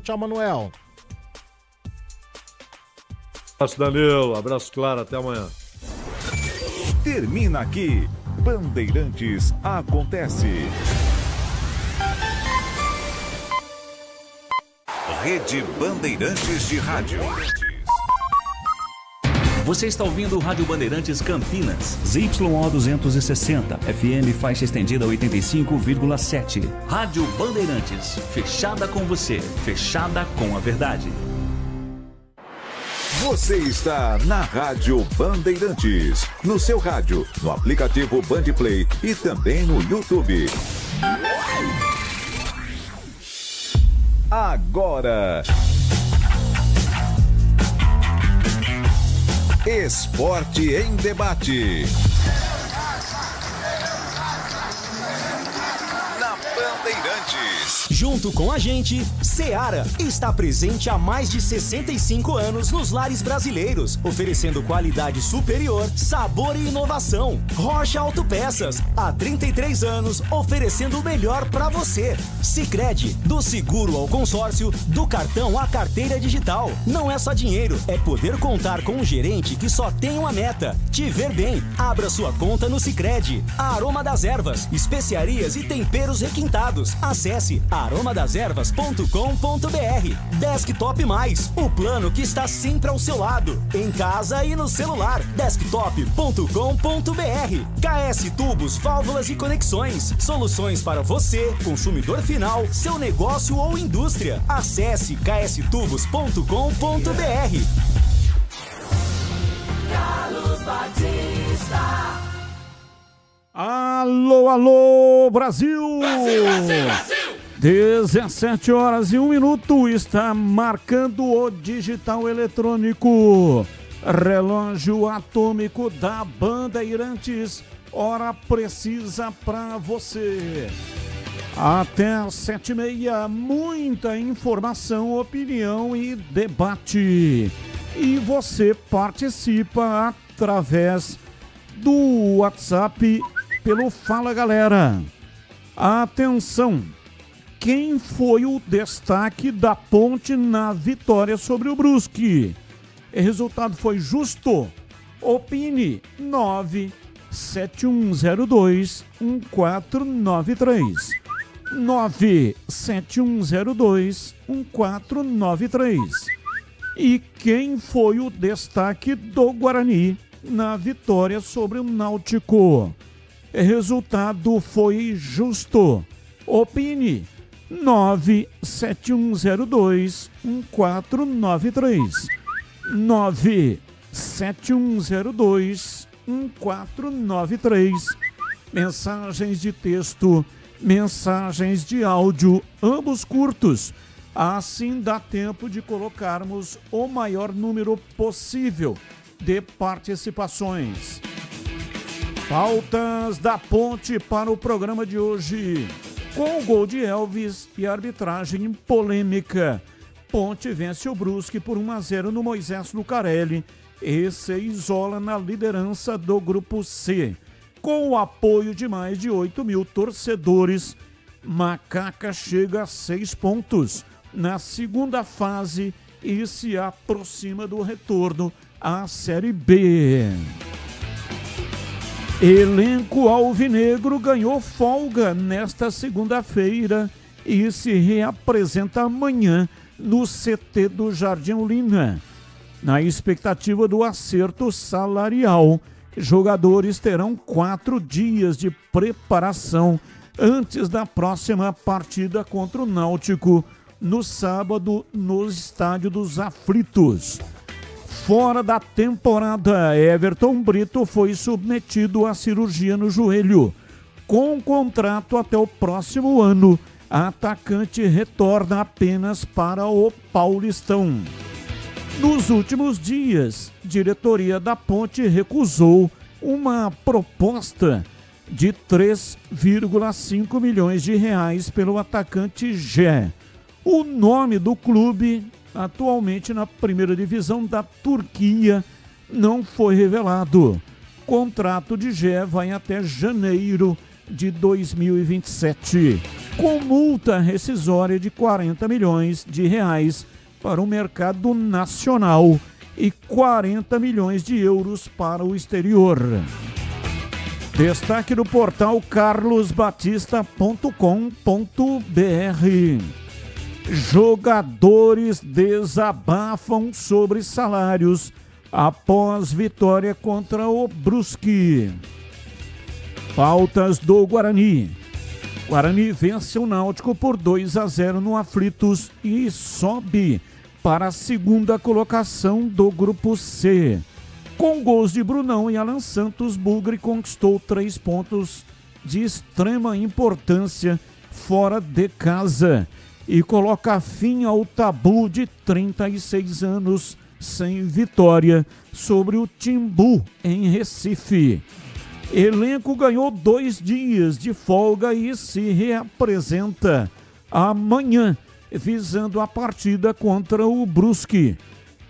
Tchau, Manuel. Abraço, Danilo. Abraço, Clara. Até amanhã. Termina aqui. Bandeirantes Acontece. Rede Bandeirantes de Rádio. Você está ouvindo o Rádio Bandeirantes Campinas. ZYO 260, FM faixa estendida 85,7. Rádio Bandeirantes, fechada com você, fechada com a verdade. Você está na Rádio Bandeirantes, no seu rádio, no aplicativo Bandplay e também no YouTube. Agora, Esporte em Debate. Na Bandeirantes. Junto com a gente, Seara está presente há mais de 65 anos nos lares brasileiros, oferecendo qualidade superior, sabor e inovação. Rocha Autopeças, há 33 anos, oferecendo o melhor para você. Sicredi, do seguro ao consórcio, do cartão à carteira digital. Não é só dinheiro, é poder contar com um gerente que só tem uma meta: te ver bem. Abra sua conta no Sicredi. Aroma das Ervas, especiarias e temperos requintados. Acesse aromadeservas.com.br. Desktop Mais, o plano que está sempre ao seu lado, em casa e no celular. Desktop.com.br. KS Tubos, Válvulas e Conexões, soluções para você, consumidor final, seu negócio ou indústria. Acesse kstubos.com.br. Carlos Batista. Alô, alô, Brasil! Brasil, Brasil, Brasil! 17 horas e 1 minuto, está marcando o digital eletrônico. Relógio atômico da Bandeirantes, hora precisa para você. Até às 7h30, muita informação, opinião e debate. E você participa através do WhatsApp pelo Fala Galera. Atenção! Quem foi o destaque da Ponte na vitória sobre o Brusque? O resultado foi justo? Opine 971021493. 971021493. E quem foi o destaque do Guarani na vitória sobre o Náutico? O resultado foi justo. Opine 971021493. 971021493. Mensagens de texto, mensagens de áudio, ambos curtos. Assim dá tempo de colocarmos o maior número possível de participações. Pautas da Ponte para o programa de hoje. Com o gol de Elvis e arbitragem polêmica, Ponte vence o Brusque por 1-0 no Moisés Lucarelli e se isola na liderança do Grupo C. Com o apoio de mais de 8 mil torcedores, Macaca chega a 6 pontos na segunda fase e se aproxima do retorno à Série B. Elenco alvinegro ganhou folga nesta segunda-feira e se reapresenta amanhã no CT do Jardim Olina. Na expectativa do acerto salarial, jogadores terão 4 dias de preparação antes da próxima partida contra o Náutico, no sábado, no Estádio dos Aflitos. Fora da temporada, Everton Brito foi submetido à cirurgia no joelho. Com contrato até o próximo ano, a atacante retorna apenas para o Paulistão. Nos últimos dias, a diretoria da Ponte recusou uma proposta de 3,5 milhões de reais pelo atacante Gé. O nome do clube, atualmente na primeira divisão da Turquia, não foi revelado. Contrato de Gé vai até janeiro de 2027. com multa rescisória de 40 milhões de reais para o mercado nacional e 40 milhões de euros para o exterior. Destaque do portal carlosbatista.com.br. Jogadores desabafam sobre salários após vitória contra o Brusque. Pautas do Guarani. Guarani vence o Náutico por 2-0 no Aflitos e sobe para a segunda colocação do Grupo C. Com gols de Brunão e Alan Santos, Bugre conquistou 3 pontos de extrema importância fora de casa e coloca fim ao tabu de 36 anos sem vitória sobre o Timbu em Recife. Elenco ganhou 2 dias de folga e se reapresenta amanhã, visando a partida contra o Brusque.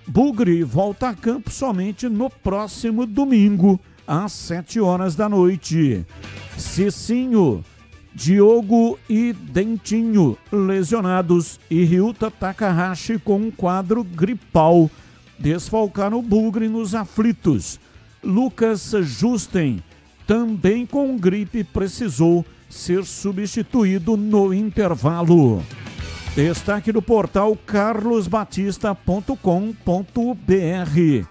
Bugre volta a campo somente no próximo domingo, às 7 horas da noite. Cicinho, Diogo e Dentinho lesionados e Ryuta Takahashi com um quadro gripal desfalcaram o Bugre nos Aflitos. Lucas Justen, também com gripe, precisou ser substituído no intervalo. Destaque do portal carlosbatista.com.br.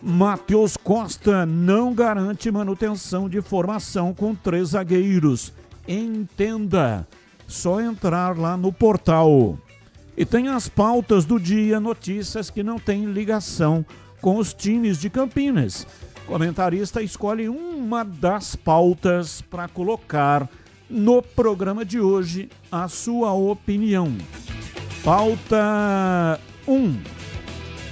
Matheus Costa não garante manutenção de formação com 3 zagueiros. Entenda, só entrar lá no portal. E tem as pautas do dia, notícias que não têm ligação com os times de Campinas. O comentarista escolhe uma das pautas para colocar no programa de hoje a sua opinião. Pauta 1.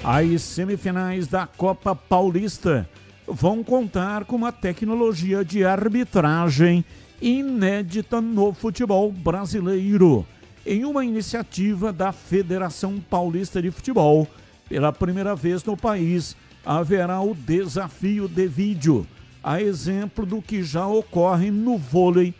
As semifinais da Copa Paulista vão contar com uma tecnologia de arbitragem inédita no futebol brasileiro. Em uma iniciativa da Federação Paulista de Futebol, pela primeira vez no país, haverá o desafio de vídeo, a exemplo do que já ocorre no vôlei,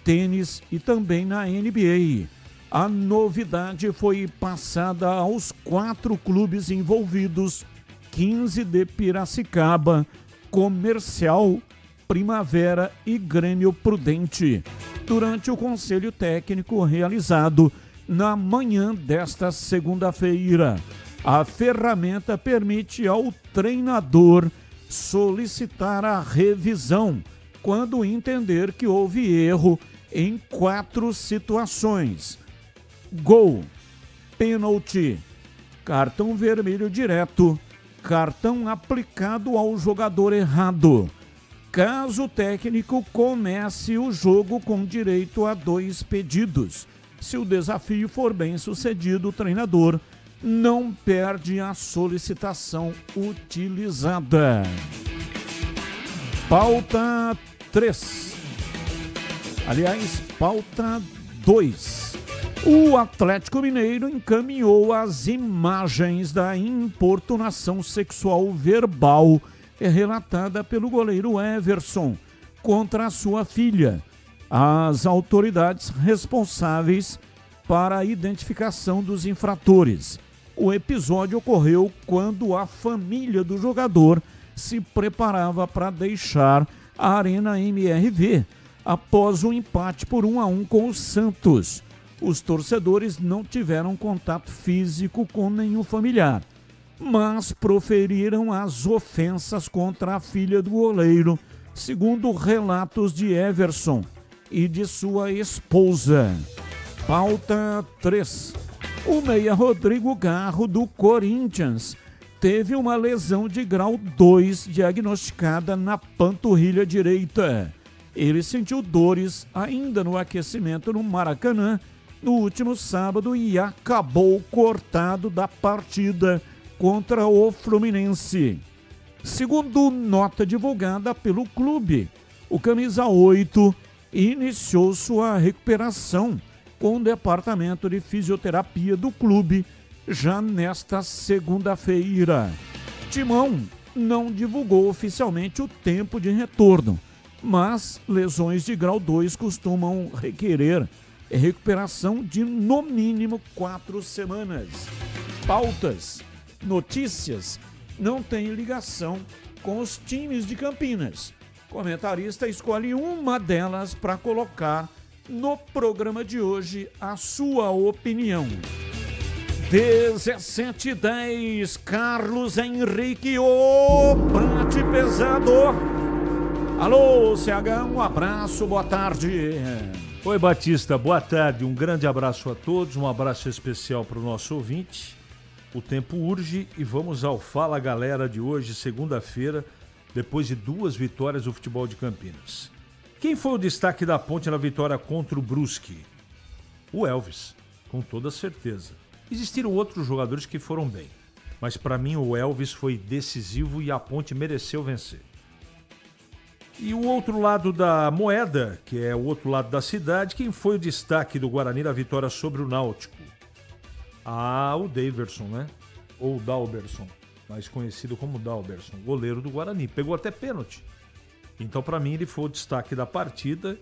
tênis e também na NBA. A novidade foi passada aos 4 clubes envolvidos, 15 de Piracicaba, Comercial, Primavera e Grêmio Prudente, durante o conselho técnico realizado na manhã desta segunda-feira. A ferramenta permite ao treinador solicitar a revisão quando entender que houve erro em 4 situações: gol, pênalti, cartão vermelho direto, cartão aplicado ao jogador errado. Caso o técnico comece o jogo com direito a 2 pedidos. Se o desafio for bem sucedido, o treinador não perde a solicitação utilizada. Pauta 3. Aliás, pauta 2. O Atlético Mineiro encaminhou as imagens da importunação sexual verbal relatada pelo goleiro Everson contra a sua filha. As autoridades responsáveis para a identificação dos infratores. O episódio ocorreu quando a família do jogador se preparava para deixar a Arena MRV após um empate por 1-1 com o Santos. Os torcedores não tiveram contato físico com nenhum familiar, mas proferiram as ofensas contra a filha do goleiro, segundo relatos de Everson e de sua esposa. Pauta 3. O meia Rodrigo Garro, do Corinthians, teve uma lesão de grau 2 diagnosticada na panturrilha direita. Ele sentiu dores ainda no aquecimento no Maracanã no último sábado e acabou cortado da partida contra o Fluminense. Segundo nota divulgada pelo clube, o camisa 8 iniciou sua recuperação com o departamento de fisioterapia do clube já nesta segunda-feira. Timão não divulgou oficialmente o tempo de retorno, mas lesões de grau 2 costumam requerer recuperação de no mínimo 4 semanas. Pautas, notícias, não tem ligação com os times de Campinas. Comentarista escolhe uma delas para colocar no programa de hoje a sua opinião. 17h10, Carlos Henrique, o bate pesado. Alô, CH, um abraço, boa tarde. Oi, Batista, boa tarde, um grande abraço a todos, um abraço especial para o nosso ouvinte. O tempo urge e vamos ao Fala Galera de hoje, segunda-feira, depois de 2 vitórias do futebol de Campinas. Quem foi o destaque da Ponte na vitória contra o Brusque? O Elvis, com toda certeza. Existiram outros jogadores que foram bem, mas para mim o Elvis foi decisivo e a Ponte mereceu vencer. E o outro lado da moeda, que é o outro lado da cidade, quem foi o destaque do Guarani na vitória sobre o Náutico? O Daverson, né? Ou Dalberson, mais conhecido como Dalberson, goleiro do Guarani. Pegou até pênalti. Então, para mim, ele foi o destaque da partida.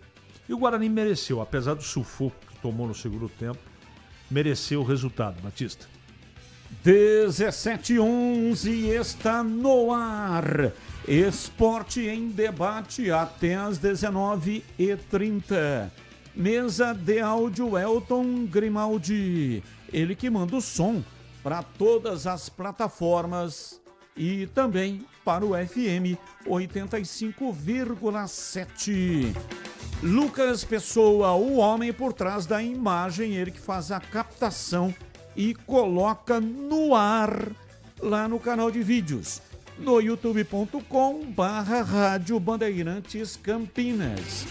E o Guarani mereceu, apesar do sufoco que tomou no segundo tempo, mereceu o resultado, Batista. 17h11 está no ar. Esporte em debate até às 19h30. Mesa de áudio Elton Grimaldi. Ele que manda o som para todas as plataformas e também para o FM 85,7. Lucas Pessoa, o homem por trás da imagem, ele que faz a captação e coloca no ar lá no canal de vídeos, no youtube.com/Rádio Bandeirantes Campinas.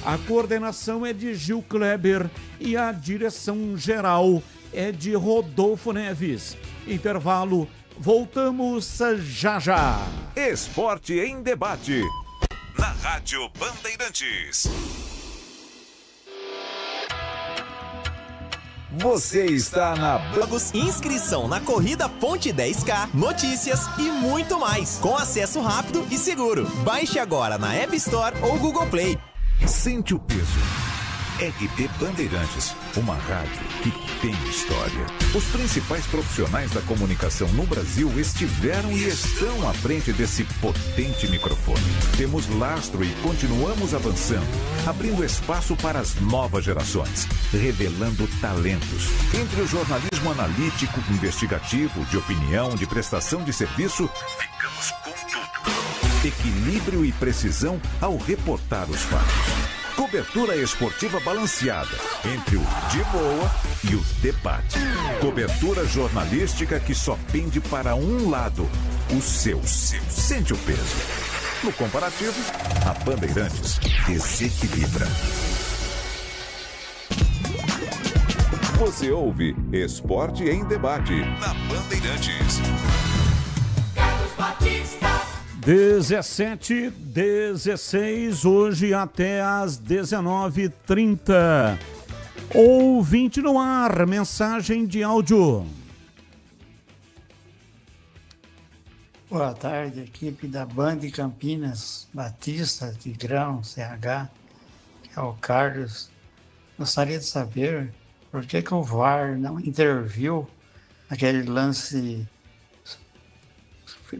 A coordenação é de Gil Kleber e a direção geral é de Rodolfo Neves. Intervalo, voltamos já já. Esporte em debate, na Rádio Bandeirantes. Você está na Jogos, inscrição na Corrida Ponte 10K, notícias e muito mais, com acesso rápido e seguro. Baixe agora na App Store ou Google Play. Sente o peso. RP Bandeirantes, uma rádio que tem história. Os principais profissionais da comunicação no Brasil estiveram e estão à frente desse potente microfone. Temos lastro e continuamos avançando, abrindo espaço para as novas gerações, revelando talentos. Entre o jornalismo analítico, investigativo, de opinião, de prestação de serviço, ficamos com tudo. Equilíbrio e precisão ao reportar os fatos. Cobertura esportiva balanceada entre o de boa e o debate. Cobertura jornalística que só pende para um lado, o seu. Sente o peso. No comparativo, a Bandeirantes desequilibra. Você ouve Esporte em Debate na Bandeirantes. 17h16, hoje até às 19h30. Ouvinte no ar, mensagem de áudio. Boa tarde, equipe da Band Campinas, Batista, Tigrão, CH, que é o Carlos. Gostaria de saber por que o VAR não interviu naquele lance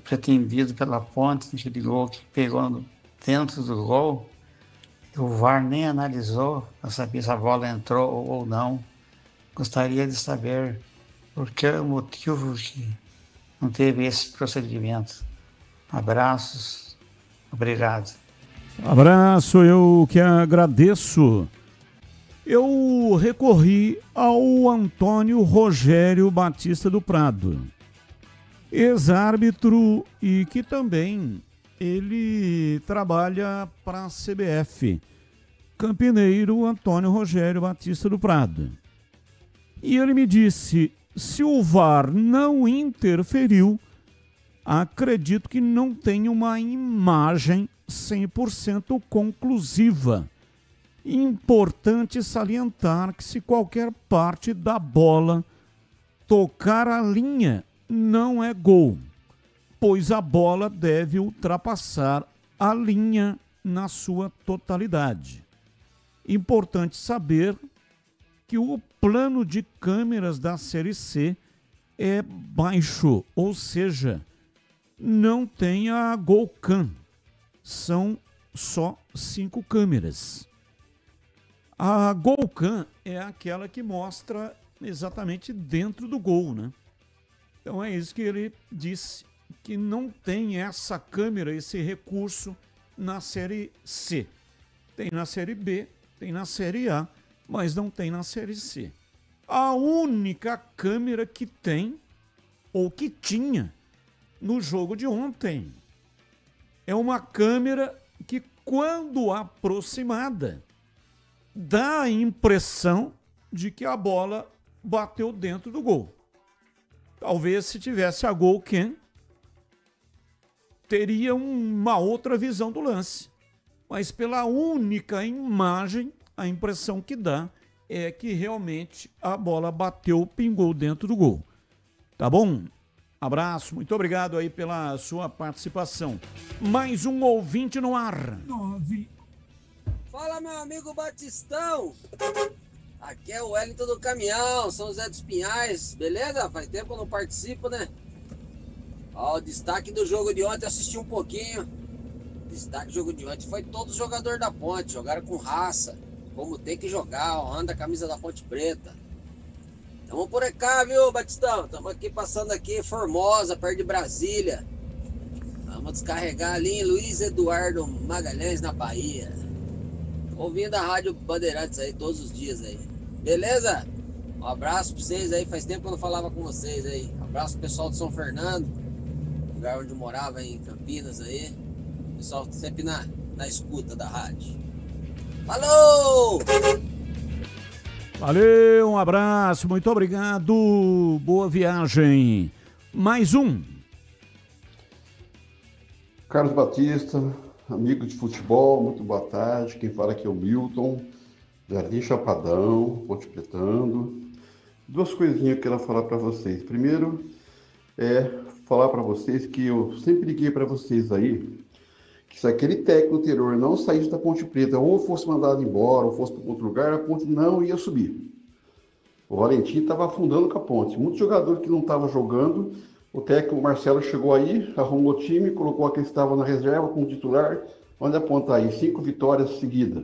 pretendido pela Ponte, aquele gol que pegou dentro do gol. O VAR nem analisou para saber se a bola entrou ou não. Gostaria de saber por que o motivo que não teve esse procedimento. Abraços, obrigado. Abraço, eu que agradeço. Eu recorri ao Antônio Rogério Batista do Prado, ex-árbitro e que também ele trabalha para a CBF. Campineiro Antônio Rogério Batista do Prado. E ele me disse, se o VAR não interferiu, acredito que não tem uma imagem 100% conclusiva. Importante salientar que se qualquer parte da bola tocar a linha, não é gol, pois a bola deve ultrapassar a linha na sua totalidade. Importante saber que o plano de câmeras da Série C é baixo, ou seja, não tem a GolCam. São só 5 câmeras. A GolCam é aquela que mostra exatamente dentro do gol, né? Então é isso que ele disse, que não tem essa câmera, esse recurso na Série C. Tem na Série B, tem na Série A, mas não tem na Série C. A única câmera que tem, ou que tinha, no jogo de ontem, é uma câmera que, quando aproximada, dá a impressão de que a bola bateu dentro do gol. Talvez se tivesse a GolCam, teria uma outra visão do lance. Mas pela única imagem, a impressão que dá é que realmente a bola bateu, pingou dentro do gol. Tá bom? Abraço, muito obrigado aí pela sua participação. Mais um ouvinte no ar. 9. Fala, meu amigo Batistão. Aqui é o Wellington do Caminhão, São José dos Pinhais. Beleza? Faz tempo que eu não participo, né? Ó, o destaque do jogo de ontem, assisti um pouquinho. O destaque do jogo de ontem foi todos os jogadores da Ponte. Jogaram com raça, como tem que jogar, honrando a camisa da Ponte Preta. Tamo por cá, viu, Batistão? Tamo aqui, passando aqui, Formosa, perto de Brasília. Vamos descarregar ali em Luiz Eduardo Magalhães, na Bahia. Ouvindo a Rádio Bandeirantes aí todos os dias aí. Beleza? Um abraço pra vocês aí. Faz tempo que eu não falava com vocês aí. Um abraço pro pessoal de São Fernando, lugar onde eu morava em Campinas aí. O pessoal sempre na escuta da rádio. Falou! Valeu, um abraço, muito obrigado. Boa viagem. Mais um. Carlos Batista, amigo de futebol, muito boa tarde. Quem fala aqui é o Milton, Jardim Chapadão, Ponte Pretando. Duas coisinhas que eu quero falar para vocês. Primeiro, falar para vocês que eu sempre liguei para vocês aí, que se aquele técnico anterior não saísse da Ponte Preta, ou fosse mandado embora, ou fosse para outro lugar, a Ponte não ia subir. O Valentim estava afundando com a Ponte. Muitos jogadores que não estavam jogando, o técnico Marcelo chegou aí, arrumou o time, colocou aquele que estava na reserva como titular, onde a Ponte está aí, 5 vitórias seguidas.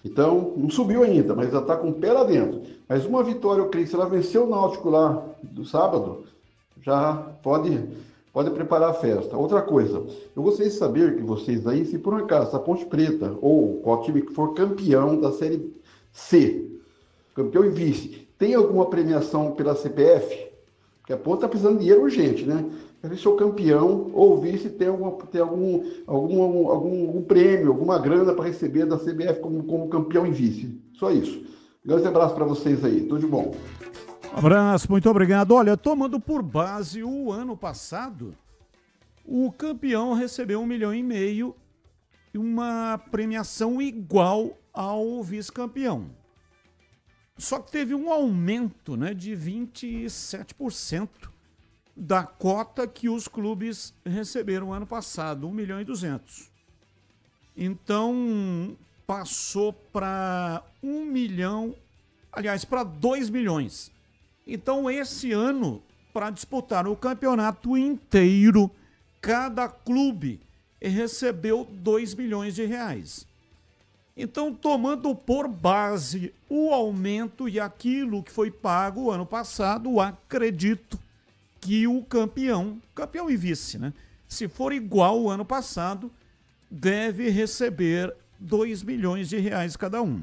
Então, não subiu ainda, mas já está com o pé lá dentro. Mas uma vitória, eu creio, se ela vencer o Náutico lá do sábado, já pode preparar a festa. Outra coisa, eu gostaria de saber que vocês aí, se por um acaso a Ponte Preta ou qual time que for campeão da Série C, campeão e vice, tem alguma premiação pela CBF? Porque a Ponte está precisando de dinheiro urgente, né? Quer ver se o campeão ou vice tem algum prêmio, alguma grana para receber da CBF como campeão e vice. Só isso. Grande abraço para vocês aí. Tudo de bom. Abraço, muito obrigado. Olha, tomando por base o ano passado, o campeão recebeu 1,5 milhão e uma premiação igual ao vice-campeão. Só que teve um aumento, né, de 27% da cota que os clubes receberam ano passado, 1,2 milhão. Então, passou para 1 milhão, aliás, para 2 milhões. Então, esse ano, para disputar o campeonato inteiro, cada clube recebeu 2 milhões de reais. Então, tomando por base o aumento e aquilo que foi pago o ano passado, acredito que o campeão e vice, né? Se for igual ao ano passado, deve receber 2 milhões de reais cada um.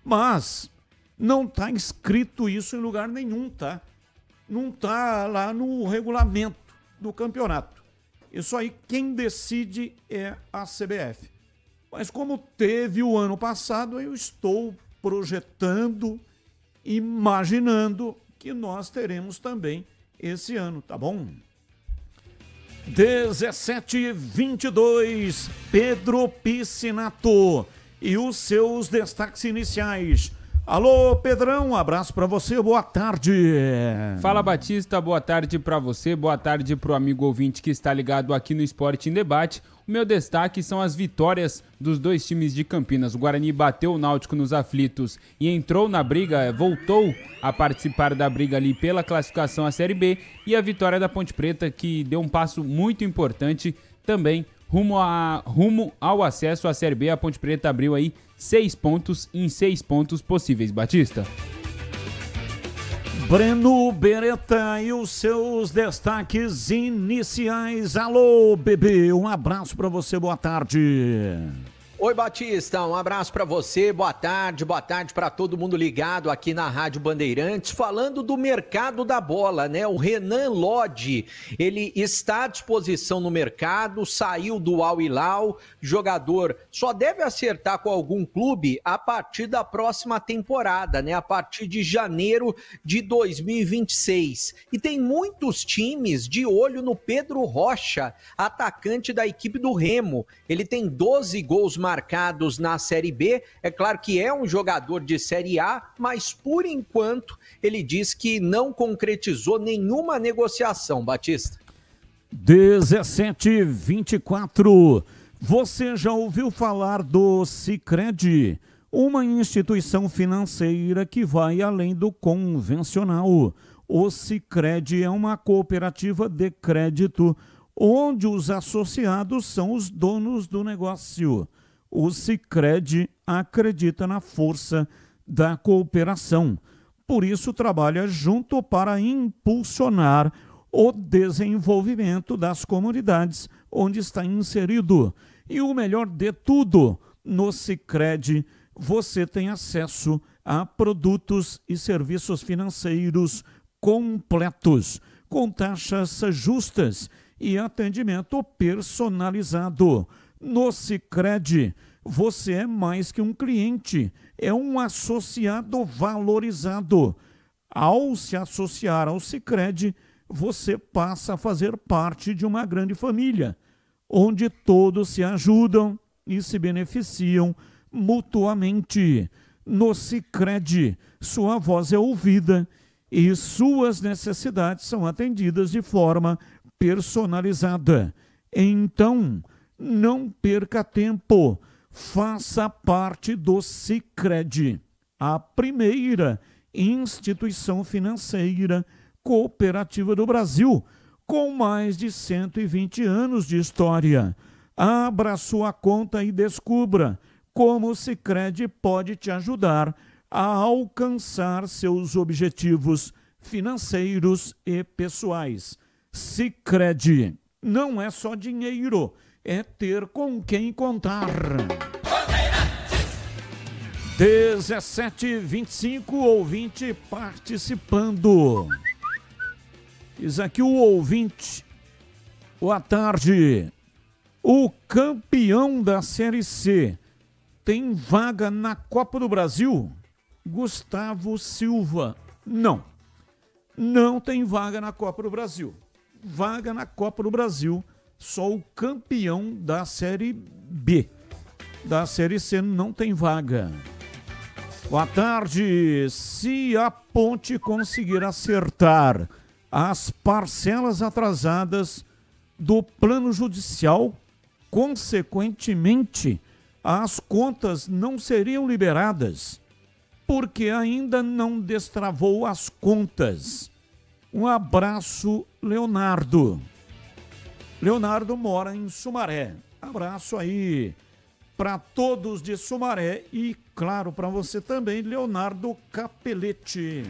Mas não está escrito isso em lugar nenhum, tá? Não está lá no regulamento do campeonato. Isso aí quem decide é a CBF. Mas como teve o ano passado, eu estou projetando, imaginando que nós teremos também esse ano, tá bom? 17:22, Pedro Piscinato e os seus destaques iniciais. Alô, Pedrão, um abraço pra você, boa tarde. Fala, Batista, boa tarde pra você, boa tarde pro amigo ouvinte que está ligado aqui no Esporte em Debate. O meu destaque são as vitórias dos dois times de Campinas. O Guarani bateu o Náutico nos aflitos e entrou na briga, voltou a participar da briga ali pela classificação à Série B. E a vitória da Ponte Preta, que deu um passo muito importante também rumo ao acesso à Série B. A Ponte Preta abriu aí 6 pontos em 6 pontos possíveis. Batista. Breno Beretta e os seus destaques iniciais. Alô, bebê, um abraço pra você, boa tarde. Oi, Batista, um abraço para você, boa tarde para todo mundo ligado aqui na Rádio Bandeirantes, falando do mercado da bola, né? O Renan Lodge, ele está à disposição no mercado, saiu do Al Hilal, jogador só deve acertar com algum clube a partir da próxima temporada, né? A partir de janeiro de 2026. E tem muitos times de olho no Pedro Rocha, atacante da equipe do Remo. Ele tem 12 gols marcados na Série B, é claro que é um jogador de Série A, mas por enquanto ele diz que não concretizou nenhuma negociação, Batista. 17h24, você já ouviu falar do Sicredi, uma instituição financeira que vai além do convencional. O Sicredi é uma cooperativa de crédito onde os associados são os donos do negócio. O Sicredi acredita na força da cooperação. Por isso, trabalha junto para impulsionar o desenvolvimento das comunidades onde está inserido. E o melhor de tudo, no Sicredi, você tem acesso a produtos e serviços financeiros completos, com taxas justas e atendimento personalizado. No Sicredi, você é mais que um cliente, é um associado valorizado. Ao se associar ao Sicredi, você passa a fazer parte de uma grande família, onde todos se ajudam e se beneficiam mutuamente. No Sicredi, sua voz é ouvida e suas necessidades são atendidas de forma personalizada. Então, não perca tempo, faça parte do Sicredi, a primeira instituição financeira cooperativa do Brasil, com mais de 120 anos de história. Abra sua conta e descubra como o Sicredi pode te ajudar a alcançar seus objetivos financeiros e pessoais. Sicredi não é só dinheiro, é ter com quem contar. 17h25, ouvinte participando. Diz aqui o ouvinte. Boa tarde. O campeão da Série C tem vaga na Copa do Brasil? Gustavo Silva. Não. Não tem vaga na Copa do Brasil. Vaga na Copa do Brasil, só o campeão da Série B. Da Série C não tem vaga. Boa tarde. Se a Ponte conseguir acertar as parcelas atrasadas do plano judicial, consequentemente, as contas não seriam liberadas, porque ainda não destravou as contas. Um abraço, Leonardo. Leonardo mora em Sumaré. Abraço aí para todos de Sumaré e, claro, para você também, Leonardo Capelletti.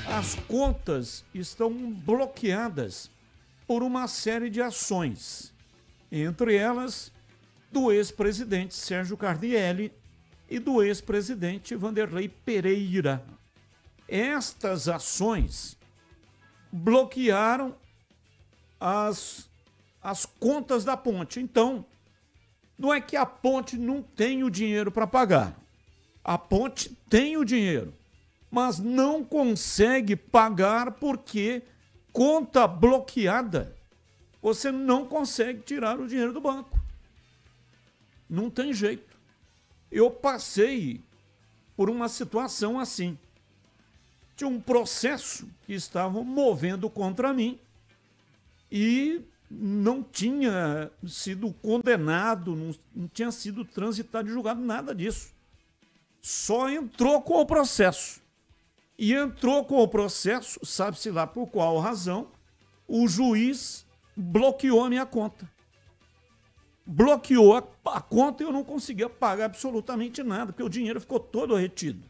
As contas estão bloqueadas por uma série de ações, entre elas do ex-presidente Sérgio Carnielli e do ex-presidente Vanderlei Pereira. Estas ações bloquearam as contas da Ponte. Então, não é que a Ponte não tem o dinheiro para pagar. A Ponte tem o dinheiro, mas não consegue pagar porque conta bloqueada. Você não consegue tirar o dinheiro do banco. Não tem jeito. Eu passei por uma situação assim. Tinha um processo que estavam movendo contra mim e não tinha sido condenado, não tinha sido transitado e julgado, nada disso. Só entrou com o processo. E entrou com o processo, sabe-se lá por qual razão, o juiz bloqueou a minha conta. Bloqueou a conta e eu não conseguia pagar absolutamente nada, porque o dinheiro ficou todo retido.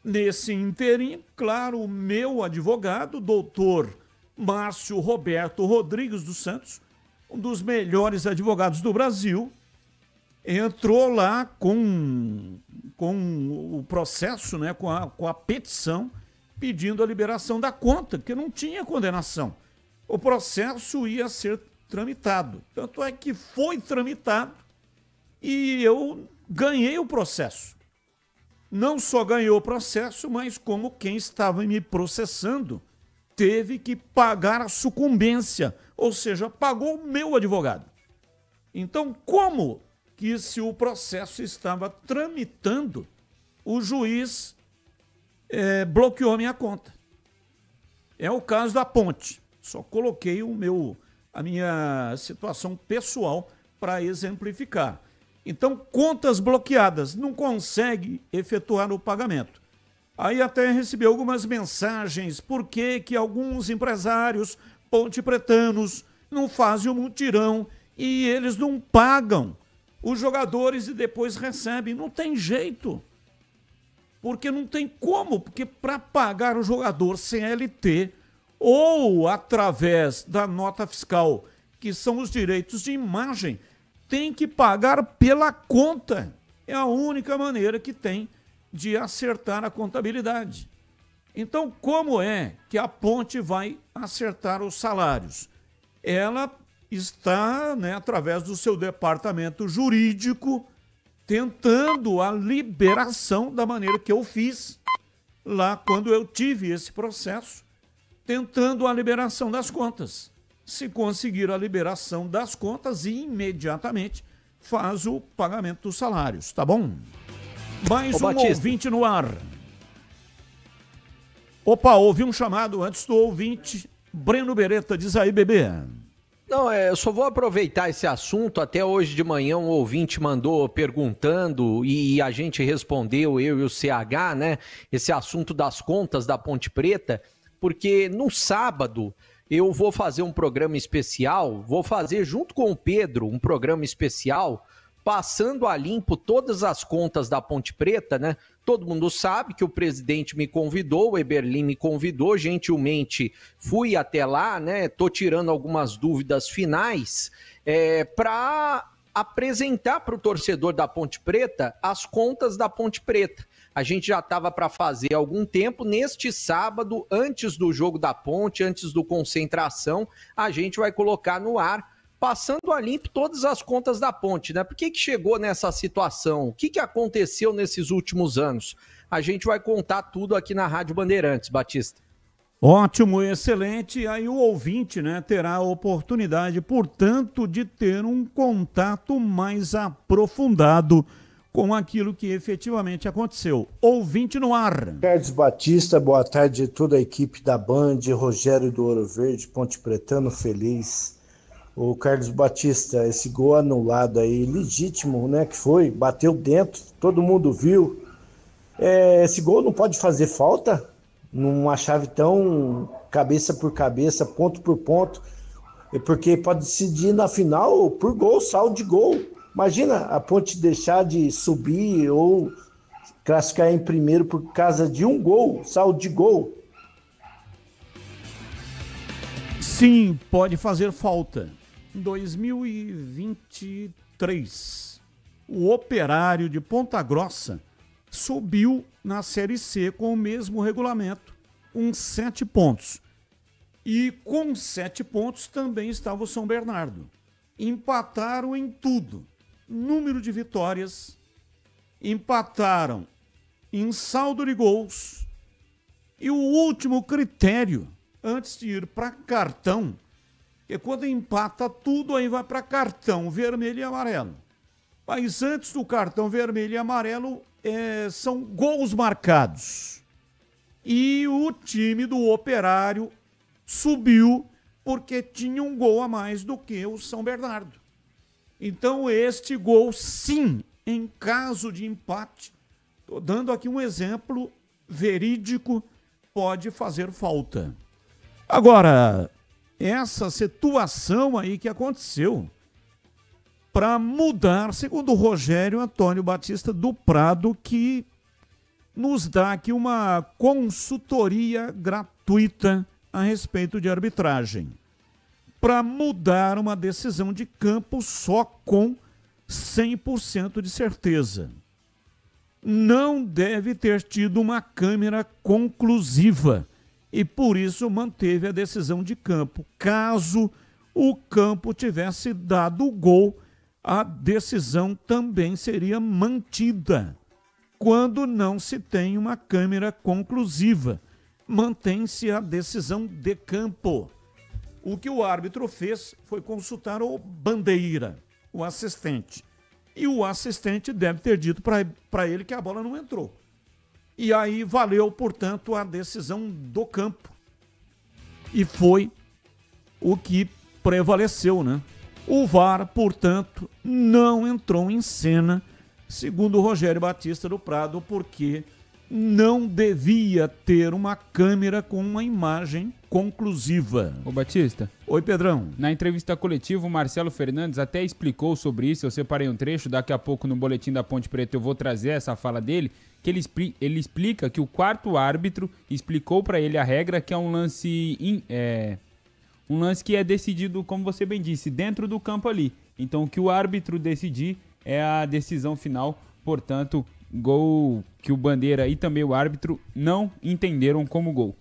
Nesse inteirinho, claro, o meu advogado, doutor Márcio Roberto Rodrigues dos Santos, um dos melhores advogados do Brasil, entrou lá com o processo, né, com a petição, pedindo a liberação da conta, porque não tinha condenação. O processo ia ser tramitado. Tanto é que foi tramitado e eu ganhei o processo. Não só ganhou o processo, mas como quem estava me processando teve que pagar a sucumbência, ou seja, pagou o meu advogado. Então, como que se o processo estava tramitando, o juiz bloqueou a minha conta? É o caso da ponte. Só coloquei a minha situação pessoal para exemplificar. Então, contas bloqueadas, não consegue efetuar o pagamento. Aí até recebi algumas mensagens, por que alguns empresários pontepretanos não fazem o mutirão e eles não pagam os jogadores e depois recebem. Não tem jeito, porque não tem como, porque para pagar o jogador CLT ou através da nota fiscal, que são os direitos de imagem, tem que pagar pela conta. É a única maneira que tem de acertar a contabilidade. Então, como é que a ponte vai acertar os salários? Ela está, através do seu departamento jurídico, tentando a liberação da maneira que eu fiz lá quando eu tive esse processo, tentando a liberação das contas. Se conseguir a liberação das contas, imediatamente faz o pagamento dos salários, tá bom? Mais um ouvinte no ar. Opa, ouvi um chamado antes do ouvinte. Breno Beretta, diz aí, bebê. Não, eu só vou aproveitar esse assunto. Até hoje de manhã um ouvinte mandou perguntando e a gente respondeu, eu e o CH, né? Esse assunto das contas da Ponte Preta, porque no sábado eu vou fazer um programa especial, vou fazer junto com o Pedro um programa especial, passando a limpo todas as contas da Ponte Preta, né? Todo mundo sabe que o presidente me convidou, o Eberlin me convidou, gentilmente fui até lá, né? Tô tirando algumas dúvidas finais para apresentar para o torcedor da Ponte Preta as contas da Ponte Preta. A gente já estava para fazer há algum tempo. Neste sábado, antes do jogo da Ponte, antes do Concentração, a gente vai colocar no ar, passando a limpo todas as contas da Ponte, né? Por que chegou nessa situação? O que aconteceu nesses últimos anos? A gente vai contar tudo aqui na Rádio Bandeirantes, Batista. Ótimo, excelente. Aí o ouvinte, terá a oportunidade, portanto, de ter um contato mais aprofundado com aquilo que efetivamente aconteceu. Ouvinte no ar. Carlos Batista, boa tarde a toda a equipe da Band, Rogério do Ouro Verde, Ponte Pretano feliz. O Carlos Batista, esse gol anulado aí, legítimo, que foi, bateu dentro, todo mundo viu. Esse gol não pode fazer falta numa chave tão cabeça por cabeça, ponto por ponto, porque pode decidir na final por gol, saldo de gol. Imagina a Ponte deixar de subir ou classificar em primeiro por causa de um gol, saldo de gol. Sim, pode fazer falta. Em 2023, o Operário de Ponta Grossa subiu na Série C com o mesmo regulamento, com 7 pontos. E com 7 pontos também estava o São Bernardo. Empataram em tudo. Número de vitórias, empataram em saldo de gols e o último critério, antes de ir para cartão, é quando empata tudo, aí vai para cartão vermelho e amarelo. Mas antes do cartão vermelho e amarelo, são gols marcados. E o time do Operário subiu porque tinha um gol a mais do que o São Bernardo. Então, este gol, sim, em caso de empate, estou dando aqui um exemplo verídico, pode fazer falta. Agora, essa situação aí que aconteceu, para mudar, segundo o Rogério Antônio Batista do Prado, que nos dá aqui uma consultoria gratuita a respeito de arbitragem, para mudar uma decisão de campo só com 100% de certeza. Não deve ter tido uma câmera conclusiva e por isso manteve a decisão de campo. Caso o campo tivesse dado o gol, a decisão também seria mantida. Quando não se tem uma câmera conclusiva, mantém-se a decisão de campo. O que o árbitro fez foi consultar o bandeira, o assistente. E o assistente deve ter dito para ele que a bola não entrou. E aí valeu, portanto, a decisão do campo. E foi o que prevaleceu, né? O VAR, portanto, não entrou em cena, segundo o Rogério Batista do Prado, porque não devia ter uma câmera com uma imagem conclusiva. Ô Batista. Oi, Pedrão. Na entrevista coletiva, o Marcelo Fernandes até explicou sobre isso. Eu separei um trecho, daqui a pouco no Boletim da Ponte Preta eu vou trazer essa fala dele, que ele explica que o quarto árbitro explicou para ele a regra, que é um lance que é decidido, como você bem disse, dentro do campo ali. Então o que o árbitro decidir é a decisão final, portanto, gol que o Bandeira e também o árbitro não entenderam como gol.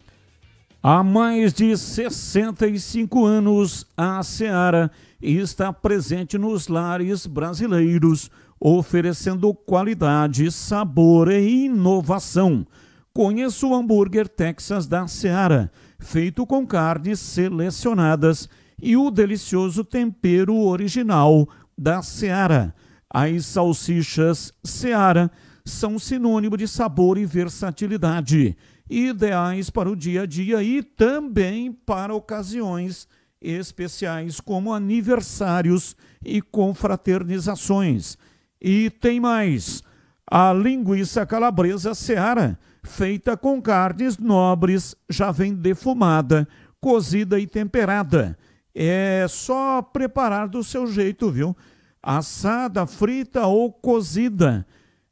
Há mais de 65 anos, a Seara está presente nos lares brasileiros, oferecendo qualidade, sabor e inovação. Conheça o hambúrguer Texas da Seara, feito com carnes selecionadas e o delicioso tempero original da Seara. As salsichas Seara são sinônimo de sabor e versatilidade, ideais para o dia a dia e também para ocasiões especiais como aniversários e confraternizações. E tem mais, a linguiça calabresa Seara, feita com carnes nobres, já vem defumada, cozida e temperada. É só preparar do seu jeito, viu? Assada, frita ou cozida.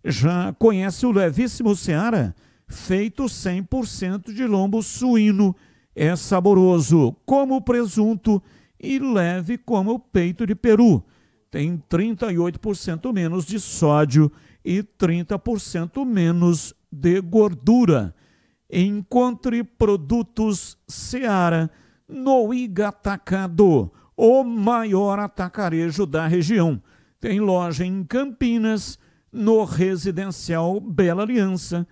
Já conhece o levíssimo Seara? Feito 100% de lombo suíno. É saboroso como presunto e leve como peito de peru. Tem 38% menos de sódio e 30% menos de gordura. Encontre produtos Seara no Iga Atacado, o maior atacarejo da região. Tem loja em Campinas, no Residencial Bela Aliança,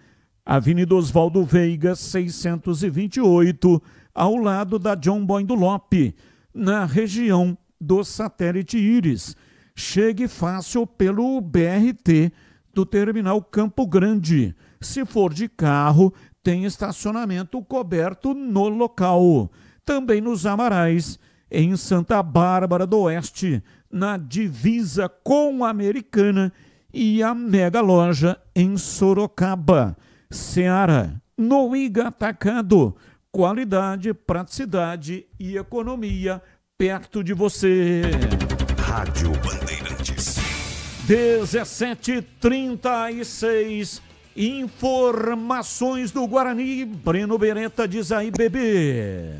Avenida Oswaldo Veiga, 628, ao lado da John Boindulope, na região do Satélite Íris. Chegue fácil pelo BRT do Terminal Campo Grande. Se for de carro, tem estacionamento coberto no local. Também nos Amarais, em Santa Bárbara do Oeste, na divisa com a Americana, e a mega loja em Sorocaba. Seara, no Iga Atacado, qualidade, praticidade e economia perto de você. Rádio Bandeirantes. 17h36, informações do Guarani, Breno Beretta diz aí, bebê.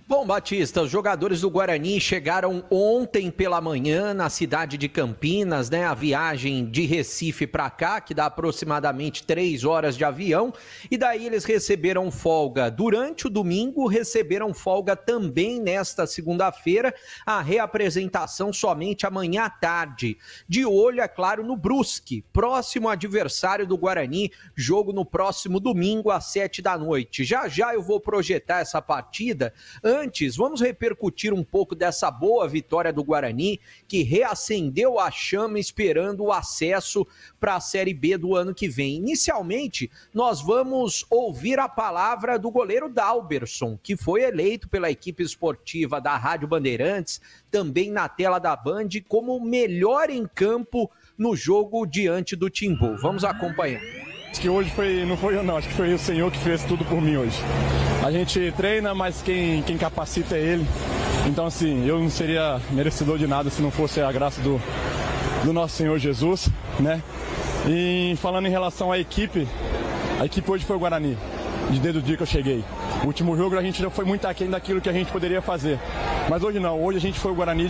Bom, Batista, os jogadores do Guarani chegaram ontem pela manhã na cidade de Campinas, né? A viagem de Recife para cá, que dá aproximadamente 3 horas de avião, e daí eles receberam folga durante o domingo, receberam folga também nesta segunda-feira, a reapresentação somente amanhã à tarde. De olho, é claro, no Brusque, próximo adversário do Guarani, jogo no próximo domingo às 7 da noite. Já já eu vou projetar essa partida antes, vamos repercutir um pouco dessa boa vitória do Guarani, que reacendeu a chama esperando o acesso para a Série B do ano que vem. Inicialmente, nós vamos ouvir a palavra do goleiro Dalberson, que foi eleito pela equipe esportiva da Rádio Bandeirantes, também na tela da Band, como o melhor em campo no jogo diante do Timbu. Vamos acompanhar. Acho que hoje não foi eu não, acho que foi o Senhor que fez tudo por mim hoje. A gente treina, mas quem capacita é Ele. Então assim, eu não seria merecedor de nada se não fosse a graça do nosso Senhor Jesus, né? E falando em relação à equipe, a equipe hoje foi o Guarani, desde o dia que eu cheguei. O último jogo a gente já foi muito aquém daquilo que a gente poderia fazer. Mas hoje não, hoje a gente foi o Guarani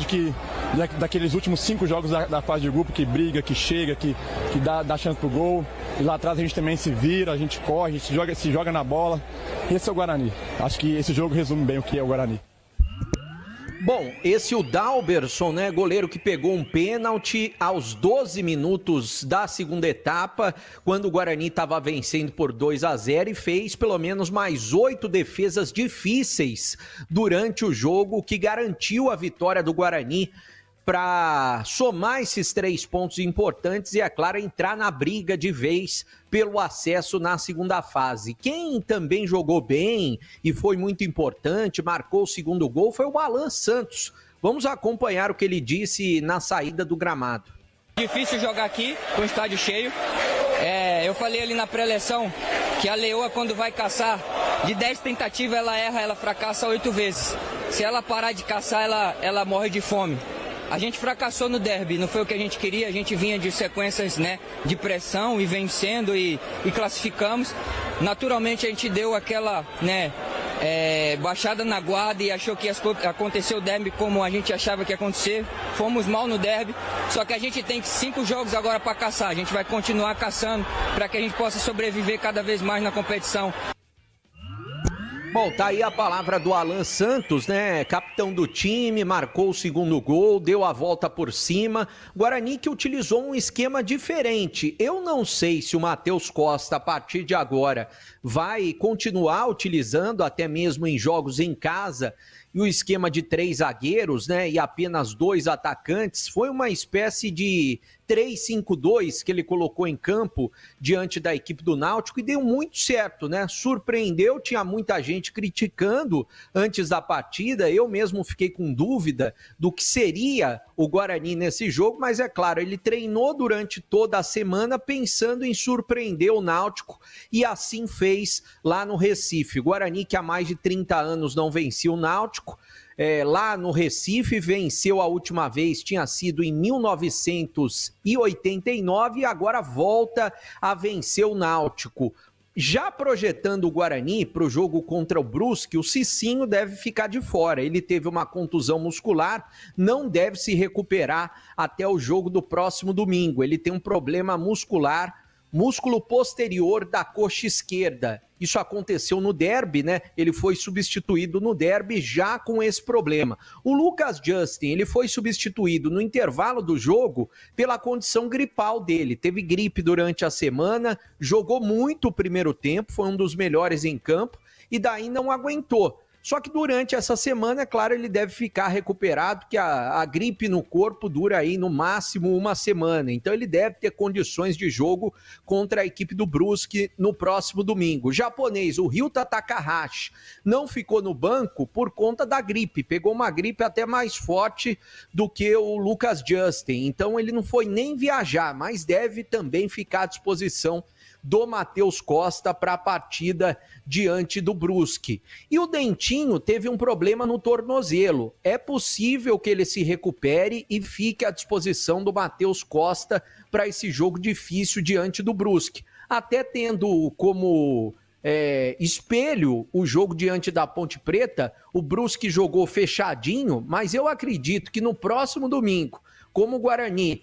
daqueles últimos 5 jogos da fase de grupo, que briga, que chega, que dá chance pro gol. E lá atrás a gente também se vira, a gente corre, a gente se joga na bola. Esse é o Guarani. Acho que esse jogo resume bem o que é o Guarani. Bom, esse o Dalberson, né, goleiro que pegou um pênalti aos 12 minutos da segunda etapa, quando o Guarani estava vencendo por 2-0 e fez pelo menos mais 8 defesas difíceis durante o jogo, que garantiu a vitória do Guarani para somar esses 3 pontos importantes e, é claro, entrar na briga de vez pelo acesso na segunda fase. Quem também jogou bem e foi muito importante, marcou o segundo gol, foi o Alan Santos. Vamos acompanhar o que ele disse na saída do gramado. Difícil jogar aqui com o estádio cheio. Eu falei ali na pré-eleção que a leoa, quando vai caçar, de 10 tentativas ela erra, ela fracassa 8 vezes. Se ela parar de caçar, ela morre de fome. A gente fracassou no derby, não foi o que a gente queria, a gente vinha de sequências, né, de pressão e vencendo e classificamos. Naturalmente a gente deu aquela, né, baixada na guarda e achou que ia acontecer o derby como a gente achava que ia acontecer. Fomos mal no derby, só que a gente tem 5 jogos agora para caçar, a gente vai continuar caçando para que a gente possa sobreviver cada vez mais na competição. Bom, tá aí a palavra do Alan Santos, né? Capitão do time, marcou o segundo gol, deu a volta por cima. Guarani que utilizou um esquema diferente. Eu não sei se o Matheus Costa, a partir de agora, vai continuar utilizando, até mesmo em jogos em casa, e o esquema de 3 zagueiros, né? E apenas 2 atacantes. Foi uma espécie de 3-5-2 que ele colocou em campo diante da equipe do Náutico e deu muito certo, né? Surpreendeu, tinha muita gente criticando antes da partida, eu mesmo fiquei com dúvida do que seria o Guarani nesse jogo, mas é claro, ele treinou durante toda a semana pensando em surpreender o Náutico e assim fez lá no Recife. O Guarani, que há mais de 30 anos não vencia o Náutico, lá no Recife, venceu a última vez, tinha sido em 1989 e agora volta a vencer o Náutico. Já projetando o Guarani para o jogo contra o Brusque, o Cicinho deve ficar de fora. Ele teve uma contusão muscular, não deve se recuperar até o jogo do próximo domingo. Ele tem um problema muscular, músculo posterior da coxa esquerda. Isso aconteceu no derby, né? Ele foi substituído no derby já com esse problema. O Lucas Justin, ele foi substituído no intervalo do jogo pela condição gripal dele. Teve gripe durante a semana, jogou muito o primeiro tempo, foi um dos melhores em campo e daí não aguentou. Só que durante essa semana, é claro, ele deve ficar recuperado, porque a gripe no corpo dura aí no máximo uma semana. Então ele deve ter condições de jogo contra a equipe do Brusque no próximo domingo. O japonês, o Ryuta Takahashi, não ficou no banco por conta da gripe. Pegou uma gripe até mais forte do que o Lucas Justin. Então ele não foi nem viajar, mas deve também ficar à disposição do Matheus Costa para a partida diante do Brusque. E o Dentinho teve um problema no tornozelo. É possível que ele se recupere e fique à disposição do Matheus Costa para esse jogo difícil diante do Brusque. Até tendo como espelho o jogo diante da Ponte Preta, o Brusque jogou fechadinho, mas eu acredito que no próximo domingo, como o Guarani...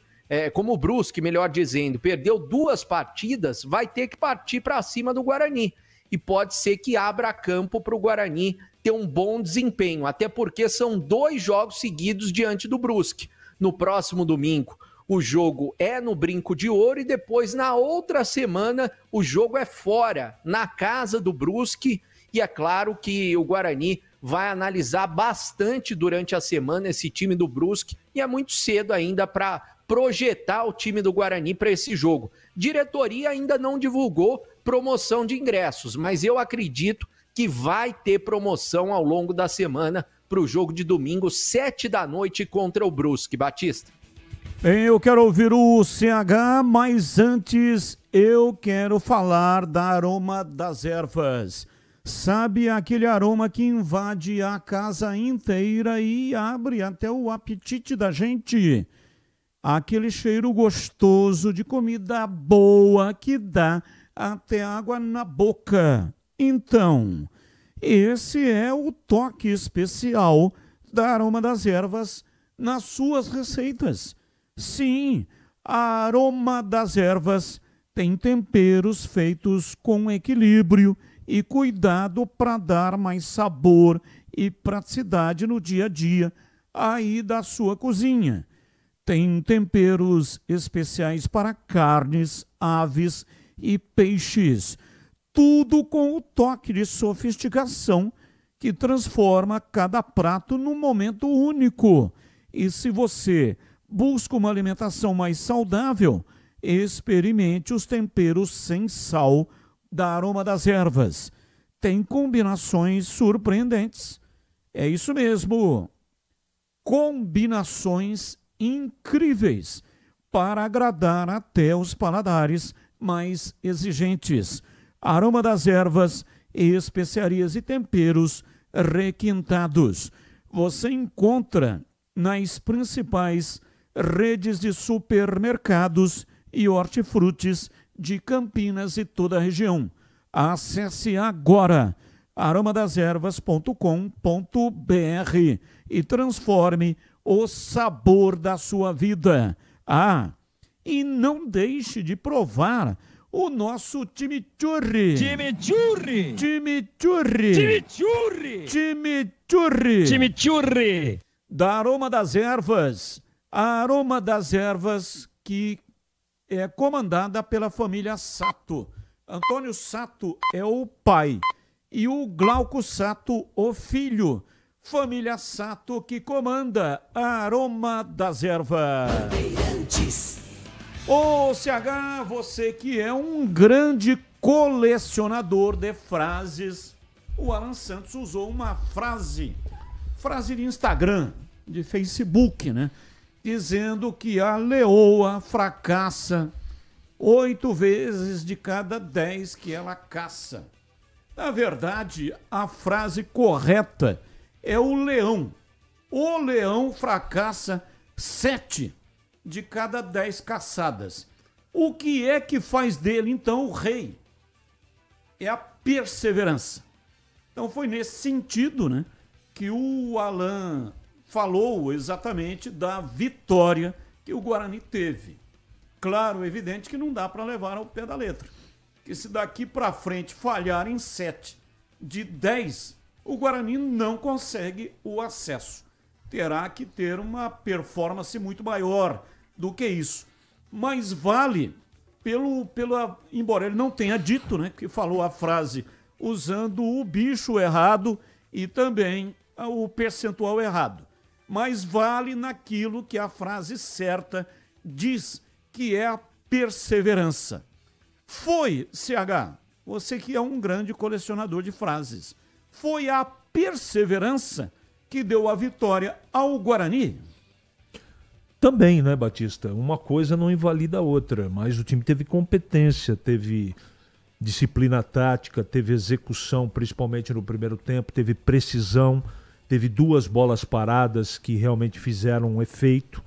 como o Brusque, melhor dizendo, perdeu 2 partidas, vai ter que partir para cima do Guarani. E pode ser que abra campo para o Guarani ter um bom desempenho, até porque são 2 jogos seguidos diante do Brusque. No próximo domingo, o jogo é no Brinco de Ouro e depois, na outra semana, o jogo é fora, na casa do Brusque. E é claro que o Guarani vai analisar bastante durante a semana esse time do Brusque e é muito cedo ainda para projetar o time do Guarani para esse jogo. Diretoria ainda não divulgou promoção de ingressos, mas eu acredito que vai ter promoção ao longo da semana para o jogo de domingo, 19h contra o Brusque. Batista. Eu quero ouvir o CH, mas antes eu quero falar da Aroma das Ervas. Sabe aquele aroma que invade a casa inteira e abre até o apetite da gente? Aquele cheiro gostoso de comida boa que dá até água na boca. Então, esse é o toque especial da Aroma das Ervas nas suas receitas. Sim, a Aroma das Ervas tem temperos feitos com equilíbrio e cuidado para dar mais sabor e praticidade no dia a dia aí da sua cozinha. Tem temperos especiais para carnes, aves e peixes. Tudo com o toque de sofisticação que transforma cada prato num momento único. E se você busca uma alimentação mais saudável, experimente os temperos sem sal da Aroma das Ervas. Tem combinações surpreendentes. É isso mesmo. Combinações incríveis para agradar até os paladares mais exigentes. Aroma das Ervas, especiarias e temperos requintados. Você encontra nas principais redes de supermercados e hortifrutis de Campinas e toda a região. Acesse agora aromadeservas.com.br e transforme o sabor da sua vida. Ah, e não deixe de provar o nosso chimichurri. Chimichurri! Chimichurri! Chimichurri! Chimichurri! Chimichurri! Da Aroma das Ervas. A Aroma das Ervas que é comandada pela família Sato. Antônio Sato é o pai e o Glauco Sato o filho. Família Sato que comanda a Aroma das Ervas. Ô CH, você que é um grande colecionador de frases, o Alan Santos usou uma frase de Instagram, de Facebook, né? Dizendo que a leoa fracassa 8 vezes de cada 10 que ela caça. Na verdade, a frase correta é o leão. O leão fracassa 7 de cada 10 caçadas. O que é que faz dele, então, o rei? É a perseverança. Então foi nesse sentido, né, que o Alan falou exatamente da vitória que o Guarani teve. Claro, evidente que não dá para levar ao pé da letra. Que se daqui para frente falhar em 7 de 10, o Guarani não consegue o acesso. Terá que ter uma performance muito maior do que isso. Mas vale embora ele não tenha dito, né, que falou a frase usando o bicho errado e também o percentual errado. Mas vale naquilo que a frase certa diz, que é a perseverança. Foi, CH, você que é um grande colecionador de frases, foi a perseverança que deu a vitória ao Guarani? Também, né, Batista? Uma coisa não invalida a outra, mas o time teve competência, teve disciplina tática, teve execução, principalmente no primeiro tempo, teve precisão, teve 2 bolas paradas que realmente fizeram um efeito,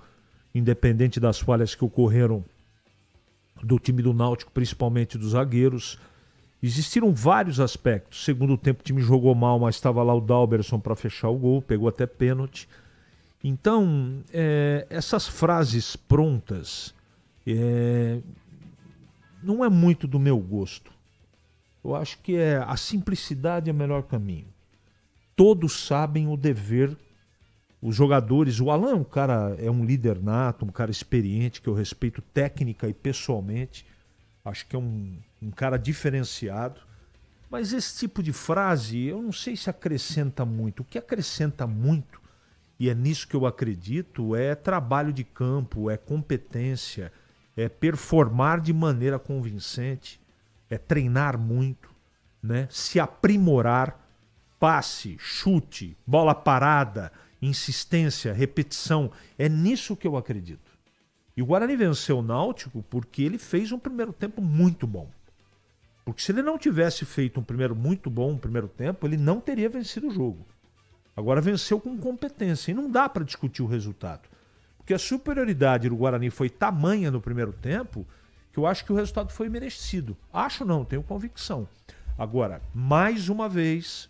independente das falhas que ocorreram do time do Náutico, principalmente dos zagueiros. Existiram vários aspectos. Segundo tempo o time jogou mal, mas estava lá o Dalberson para fechar o gol, pegou até pênalti. Então, essas frases prontas não é muito do meu gosto. Eu acho que a simplicidade é o melhor caminho. Todos sabem o dever, os jogadores. O Alan é um líder nato, um cara experiente, que eu respeito técnica e pessoalmente. Acho que é um cara diferenciado. Mas esse tipo de frase, eu não sei se acrescenta muito. O que acrescenta muito, e é nisso que eu acredito, é trabalho de campo, é competência, é performar de maneira convincente, é treinar muito, né? Se aprimorar, passe, chute, bola parada, insistência, repetição. É nisso que eu acredito. E o Guarani venceu o Náutico porque ele fez um primeiro tempo muito bom. Porque se ele não tivesse feito um primeiro tempo, ele não teria vencido o jogo. Agora venceu com competência. E não dá para discutir o resultado. Porque a superioridade do Guarani foi tamanha no primeiro tempo que eu acho que o resultado foi merecido. Acho não, tenho convicção. Agora, mais uma vez,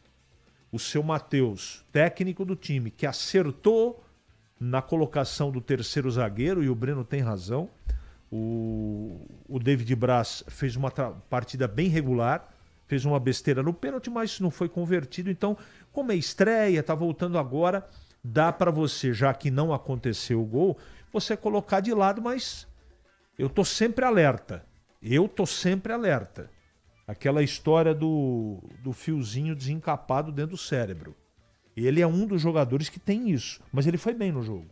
o seu Matheus, técnico do time, que acertou na colocação do terceiro zagueiro, e o Breno tem razão. O David Braz fez uma partida bem regular, fez uma besteira no pênalti, mas não foi convertido. Então, como é estreia, tá voltando agora, dá para você, já que não aconteceu o gol, você colocar de lado, mas eu tô sempre alerta. Aquela história do fiozinho desencapado dentro do cérebro. Ele é um dos jogadores que tem isso, mas ele foi bem no jogo.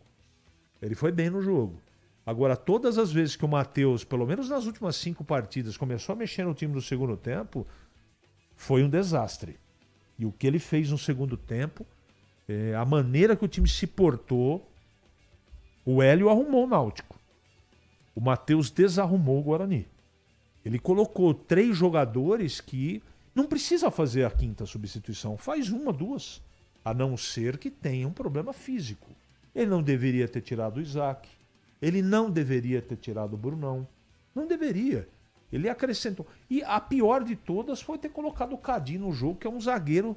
Agora, todas as vezes que o Matheus, pelo menos nas últimas 5 partidas, começou a mexer no time no segundo tempo, foi um desastre. E o que ele fez no segundo tempo, a maneira que o time se portou, o Hélio arrumou o Náutico. O Matheus desarrumou o Guarani. Ele colocou 3 jogadores que não precisa fazer a 5ª substituição. Faz 1, 2. A não ser que tenha um problema físico. Ele não deveria ter tirado o Isaac. Ele não deveria ter tirado o Brunão. Não deveria. Ele acrescentou. E a pior de todas foi ter colocado o Cadi no jogo, que é um zagueiro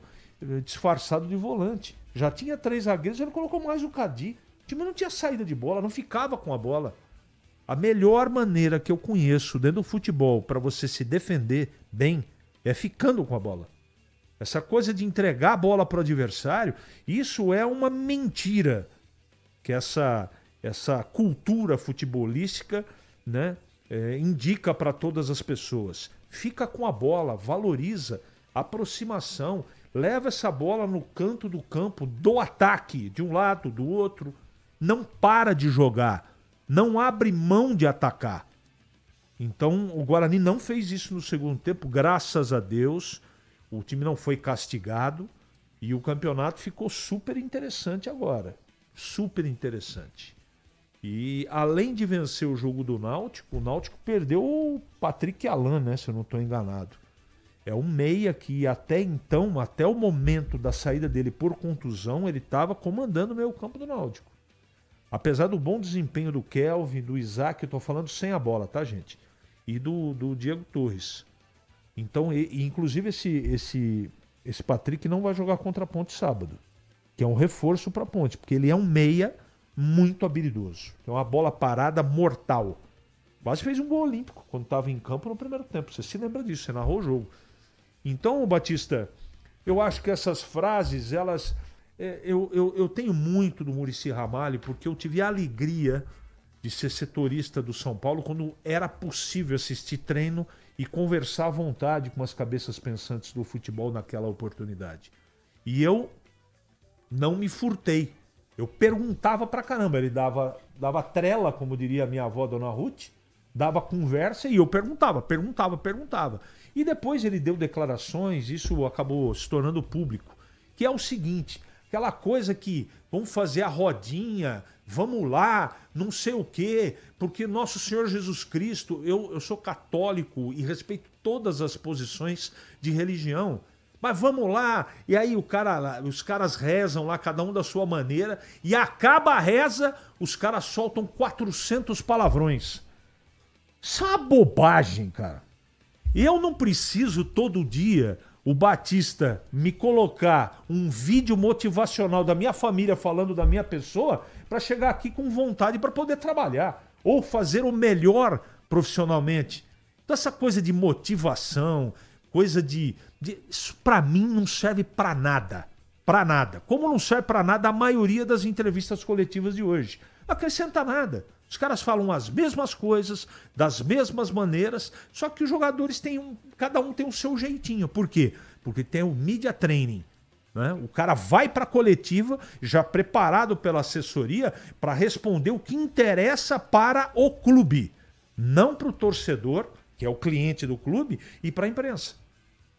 disfarçado de volante. Já tinha 3 zagueiros, ele colocou mais o Cadi. O time não tinha saída de bola, não ficava com a bola. A melhor maneira que eu conheço dentro do futebol para você se defender bem é ficando com a bola. Essa coisa de entregar a bola para o adversário, isso é uma mentira que essa cultura futebolística, né, indica para todas as pessoas. Fica com a bola, valoriza, aproximação, leva essa bola no canto do campo, do ataque, de um lado, do outro. Não para de jogar, não abre mão de atacar. Então o Guarani não fez isso no segundo tempo, graças a Deus. O time não foi castigado e o campeonato ficou super interessante agora. Super interessante. E além de vencer o jogo do Náutico, o Náutico perdeu o Patrick Alan, né, se eu não estou enganado. É um meia que até então, até o momento da saída dele por contusão, ele estava comandando o meio campo do Náutico. Apesar do bom desempenho do Kelvin, do Isaac, eu estou falando sem a bola, tá, gente? E do Diego Torres. Então, inclusive esse Patrick não vai jogar contra a Ponte sábado, que é um reforço para a Ponte, porque ele é um meia muito habilidoso. É uma bola parada mortal. Quase fez um gol olímpico quando estava em campo no primeiro tempo. Você se lembra disso, você narrou o jogo. Então, Batista, eu acho que essas frases, elas... Eu tenho muito do Muricy Ramalho, porque eu tive a alegria de ser setorista do São Paulo quando era possível assistir treino e conversar à vontade com as cabeças pensantes do futebol naquela oportunidade. E eu não me furtei. Eu perguntava pra caramba. Ele dava trela, como diria a minha avó, Dona Ruth, dava conversa e eu perguntava. E depois ele deu declarações, isso acabou se tornando público, que é o seguinte, aquela coisa que vamos fazer a rodinha, vamos lá, não sei o quê, porque Nosso Senhor Jesus Cristo, eu sou católico e respeito todas as posições de religião, mas vamos lá, e aí os caras rezam lá, cada um da sua maneira, e acaba a reza, os caras soltam 400 palavrões. Isso é uma bobagem, cara. Eu não preciso todo dia, o Batista, me colocar um vídeo motivacional da minha família falando da minha pessoa para chegar aqui com vontade para poder trabalhar ou fazer o melhor profissionalmente. Então essa coisa de motivação, coisa isso para mim não serve para nada. Para nada. Como não serve para nada a maioria das entrevistas coletivas de hoje. Não acrescenta nada. Os caras falam as mesmas coisas, das mesmas maneiras, só que os jogadores cada um tem o seu jeitinho. Por quê? Porque tem o media training. Né? O cara vai para a coletiva já preparado pela assessoria para responder o que interessa para o clube, não para o torcedor, que é o cliente do clube, e para a imprensa.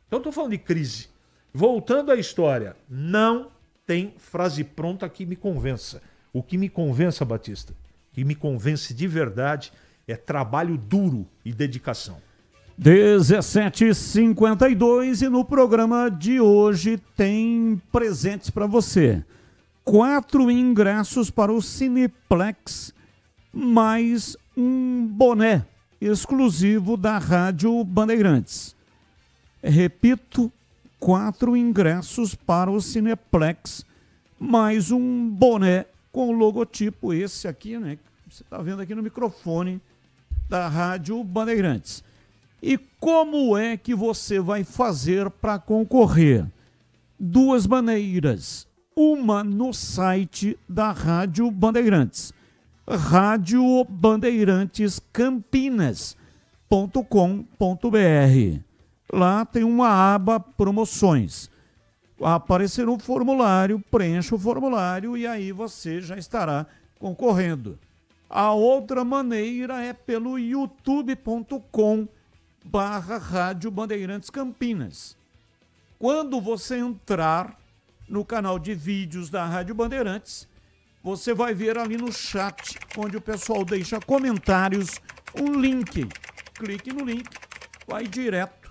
Então estou falando de crise. Voltando à história, não tem frase pronta que me convença. O que me convença, Batista, que me convence de verdade é trabalho duro e dedicação. 17h52 e no programa de hoje tem presentes para você. 4 ingressos para o Cineplex, mais um boné exclusivo da Rádio Bandeirantes. Repito, 4 ingressos para o Cineplex, mais um boné com o logotipo esse aqui, né? Você está vendo aqui no microfone da Rádio Bandeirantes. E como é que você vai fazer para concorrer? 2 maneiras. Uma no site da Rádio Bandeirantes, radiobandeirantescampinas.com.br. Lá tem uma aba promoções. Aparecer um formulário, preencha o formulário e aí você já estará concorrendo. A outra maneira é pelo youtube.com/Rádio Bandeirantes Campinas. Quando você entrar no canal de vídeos da Rádio Bandeirantes, você vai ver ali no chat, onde o pessoal deixa comentários, um link. Clique no link, vai direto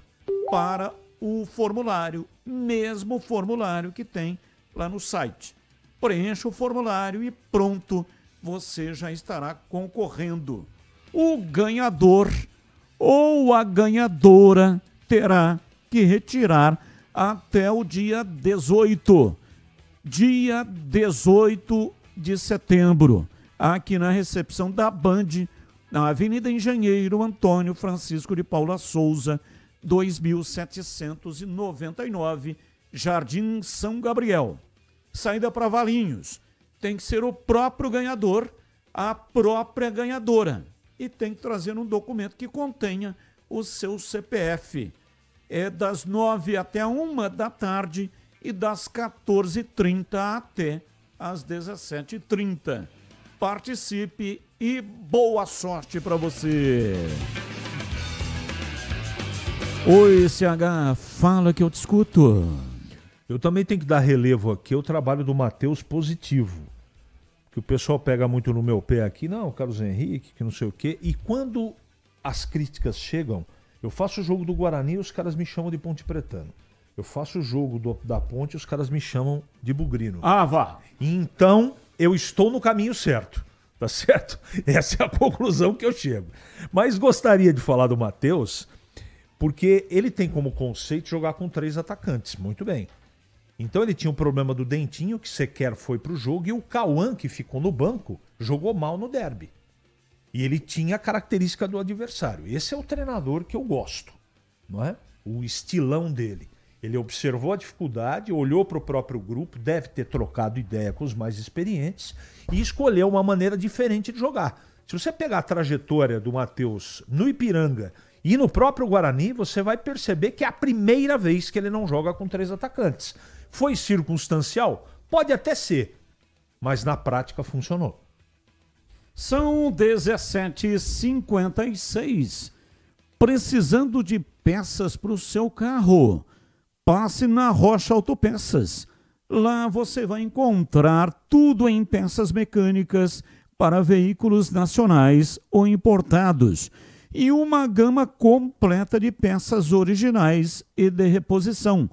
para o formulário, mesmo formulário que tem lá no site. Preencha o formulário e pronto, você já estará concorrendo. O ganhador ou a ganhadora terá que retirar até o dia 18. Dia 18 de setembro, aqui na recepção da Band, na Avenida Engenheiro Antônio Francisco de Paula Souza, 2799, Jardim São Gabriel. Saída para Valinhos. Tem que ser o próprio ganhador, a própria ganhadora. E tem que trazer um documento que contenha o seu CPF. É das 9 até 1 da tarde e das 14h30 até às 17h30. Participe e boa sorte para você. Oi, CH, fala que eu te escuto. Eu também tenho que dar relevo aqui ao trabalho do Matheus Positivo. Que o pessoal pega muito no meu pé aqui, não, Carlos Henrique, que não sei o quê. E quando as críticas chegam, eu faço o jogo do Guarani e os caras me chamam de Ponte Pretano. Eu faço o jogo da Ponte e os caras me chamam de Bugrino. Ah, vá. Então, eu estou no caminho certo, tá certo? Essa é a conclusão que eu chego. Mas gostaria de falar do Matheus, porque ele tem como conceito jogar com 3 atacantes, muito bem. Então ele tinha um problema do Dentinho, que sequer foi pro jogo, e o Cauã, que ficou no banco, jogou mal no derby. E ele tinha a característica do adversário. Esse é o treinador que eu gosto, não é? O estilão dele. Ele observou a dificuldade, olhou para o próprio grupo, deve ter trocado ideia com os mais experientes e escolheu uma maneira diferente de jogar. Se você pegar a trajetória do Matheus no Ipiranga e no próprio Guarani, você vai perceber que é a primeira vez que ele não joga com 3 atacantes. Foi circunstancial? Pode até ser, mas na prática funcionou. São 17h56. Precisando de peças para o seu carro? Passe na Rocha Autopeças. Lá você vai encontrar tudo em peças mecânicas para veículos nacionais ou importados e uma gama completa de peças originais e de reposição.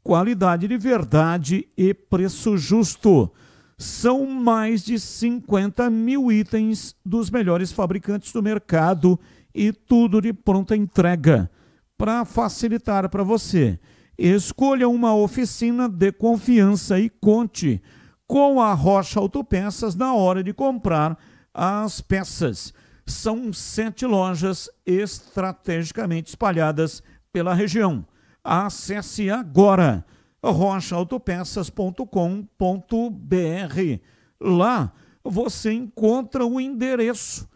Qualidade de verdade e preço justo. São mais de 50 mil itens dos melhores fabricantes do mercado e tudo de pronta entrega. Para facilitar para você, escolha uma oficina de confiança e conte com a Rocha Autopeças na hora de comprar as peças. São 7 lojas estrategicamente espalhadas pela região. Acesse agora rochaautopeças.com.br. Lá você encontra o endereço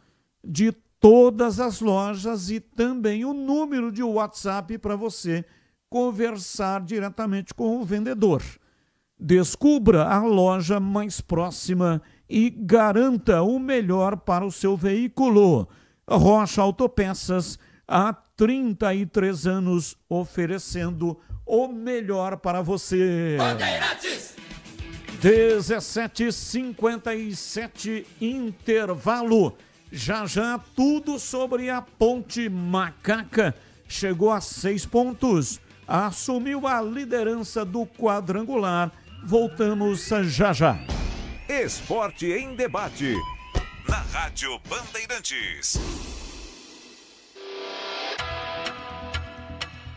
de todas as lojas e também o número de WhatsApp para você conversar diretamente com o vendedor. Descubra a loja mais próxima e garanta o melhor para o seu veículo. Rocha Autopeças, há 33 anos oferecendo o melhor para você. Bandeirantes! 17h57, intervalo. Já já tudo sobre a Ponte Macaca. Chegou a 6 pontos. Assumiu a liderança do quadrangular. Voltamos já já. Esporte em debate. Na Rádio Bandeirantes.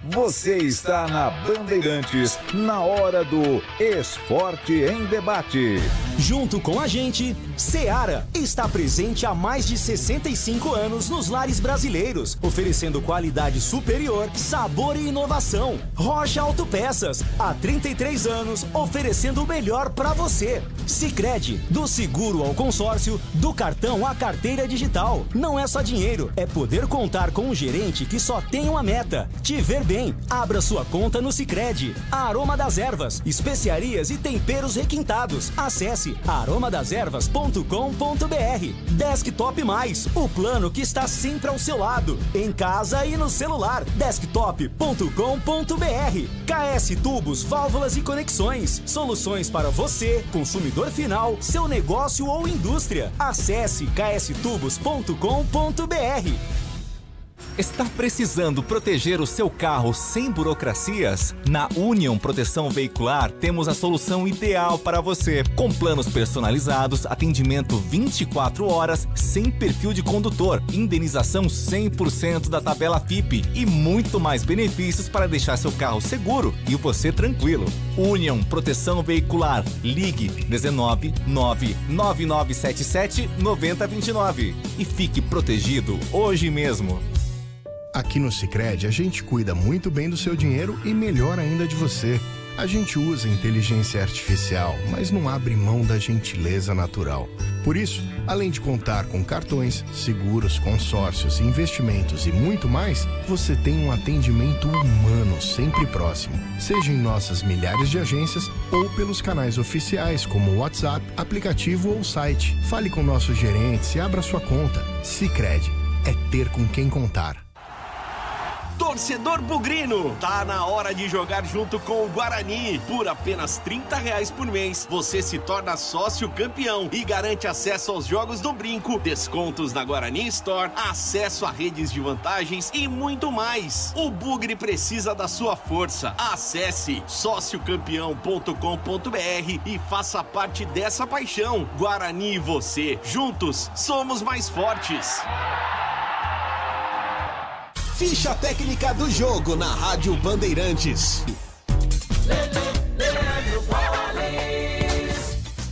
Você está na Bandeirantes, na hora do Esporte em Debate. Junto com a gente, Seara está presente há mais de 65 anos nos lares brasileiros, oferecendo qualidade superior, sabor e inovação. Rocha Autopeças, há 33 anos, oferecendo o melhor para você. Sicredi, do seguro ao consórcio, do cartão à carteira digital. Não é só dinheiro, é poder contar com um gerente que só tem uma meta: te ver bem. Abra sua conta no Sicredi. Aroma das Ervas, especiarias e temperos requintados. Acesse aromadeservas.com.br. Desktop Mais, o plano que está sempre ao seu lado, em casa e no celular. Desktop.com.br. KS Tubos, Válvulas e Conexões, soluções para você, consumidor final, seu negócio ou indústria. Acesse kstubos.com.br. Está precisando proteger o seu carro sem burocracias? Na Union Proteção Veicular temos a solução ideal para você. Com planos personalizados, atendimento 24 horas, sem perfil de condutor, indenização 100% da tabela FIPE e muito mais benefícios para deixar seu carro seguro e você tranquilo. Union Proteção Veicular. Ligue 19 99977 9029 e fique protegido hoje mesmo. Aqui no Sicredi, a gente cuida muito bem do seu dinheiro e melhor ainda de você. A gente usa inteligência artificial, mas não abre mão da gentileza natural. Por isso, além de contar com cartões, seguros, consórcios, investimentos e muito mais, você tem um atendimento humano sempre próximo. Seja em nossas milhares de agências ou pelos canais oficiais como o WhatsApp, aplicativo ou site. Fale com nossos gerentes e abra sua conta. Sicredi é ter com quem contar. Torcedor bugrino, tá na hora de jogar junto com o Guarani. Por apenas R$30 por mês, você se torna sócio campeão e garante acesso aos jogos do Brinco, descontos na Guarani Store, acesso a redes de vantagens e muito mais. O Bugre precisa da sua força. Acesse sociocampeão.com.br e faça parte dessa paixão. Guarani e você, juntos, somos mais fortes. Ficha técnica do jogo na Rádio Bandeirantes.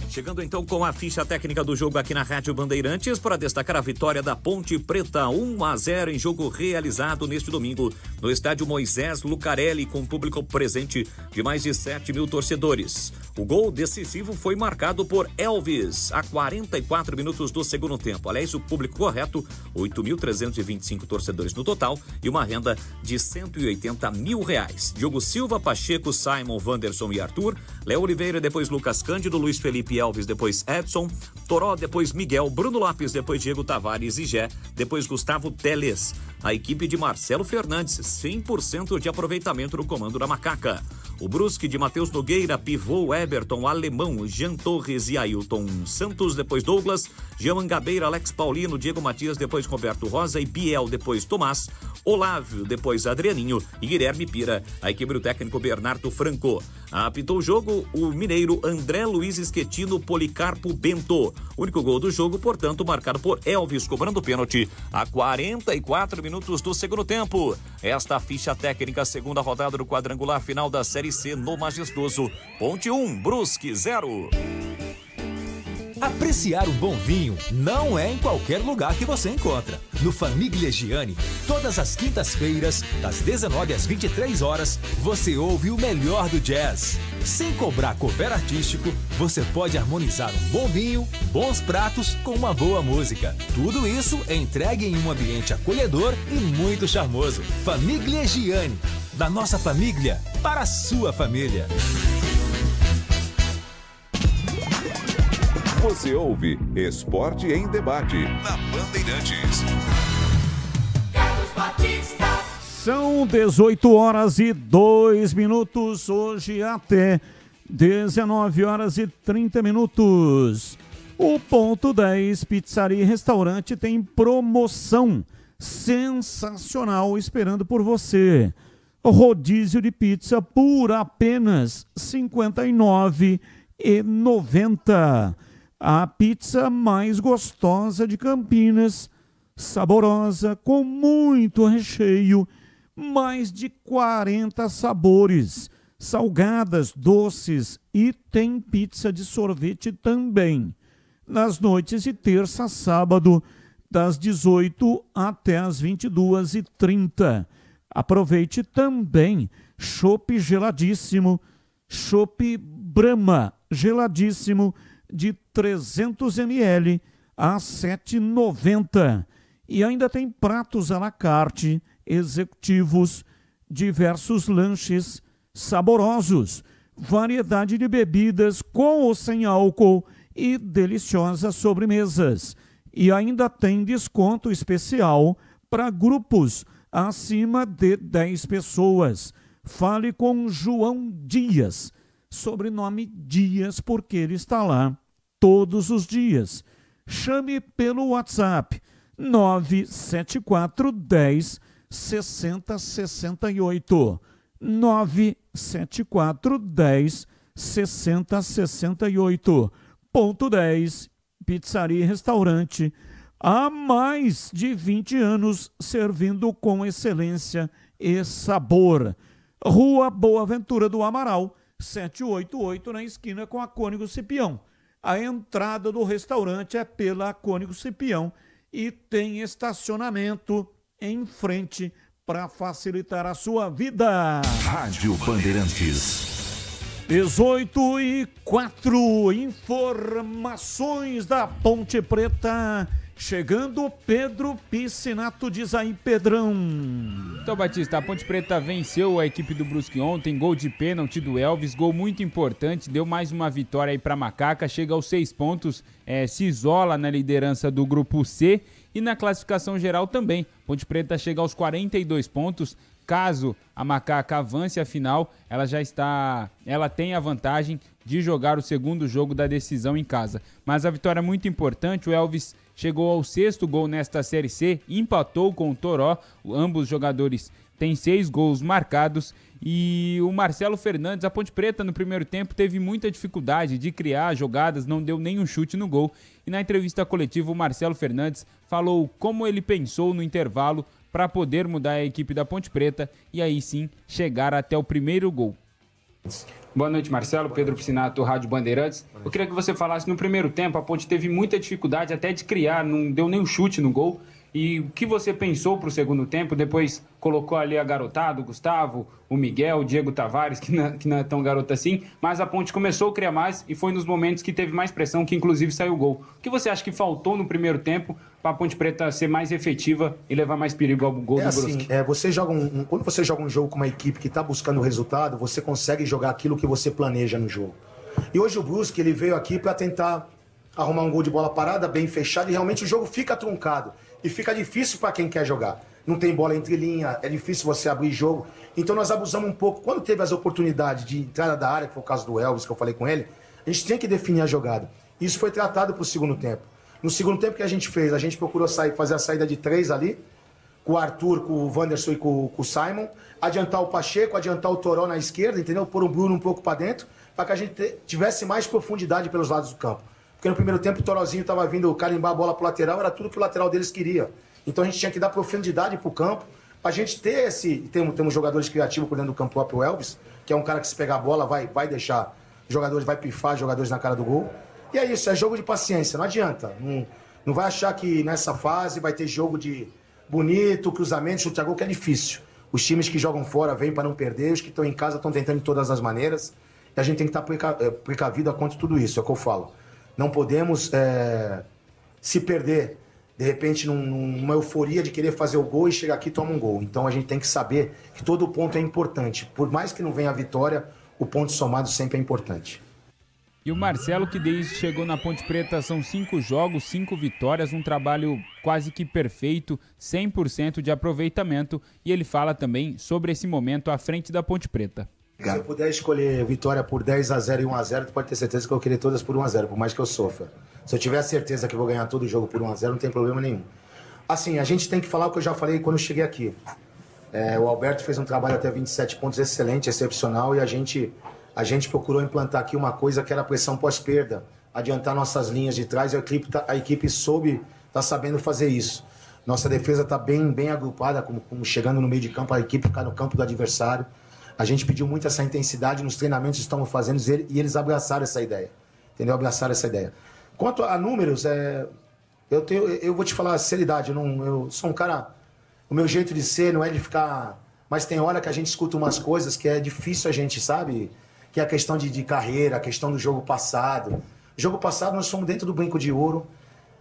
Chegando então com a ficha técnica do jogo aqui na Rádio Bandeirantes para destacar a vitória da Ponte Preta 1-0 em jogo realizado neste domingo no estádio Moisés Lucarelli, com público presente de mais de 7 mil torcedores. O gol decisivo foi marcado por Elvis a 44 minutos do segundo tempo. Aliás, o público correto, 8.325 torcedores no total e uma renda de R$180 mil. Diogo Silva, Pacheco, Simon, Wanderson e Arthur, Léo Oliveira, depois Lucas Cândido, Luiz Felipe Elvis, depois Edson, Toró, depois Miguel, Bruno Lopes, depois Diego Tavares e Gé, depois Gustavo Teles. A equipe de Marcelo Fernandes, 100% de aproveitamento no comando da Macaca. O Brusque de Matheus Nogueira, Pivô, Everton, Alemão, Jean Torres e Ailton Santos, depois Douglas, Jean Mangabeira, Alex Paulino, Diego Matias, depois Roberto Rosa e Biel, depois Tomás, Olávio, depois Adrianinho e Guilherme Pira. A equipe do técnico Bernardo Franco. Apitou o jogo o mineiro André Luiz Schettino Policarpo Bento. O único gol do jogo, portanto, marcado por Elvis, cobrando pênalti a 44 minutos do segundo tempo. Esta ficha técnica, segunda rodada do quadrangular final da Série C no Majestoso. Ponte 1, Brusque 0. Apreciar um bom vinho não é em qualquer lugar que você encontra. No Família Gianni, todas as quintas-feiras, das 19 às 23 horas, você ouve o melhor do jazz. Sem cobrar cover artístico, você pode harmonizar um bom vinho, bons pratos com uma boa música. Tudo isso é entregue em um ambiente acolhedor e muito charmoso. Família Gianni, da nossa família para a sua família. Você ouve Esporte em Debate na Bandeirantes. São 18 horas e 2 minutos, hoje até 19 horas e 30 minutos. O Ponto 10 Pizzaria e Restaurante tem promoção sensacional esperando por você. Rodízio de pizza por apenas R$ 59,90. A pizza mais gostosa de Campinas, saborosa, com muito recheio, mais de 40 sabores, salgadas, doces e tem pizza de sorvete também. Nas noites de terça a sábado, das 18 até as 22h30. Aproveite também chopp geladíssimo, chopp Brahma geladíssimo de 300 ml a R$ 7,90. E ainda tem pratos à la carte, executivos, diversos lanches saborosos, variedade de bebidas com ou sem álcool e deliciosas sobremesas. E ainda tem desconto especial para grupos acima de 10 pessoas. Fale com João Dias, sobrenome Dias porque ele está lá todos os dias. Chame pelo WhatsApp 974 10 60 68. 974 10 60 68. Ponto 10, Pizzaria e Restaurante. Há mais de 20 anos servindo com excelência e sabor. Rua Boa Ventura do Amaral, 788, na esquina com a Cônigo Cipião. A entrada do restaurante é pela Cônigo Cipião e tem estacionamento em frente para facilitar a sua vida. Rádio Bandeirantes. 18h04, informações da Ponte Preta. Chegando Pedro Piscinato, diz aí, Pedrão. Então, Batista, a Ponte Preta venceu a equipe do Brusque ontem, gol de pênalti do Elvis, gol muito importante, deu mais uma vitória aí para Macaca, chega aos 6 pontos, se isola na liderança do grupo C e na classificação geral também. Ponte Preta chega aos 42 pontos. Caso a Macaca avance a final, ela tem a vantagem de jogar o segundo jogo da decisão em casa. Mas a vitória é muito importante, o Elvis chegou ao 6º gol nesta Série C, empatou com o Toró, ambos jogadores têm 6 gols marcados e o Marcelo Fernandes, a Ponte Preta no primeiro tempo teve muita dificuldade de criar jogadas, não deu nenhum chute no gol e na entrevista coletiva o Marcelo Fernandes falou como ele pensou no intervalo para poder mudar a equipe da Ponte Preta e aí sim chegar até o primeiro gol. Boa noite, Marcelo. Pedro Piscinato, Rádio Bandeirantes. Eu queria que você falasse, no primeiro tempo a Ponte teve muita dificuldade até de criar, não deu nenhum chute no gol. E o que você pensou para o segundo tempo? Depois colocou ali a garotada, o Gustavo, o Miguel, o Diego Tavares, que não é tão garoto assim, mas a Ponte começou a criar mais e foi nos momentos que teve mais pressão, que inclusive saiu o gol. O que você acha que faltou no primeiro tempo para a Ponte Preta ser mais efetiva e levar mais perigo ao gol do Brusque? Quando você joga um jogo com uma equipe que está buscando o resultado, você consegue jogar aquilo que você planeja no jogo. E hoje o Brusque ele veio aqui para tentar arrumar um gol de bola parada, bem fechado, e realmente o jogo fica truncado. E fica difícil para quem quer jogar. Não tem bola entre linha, é difícil você abrir jogo. Então nós abusamos um pouco. Quando teve as oportunidades de entrada da área, que foi o caso do Elvis, que eu falei com ele, a gente tem que definir a jogada. Isso foi tratado para o segundo tempo. No segundo tempo que a gente fez, a gente procurou fazer a saída de 3 ali, com o Arthur, com o Wanderson e com o Simon, adiantar o Pacheco, adiantar o Toró na esquerda, entendeu? Pôr o Bruno um pouco para dentro, para que a gente tivesse mais profundidade pelos lados do campo. Porque no primeiro tempo o Torozinho estava vindo carimbar a bola pro lateral, era tudo que o lateral deles queria. Então a gente tinha que dar profundidade pro campo, pra gente ter temos jogadores criativos por dentro do campo, o próprio Elvis, que é um cara que se pegar a bola vai deixar jogadores, vai pifar jogadores na cara do gol. E é isso, é jogo de paciência, não adianta. Não vai achar que nessa fase vai ter jogo de bonito, cruzamento, chute a gol, que é difícil. Os times que jogam fora vêm para não perder, os que estão em casa estão tentando de todas as maneiras. E a gente tem que estar precavido a quanto tudo isso, é o que eu falo. Não podemos se perder, de repente, numa euforia de querer fazer o gol e chegar aqui e tomar um gol. Então a gente tem que saber que todo ponto é importante. Por mais que não venha a vitória, o ponto somado sempre é importante. E o Marcelo, que desde chegou na Ponte Preta, são 5 jogos, 5 vitórias, um trabalho quase que perfeito, 100% de aproveitamento. E ele fala também sobre esse momento à frente da Ponte Preta. Se eu puder escolher vitória por 10-0 e 1-0, tu pode ter certeza que eu queria todas por 1-0, por mais que eu sofra. Se eu tiver a certeza que eu vou ganhar todo o jogo por 1-0, não tem problema nenhum. Assim, a gente tem que falar o que eu já falei quando eu cheguei aqui. O Alberto fez um trabalho até 27 pontos excelente, excepcional, e a gente procurou implantar aqui uma coisa que era a pressão pós-perda, adiantar nossas linhas de trás, e a equipe tá sabendo fazer isso. Nossa defesa está bem agrupada, como chegando no meio de campo, a equipe ficar no campo do adversário. A gente pediu muito essa intensidade nos treinamentos que estamos fazendo e eles abraçaram essa ideia, entendeu? Abraçaram essa ideia. Quanto a números, eu vou te falar a seriedade, eu sou um cara, o meu jeito de ser não é de ficar, mas tem hora que a gente escuta umas coisas que é difícil a gente, sabe? Que é a questão de carreira, a questão do jogo passado. Jogo passado nós fomos dentro do brinco de ouro,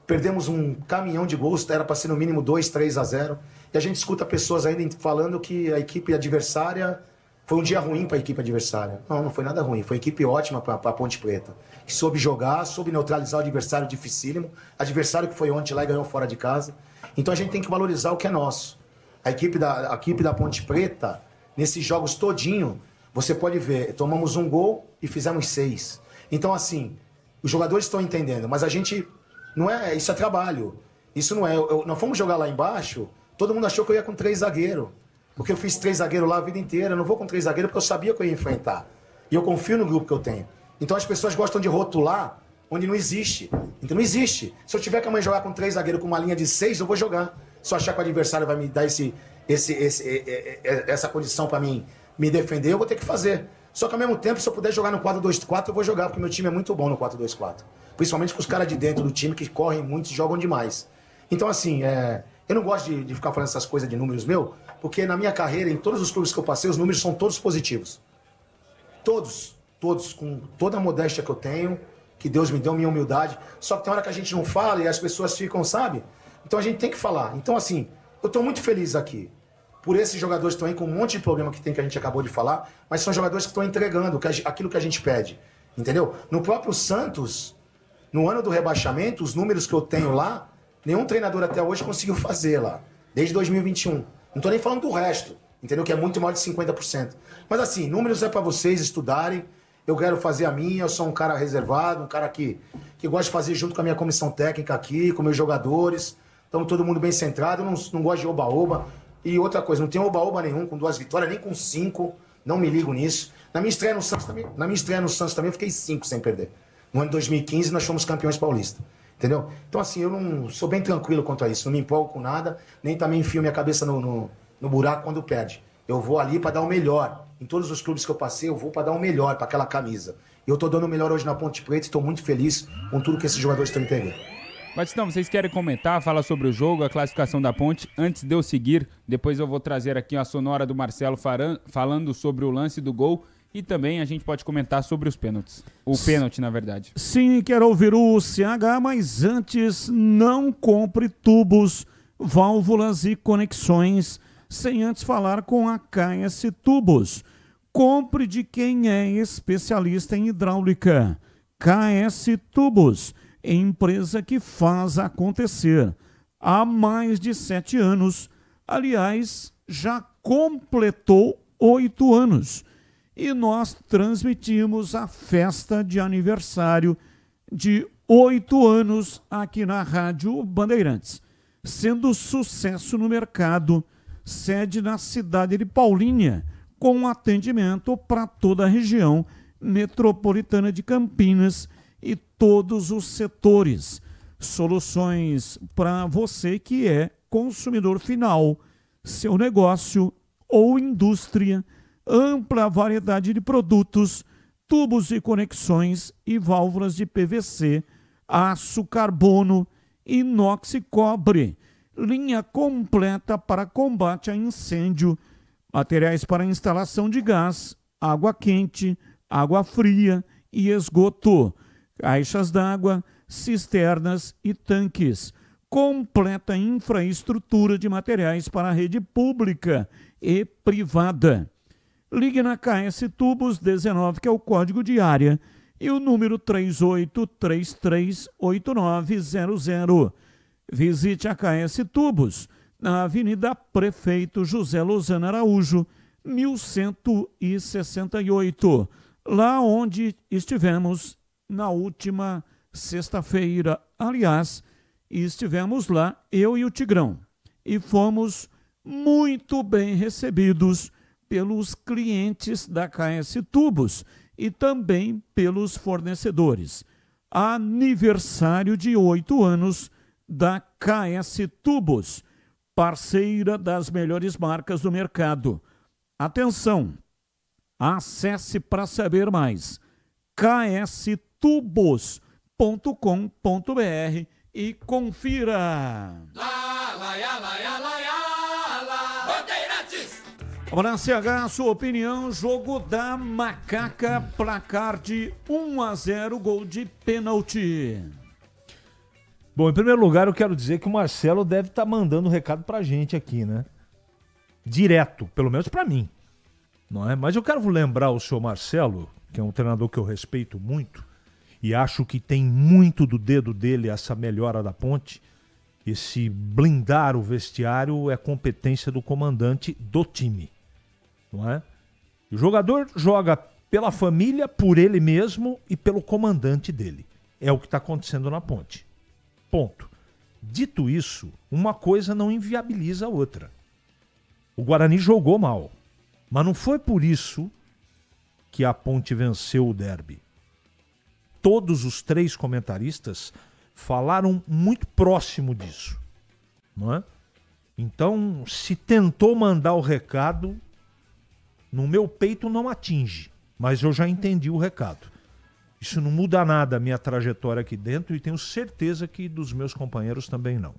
perdemos um caminhão de gols, era para ser no mínimo 2-3-0, e a gente escuta pessoas ainda falando que a equipe adversária foi um dia ruim para a equipe adversária. Não foi nada ruim, foi uma equipe ótima para a Ponte Preta, que soube jogar, soube neutralizar o adversário dificílimo, adversário que foi ontem lá e ganhou fora de casa. Então a gente tem que valorizar o que é nosso. A equipe da Ponte Preta, nesses jogos todinho, você pode ver, tomamos um gol e fizemos 6. Então, assim, os jogadores estão entendendo, mas a gente, isso é trabalho. Isso não é, nós fomos jogar lá embaixo, todo mundo achou que eu ia com 3 zagueiros. Porque eu fiz 3 zagueiros lá a vida inteira, eu não vou com 3 zagueiros porque eu sabia que eu ia enfrentar. E eu confio no grupo que eu tenho. Então as pessoas gostam de rotular onde não existe. Então não existe. Se eu tiver que amanhã jogar com 3 zagueiros com uma linha de 6, eu vou jogar. Se eu achar que o adversário vai me dar essa condição para mim me defender, eu vou ter que fazer. Só que ao mesmo tempo, se eu puder jogar no 4-2-4, eu vou jogar, porque meu time é muito bom no 4-2-4. Principalmente com os caras de dentro do time que correm muito e jogam demais. Então assim, eu não gosto de ficar falando essas coisas de números meu, porque na minha carreira, em todos os clubes que eu passei, os números são todos positivos. Todos, com toda a modéstia que eu tenho, que Deus me deu, minha humildade. Só que tem hora que a gente não fala e as pessoas ficam, sabe? Então a gente tem que falar. Então assim, eu estou muito feliz aqui. Por esses jogadores que estão aí com um monte de problema que a gente acabou de falar, mas são jogadores que estão entregando aquilo que a gente pede. Entendeu? No próprio Santos, no ano do rebaixamento, os números que eu tenho lá, nenhum treinador até hoje conseguiu fazer lá. Desde 2021. Não estou nem falando do resto, entendeu? Que é muito mais de 50%. Mas assim, números é para vocês estudarem. Eu quero fazer a minha, eu sou um cara reservado, um cara que gosta de fazer junto com a minha comissão técnica aqui, com meus jogadores. Estamos todo mundo bem centrado, eu não gosto de oba-oba. E outra coisa, não tem oba-oba nenhum com 2 vitórias, nem com 5, não me ligo nisso. Na minha estreia no Santos também eu fiquei 5 sem perder. No ano de 2015 nós fomos campeões paulistas. Entendeu? Então, assim, eu não sou bem tranquilo quanto a isso. Não me empolgo com nada, nem também enfio minha cabeça no buraco quando perde. Eu vou ali para dar o melhor. Em todos os clubes que eu passei, eu vou para dar o melhor para aquela camisa. E eu tô dando o melhor hoje na Ponte Preta e estou muito feliz com tudo que esses jogadores estão entregando. Batistão, vocês querem comentar, falar sobre o jogo, a classificação da Ponte? Antes de eu seguir, depois eu vou trazer aqui a sonora do Marcelo falando sobre o lance do gol. E também a gente pode comentar sobre os pênaltis. O pênalti, na verdade. Sim, quero ouvir o CH, mas antes, não compre tubos, válvulas e conexões sem antes falar com a KS Tubos. Compre de quem é especialista em hidráulica. KS Tubos, empresa que faz acontecer. Há mais de 7 anos. Aliás, já completou 8 anos. E nós transmitimos a festa de aniversário de 8 anos aqui na Rádio Bandeirantes, sendo sucesso no mercado, sede na cidade de Paulínia, com atendimento para toda a região metropolitana de Campinas e todos os setores. Soluções para você que é consumidor final, seu negócio ou indústria, ampla variedade de produtos, tubos e conexões e válvulas de PVC, aço, carbono inox e cobre. Linha completa para combate a incêndio, materiais para instalação de gás, água quente, água fria e esgoto, caixas d'água, cisternas e tanques. Completa infraestrutura de materiais para a rede pública e privada. Ligue na KS Tubos 19, que é o código de área, e o número 38338900. Visite a KS Tubos, na Avenida Prefeito José Lozano Araújo, 1168, lá onde estivemos na última sexta-feira. Aliás, estivemos lá, eu e o Tigrão, e fomos muito bem recebidos pelos clientes da KS Tubos e também pelos fornecedores. Aniversário de 8 anos da KS Tubos, parceira das melhores marcas do mercado. Atenção, acesse para saber mais, kstubos.com.br e confira. Para CH, sua opinião, jogo da Macaca, placar de 1-0, gol de pênalti. Bom, em primeiro lugar, eu quero dizer que o Marcelo deve estar mandando um recado pra gente aqui, né? Direto, pelo menos pra mim, não é? Mas eu quero lembrar o senhor Marcelo, que é um treinador que eu respeito muito, e acho que tem muito do dedo dele essa melhora da Ponte. Esse blindar o vestiário é competência do comandante do time, não é? O jogador joga pela família, por ele mesmo e pelo comandante dele. É o que está acontecendo na Ponte. Ponto. Dito isso, uma coisa não inviabiliza a outra. O Guarani jogou mal, mas não foi por isso que a Ponte venceu o derby. Todos os 3 comentaristas falaram muito próximo disso, não é? Então, se tentou mandar o recado, no meu peito não atinge, mas eu já entendi o recado. Isso não muda nada a minha trajetória aqui dentro e tenho certeza que dos meus companheiros também não,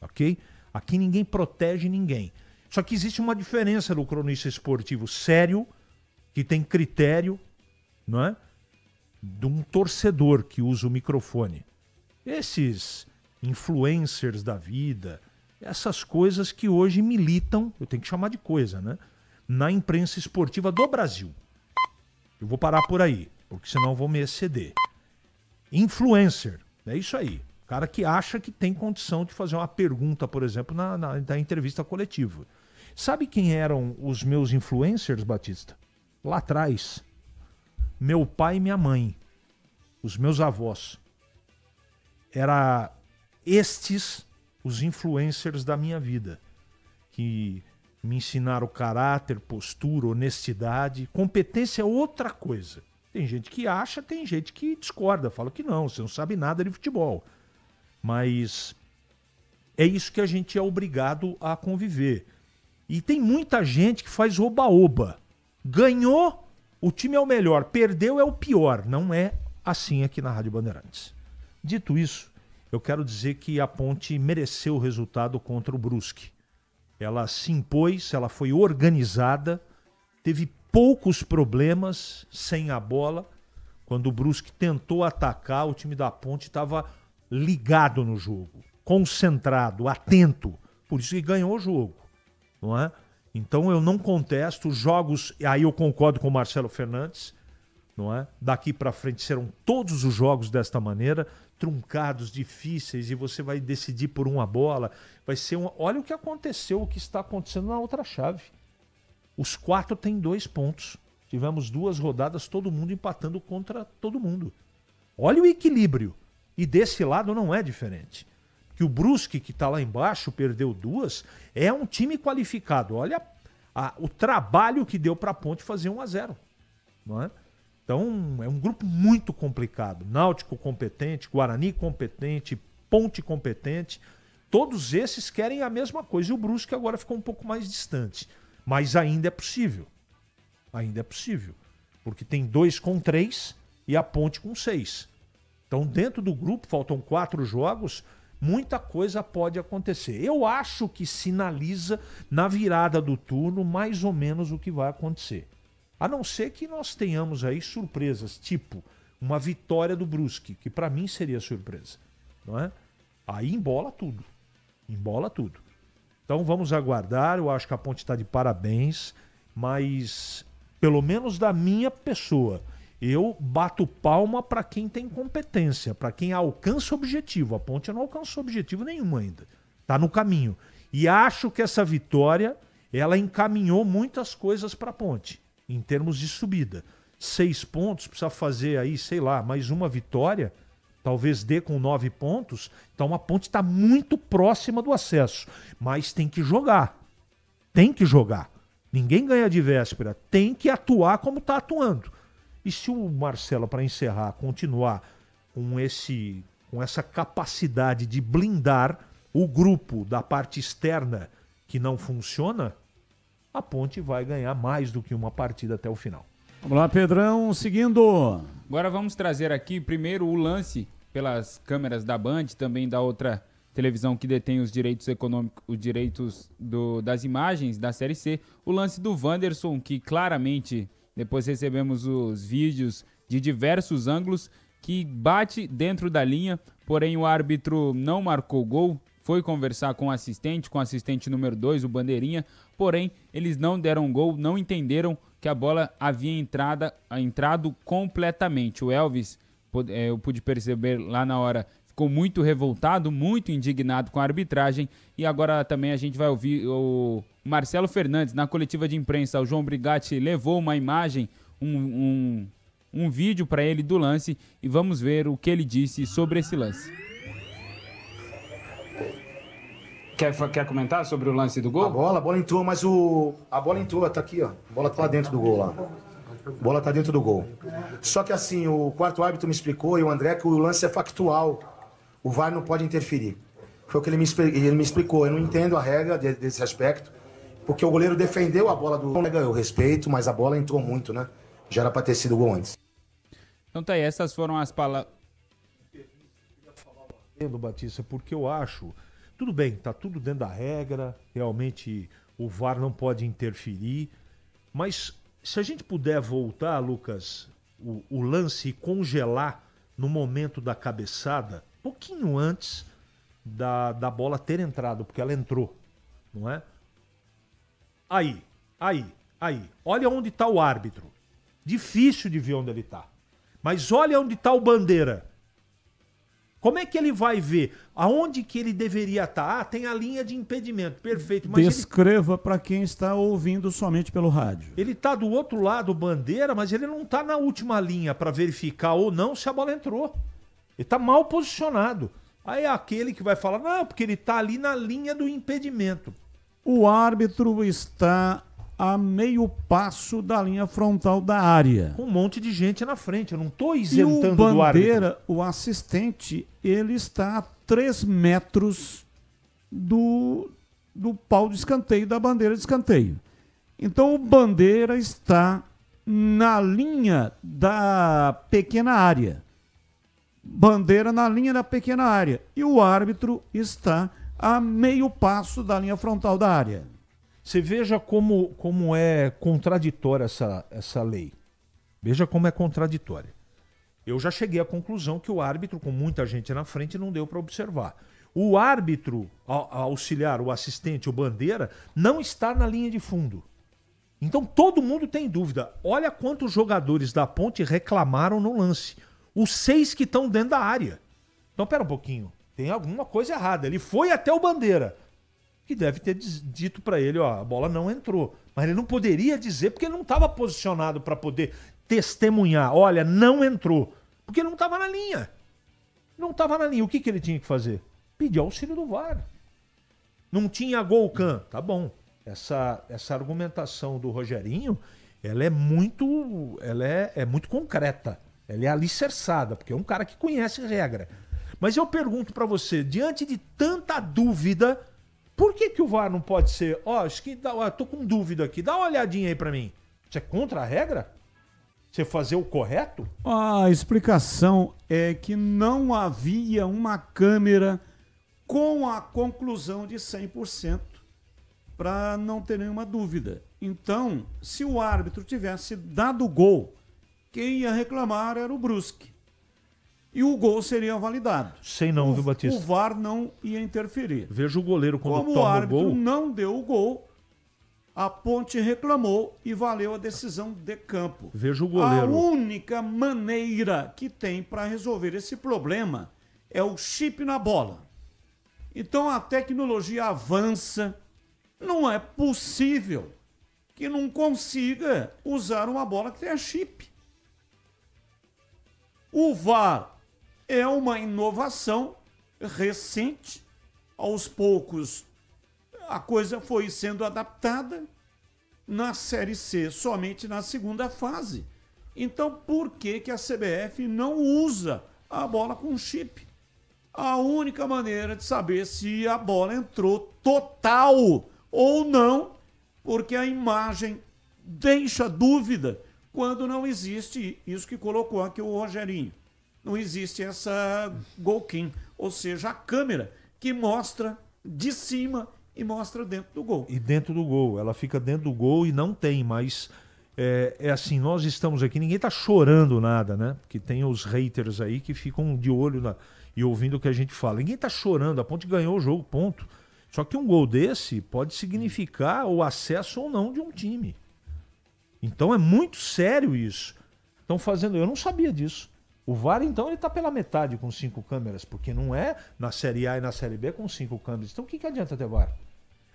ok? Aqui ninguém protege ninguém. Só que existe uma diferença do cronista esportivo sério, que tem critério, não é? De um torcedor que usa o microfone. Esses influencers da vida, essas coisas que hoje militam, eu tenho que chamar de coisa, né? Na imprensa esportiva do Brasil. Eu vou parar por aí, porque senão eu vou me exceder. Influencer, é isso aí. O cara que acha que tem condição de fazer uma pergunta, por exemplo, na entrevista coletiva. Sabe quem eram os meus influencers, Batista? Lá atrás. Meu pai e minha mãe. Os meus avós. Era estes os influencers da minha vida. Que me ensinaram caráter, postura, honestidade. Competência é outra coisa. Tem gente que acha, tem gente que discorda. Fala que não, você não sabe nada de futebol. Mas é isso que a gente é obrigado a conviver. E tem muita gente que faz oba-oba. Ganhou, o time é o melhor. Perdeu, é o pior. Não é assim aqui na Rádio Bandeirantes. Dito isso, eu quero dizer que a Ponte mereceu o resultado contra o Brusque. Ela se impôs, ela foi organizada, teve poucos problemas sem a bola. Quando o Brusque tentou atacar, o time da Ponte estava ligado no jogo, concentrado, atento. Por isso que ganhou o jogo, não é? Então eu não contesto os jogos, aí eu concordo com o Marcelo Fernandes, não é? Daqui para frente serão todos os jogos desta maneira, truncados, difíceis, e você vai decidir por uma bola. Vai ser uma... Olha o que aconteceu, o que está acontecendo na outra chave. Os 4 têm 2 pontos. Tivemos 2 rodadas, todo mundo empatando contra todo mundo. Olha o equilíbrio. E desse lado não é diferente. Que o Brusque, que está lá embaixo, perdeu 2, é um time qualificado. Olha o trabalho que deu para a Ponte fazer 1-0. Não é? Então, é um grupo muito complicado. Náutico competente, Guarani competente, Ponte competente. Todos esses querem a mesma coisa. E o Brusque agora ficou um pouco mais distante. Mas ainda é possível. Ainda é possível. Porque tem 2 com 3 e a Ponte com 6. Então, dentro do grupo, faltam 4 jogos. muita coisa pode acontecer. Eu acho que sinaliza na virada do turno mais ou menos o que vai acontecer. A não ser que nós tenhamos aí surpresas, tipo uma vitória do Brusque, que para mim seria surpresa, não é? Aí embola tudo. Embola tudo. Então vamos aguardar, eu acho que a Ponte está de parabéns, mas pelo menos da minha pessoa, eu bato palma para quem tem competência, para quem alcança o objetivo. A Ponte não alcançou objetivo nenhum ainda. Está no caminho. E acho que essa vitória, ela encaminhou muitas coisas para a Ponte, em termos de subida. 6 pontos, precisa fazer aí, sei lá, mais uma vitória, talvez dê com 9 pontos. Então a Ponte está muito próxima do acesso, mas tem que jogar. Tem que jogar. Ninguém ganha de véspera, tem que atuar como está atuando. E se o Marcelo, para encerrar, continuar com essa capacidade de blindar o grupo da parte externa que não funciona, a Ponte vai ganhar mais do que uma partida até o final. Vamos lá, Pedrão, seguindo. Agora vamos trazer aqui primeiro o lance pelas câmeras da Band, também da outra televisão que detém os direitos econômicos, os direitos das imagens da Série C, o lance do Wanderson, que claramente, depois recebemos os vídeos de diversos ângulos, que bate dentro da linha, porém o árbitro não marcou gol, foi conversar com o assistente número 2, o Bandeirinha, porém eles não deram gol, não entenderam que a bola havia entrado completamente. O Elvis, eu pude perceber lá na hora, ficou muito revoltado, muito indignado com a arbitragem, e agora também a gente vai ouvir o Marcelo Fernandes na coletiva de imprensa. O João Brigatti levou uma imagem, um vídeo para ele do lance, e vamos ver o que ele disse sobre esse lance. Quer comentar sobre o lance do gol? A bola entrou, mas a bola entrou, tá aqui, ó. A bola tá lá dentro do gol, lá. A bola tá dentro do gol. Só que assim, o quarto árbitro me explicou, e o André, que o lance é factual. O VAR não pode interferir. Foi o que ele me explicou. Eu não entendo a regra desse aspecto, porque o goleiro defendeu a bola do... Eu respeito, mas a bola entrou muito, né? Já era pra ter sido gol antes. Então tá aí, essas foram as palavras... Batista, porque eu acho... Tudo bem, tá tudo dentro da regra, realmente o VAR não pode interferir, mas se a gente puder voltar, Lucas, o lance e congelar no momento da cabeçada, pouquinho antes da bola ter entrado, porque ela entrou, não é? Aí. Olha onde está o árbitro. Difícil de ver onde ele está. Mas olha onde está o Bandeira. Como é que ele vai ver? Aonde que ele deveria estar? Ah, tem a linha de impedimento. Perfeito. Mas descreva para quem está ouvindo somente pelo rádio. Ele está do outro lado, Bandeira, mas ele não está na última linha para verificar ou não se a bola entrou. Ele está mal posicionado. Aí é aquele que vai falar, não, porque ele está ali na linha do impedimento. O árbitro está a meio passo da linha frontal da área. Com um monte de gente na frente, eu não estou isentando do árbitro. O Bandeira, o assistente, ele está a 3 metros do pau de escanteio, da bandeira de escanteio. Então o Bandeira está na linha da pequena área. Bandeira na linha da pequena área. E o árbitro está a meio passo da linha frontal da área. Você veja como é contraditória essa lei. Veja como é contraditória. Eu já cheguei à conclusão que o árbitro, com muita gente na frente, não deu para observar. O árbitro auxiliar, o assistente, o Bandeira, não está na linha de fundo. Então todo mundo tem dúvida. Olha quantos jogadores da Ponte reclamaram no lance. Os 6 que estão dentro da área. Então pera um pouquinho. Tem alguma coisa errada. Ele foi até o Bandeira, que deve ter dito para ele, ó, a bola não entrou. Mas ele não poderia dizer porque ele não estava posicionado para poder testemunhar. Olha, não entrou. Porque ele não estava na linha. Não estava na linha. O que ele tinha que fazer? Pedir auxílio do VAR. Não tinha gol can. Tá bom. Essa argumentação do Rogerinho, ela é muito concreta. Ela é alicerçada, porque é um cara que conhece regra. Mas eu pergunto para você, diante de tanta dúvida, por que o VAR não pode ser... acho que tô com dúvida aqui, dá uma olhadinha aí para mim. Você é contra a regra? Você fazer o correto? A explicação é que não havia uma câmera com a conclusão de 100%, para não ter nenhuma dúvida. Então, se o árbitro tivesse dado o gol, quem ia reclamar era o Brusque. E o gol seria validado. Sei não, viu, Batista? O VAR não ia interferir. Veja o goleiro quando Como toma o árbitro gol. não deu o gol, a Ponte reclamou e valeu a decisão de campo. Veja o goleiro. A única maneira que tem para resolver esse problema é o chip na bola. Então a tecnologia avança. Não é possível que não consiga usar uma bola que tenha chip. O VAR é uma inovação recente. Aos poucos, a coisa foi sendo adaptada. Na Série C, somente na segunda fase. Então, por que a CBF não usa a bola com chip? A única maneira de saber se a bola entrou total ou não, porque a imagem deixa dúvida quando não existe isso que colocou aqui o Rogerinho. Não existe essa Golkin, ou seja, a câmera que mostra de cima e mostra dentro do gol. E dentro do gol, ela fica dentro do gol e não tem, mas é assim, nós estamos aqui, ninguém tá chorando nada, né? Porque tem os haters aí que ficam de olho e ouvindo o que a gente fala. Ninguém tá chorando, a Ponte ganhou o jogo, ponto. Só que um gol desse pode significar o acesso ou não de um time. Então é muito sério isso. Estão fazendo, eu não sabia disso. O VAR, então, ele tá pela metade com 5 câmeras, porque não é na Série A e na Série B com 5 câmeras. Então o que adianta ter VAR?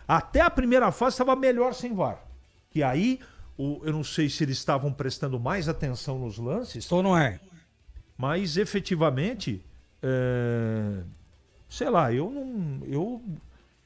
Até a primeira fase estava melhor sem VAR. Que aí, eu não sei se eles estavam prestando mais atenção nos lances. Ou não é? Mas, efetivamente, sei lá, eu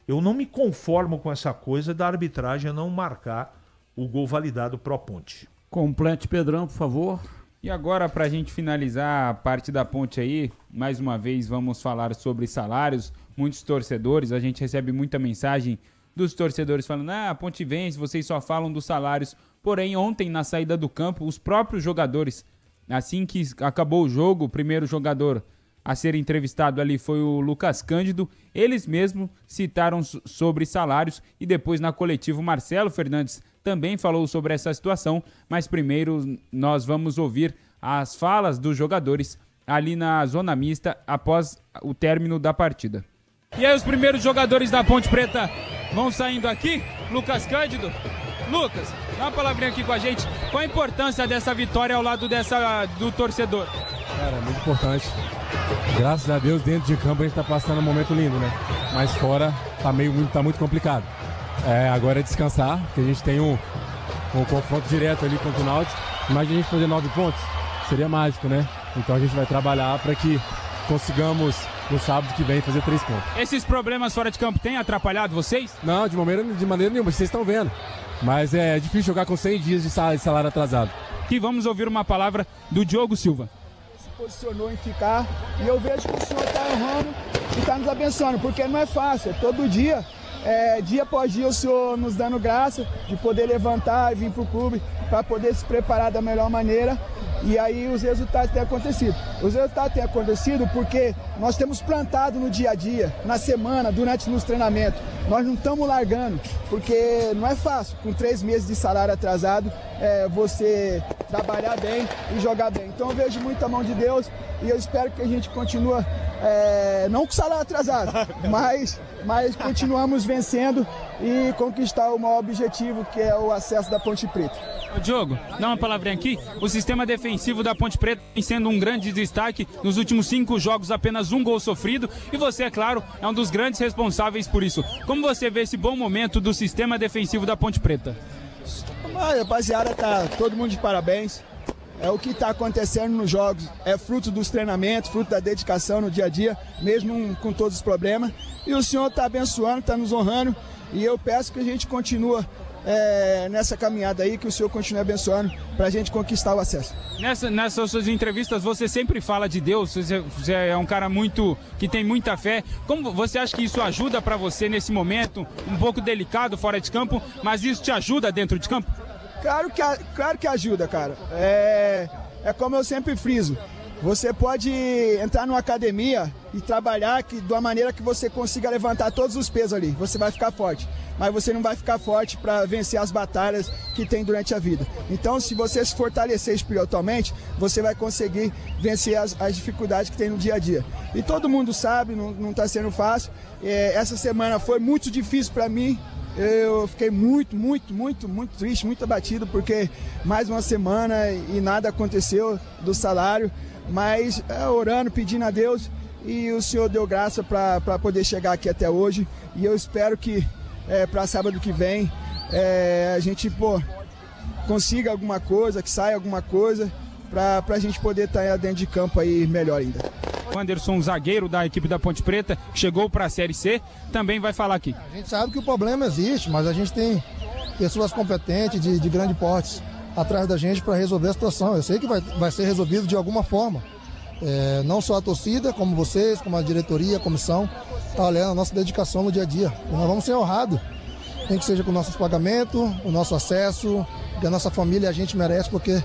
não me conformo com essa coisa da arbitragem não marcar o gol validado pro Ponte. Complete, Pedrão, por favor. E agora, para a gente finalizar a parte da Ponte aí, mais uma vez vamos falar sobre salários. Muitos torcedores, a gente recebe muita mensagem dos torcedores falando: a Ponte vence, vocês só falam dos salários. Porém, ontem, na saída do campo, os próprios jogadores, assim que acabou o jogo, o primeiro jogador a ser entrevistado ali foi o Lucas Cândido. Eles mesmos citaram sobre salários e depois na coletiva o Marcelo Fernandes também falou sobre essa situação, mas primeiro nós vamos ouvir as falas dos jogadores ali na zona mista após o término da partida. E aí os primeiros jogadores da Ponte Preta vão saindo aqui. Lucas Cândido. Lucas, dá uma palavrinha aqui com a gente. Qual a importância dessa vitória ao lado do torcedor? Cara, muito importante. Graças a Deus, dentro de campo a gente tá passando um momento lindo, né? Mas fora tá muito complicado. Agora é descansar, porque a gente tem um confronto direto ali contra o Náutico. Imagina a gente fazer 9 pontos, seria mágico, né? Então a gente vai trabalhar para que consigamos no sábado que vem fazer 3 pontos. Esses problemas fora de campo têm atrapalhado vocês? Não, de maneira nenhuma, vocês estão vendo. Mas é difícil jogar com 100 dias de salário atrasado. E vamos ouvir uma palavra do Diogo Silva. Se posicionou em ficar e eu vejo que o senhor está honrando e está nos abençoando, porque não é fácil, todo dia. Dia após dia o senhor nos dando graça de poder levantar e vir para o clube para poder se preparar da melhor maneira, e aí os resultados têm acontecido. Os resultados têm acontecido porque nós temos plantado no dia a dia, na semana, durante nos treinamentos. Nós não estamos largando, porque não é fácil, com 3 meses de salário atrasado, você trabalhar bem e jogar bem. Então eu vejo muita mão de Deus e eu espero que a gente continue, não com salário atrasado, mas continuamos vencendo e conquistar o maior objetivo, que é o acesso da Ponte Preta. Ô Diogo, dá uma palavrinha aqui. O sistema defensivo da Ponte Preta vem sendo um grande destaque. Nos últimos 5 jogos, apenas 1 gol sofrido. E você, é claro, é um dos grandes responsáveis por isso. Como você vê esse bom momento do sistema defensivo da Ponte Preta? Rapaziada, tá todo mundo de parabéns. O que está acontecendo nos jogos é fruto dos treinamentos, fruto da dedicação no dia a dia, mesmo com todos os problemas. E o senhor está abençoando, está nos honrando. E eu peço que a gente continue nessa caminhada aí, que o senhor continue abençoando para a gente conquistar o acesso. Nessas suas entrevistas você sempre fala de Deus, você é um cara que tem muita fé. Como você acha que isso ajuda para você nesse momento um pouco delicado fora de campo, mas isso te ajuda dentro de campo? Claro que ajuda, cara. É como eu sempre friso. Você pode entrar numa academia e trabalhar de uma maneira que você consiga levantar todos os pesos ali. Você vai ficar forte, mas você não vai ficar forte para vencer as batalhas que tem durante a vida. Então, se você se fortalecer espiritualmente, você vai conseguir vencer as dificuldades que tem no dia a dia. E todo mundo sabe, não está sendo fácil. Essa semana foi muito difícil para mim. Eu fiquei muito triste, muito abatido, porque mais uma semana e nada aconteceu do salário, mas orando, pedindo a Deus, e o Senhor deu graça para poder chegar aqui até hoje, e eu espero que para sábado que vem a gente consiga alguma coisa, que saia alguma coisa, para a gente poder estar dentro de campo aí melhor ainda. O Anderson, zagueiro da equipe da Ponte Preta, chegou para a Série C, também vai falar aqui. A gente sabe que o problema existe, mas a gente tem pessoas competentes de grande porte atrás da gente para resolver a situação. Eu sei que vai ser resolvido de alguma forma. Não só a torcida, como vocês, como a diretoria, a comissão, está olhando a nossa dedicação no dia a dia. E nós vamos ser honrados, nem que seja com nossos pagamentos, o nosso acesso, que a nossa família a gente merece, porque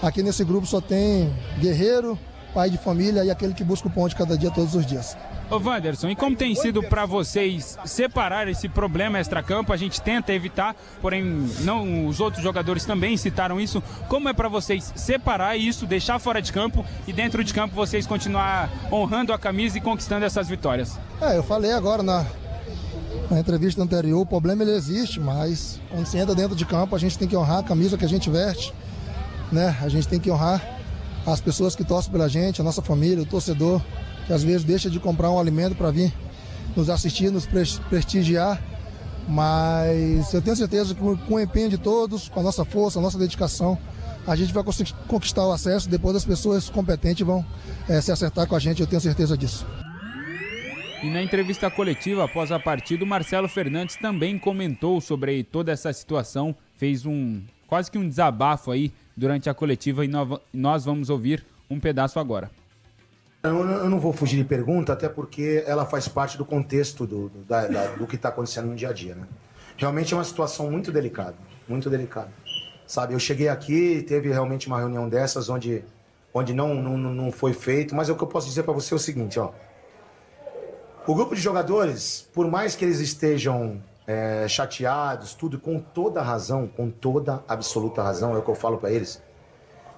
aqui nesse grupo só tem guerreiro, pai de família e aquele que busca o pão de cada dia, todos os dias. Ô Wanderson, e como tem sido para vocês separar esse problema extracampo? A gente tenta evitar, porém não, os outros jogadores também citaram isso. Como é para vocês separar isso, deixar fora de campo e dentro de campo vocês continuar honrando a camisa e conquistando essas vitórias? Eu falei agora na entrevista anterior, o problema ele existe, mas quando se entra dentro de campo a gente tem que honrar a camisa que a gente veste, né? A gente tem que honrar as pessoas que torcem pela gente, a nossa família, o torcedor, que às vezes deixa de comprar um alimento para vir nos assistir, nos prestigiar, mas eu tenho certeza que com o empenho de todos, com a nossa força, a nossa dedicação, a gente vai conseguir conquistar o acesso, depois as pessoas competentes vão se acertar com a gente, eu tenho certeza disso. E na entrevista coletiva após a partida, o Marcelo Fernandes também comentou sobre toda essa situação, fez quase que um desabafo aí durante a coletiva, e nós vamos ouvir um pedaço agora. Eu não vou fugir de pergunta, até porque ela faz parte do contexto do que está acontecendo no dia a dia, né? Realmente é uma situação muito delicada, sabe? Eu cheguei aqui, teve realmente uma reunião dessas onde não foi feito, mas o que eu posso dizer para você é o seguinte, ó. O grupo de jogadores, por mais que eles estejam chateados, tudo, com toda razão, com toda absoluta razão, é o que eu falo para eles,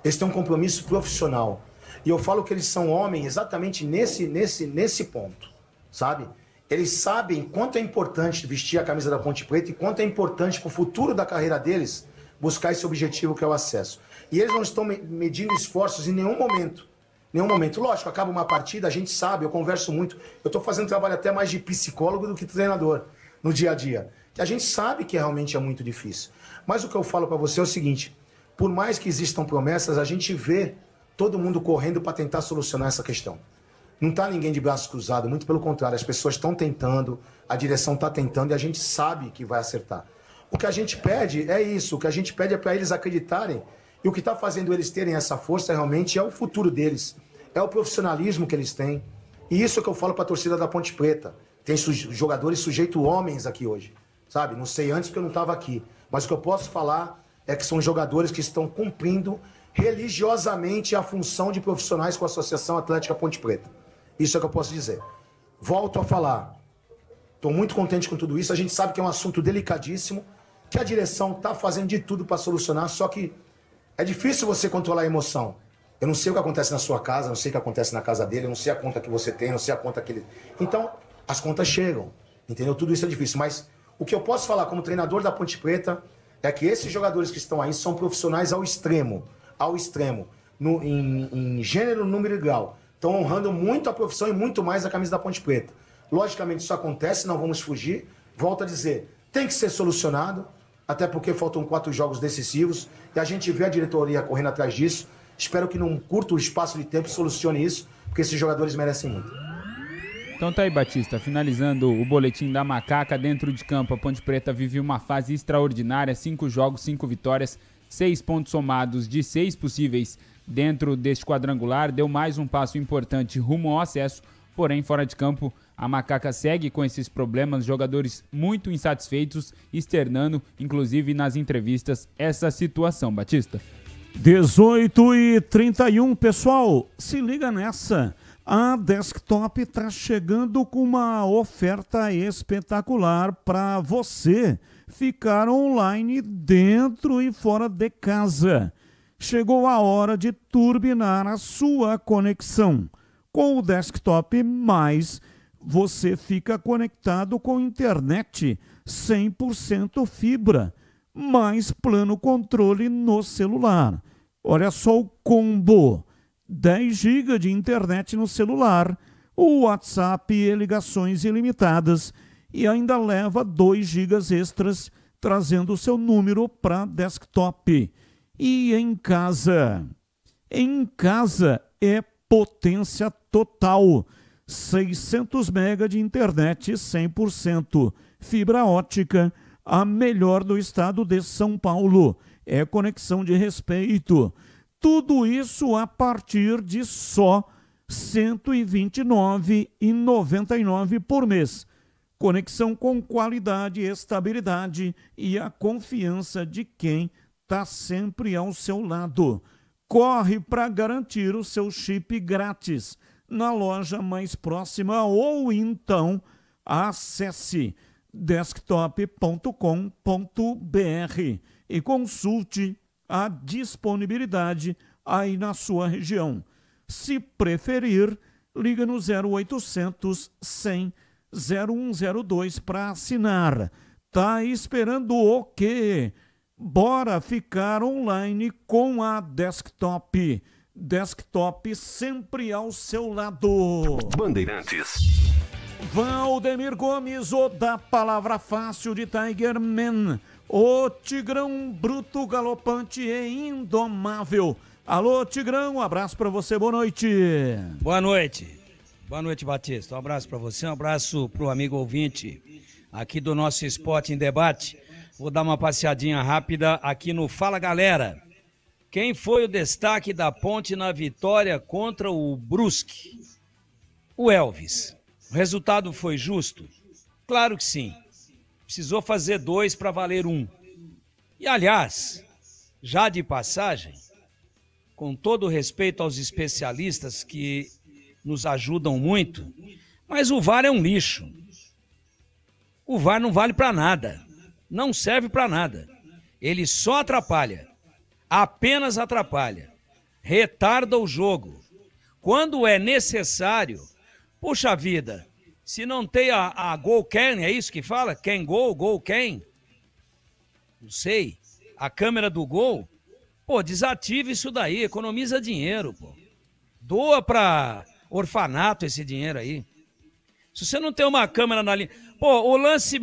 eles têm um compromisso profissional. E eu falo que eles são homens exatamente nesse ponto, sabe? Eles sabem quanto é importante vestir a camisa da Ponte Preta e quanto é importante para o futuro da carreira deles buscar esse objetivo que é o acesso. E eles não estão medindo esforços em nenhum momento. Lógico, acaba uma partida, a gente sabe, eu converso muito, eu estou fazendo trabalho até mais de psicólogo do que treinador no dia a dia. Que a gente sabe que realmente é muito difícil. Mas o que eu falo para você é o seguinte, por mais que existam promessas, a gente vê todo mundo correndo para tentar solucionar essa questão. Não está ninguém de braços cruzados, muito pelo contrário, as pessoas estão tentando, a direção está tentando e a gente sabe que vai acertar. O que a gente pede é isso, o que a gente pede é para eles acreditarem, e o que está fazendo eles terem essa força realmente é o futuro deles, é o profissionalismo que eles têm. E isso é que eu falo para a torcida da Ponte Preta. Tem jogadores sujeitos homens aqui hoje, sabe? Não sei antes porque eu não estava aqui, mas o que eu posso falar é que são jogadores que estão cumprindo religiosamente a função de profissionais com a Associação Atlética Ponte Preta. Isso é o que eu posso dizer. Volto a falar. Estou muito contente com tudo isso. A gente sabe que é um assunto delicadíssimo, que a direção está fazendo de tudo para solucionar, só que é difícil você controlar a emoção. Eu não sei o que acontece na sua casa, não sei o que acontece na casa dele, eu não sei a conta que você tem, não sei a conta que ele... Então, as contas chegam, entendeu? Tudo isso é difícil, mas o que eu posso falar como treinador da Ponte Preta é que esses jogadores que estão aí são profissionais ao extremo, em gênero, número e grau. Estão honrando muito a profissão e muito mais a camisa da Ponte Preta. Logicamente isso acontece, não vamos fugir. Volto a dizer, tem que ser solucionado, até porque faltam 4 jogos decisivos e a gente vê a diretoria correndo atrás disso. Espero que num curto espaço de tempo solucione isso, porque esses jogadores merecem muito. Então tá aí, Batista, finalizando o boletim da Macaca. Dentro de campo, a Ponte Preta vive uma fase extraordinária, 5 jogos, 5 vitórias, 6 pontos somados de 6 possíveis dentro deste quadrangular, deu mais um passo importante rumo ao acesso, porém fora de campo a Macaca segue com esses problemas, jogadores muito insatisfeitos, externando, inclusive nas entrevistas, essa situação. Batista. 18h31, pessoal, se liga nessa. A Desktop está chegando com uma oferta espetacular para você ficar online dentro e fora de casa. Chegou a hora de turbinar a sua conexão. Com o Desktop Mais, você fica conectado com internet 100% fibra, mais plano controle no celular. Olha só o combo: 10 GB de internet no celular, o WhatsApp e ligações ilimitadas, e ainda leva 2 GB extras, trazendo o seu número para Desktop. E em casa? Em casa é potência total. 600 MB de internet 100%, fibra ótica, a melhor do estado de São Paulo. É conexão de respeito. Tudo isso a partir de só R$ 129,99 por mês. Conexão com qualidade, estabilidade e a confiança de quem está sempre ao seu lado. Corre para garantir o seu chip grátis na loja mais próxima ou então acesse desktop.com.br e consulte a disponibilidade aí na sua região. Se preferir, liga no 0800 100 0102 para assinar. Tá esperando o quê? Bora ficar online com a Desktop. Desktop sempre ao seu lado. Bandeirantes. Valdemir Gomes, o da palavra fácil de Tiger Man. O Tigrão bruto, galopante e indomável. Alô, Tigrão, um abraço pra você, boa noite. Boa noite. Boa noite, Batista. Um abraço pra você, um abraço pro amigo ouvinte aqui do nosso Esporte em Debate. Vou dar uma passeadinha rápida aqui no Fala Galera. Quem foi o destaque da Ponte na vitória contra o Brusque? O Elvis. O resultado foi justo? Claro que sim. Precisou fazer 2 para valer 1. E, aliás, já de passagem, com todo respeito aos especialistas que nos ajudam muito, mas o VAR é um lixo. O VAR não vale para nada. Não serve para nada. Ele só atrapalha. Apenas atrapalha. Retarda o jogo. Quando é necessário, puxa vida, se não tem a goal can, é isso que fala? Can goal, goal can? Não sei. A câmera do gol, pô, desativa isso daí, economiza dinheiro, pô. Doa para orfanato esse dinheiro aí. Se você não tem uma câmera na linha... Pô, o lance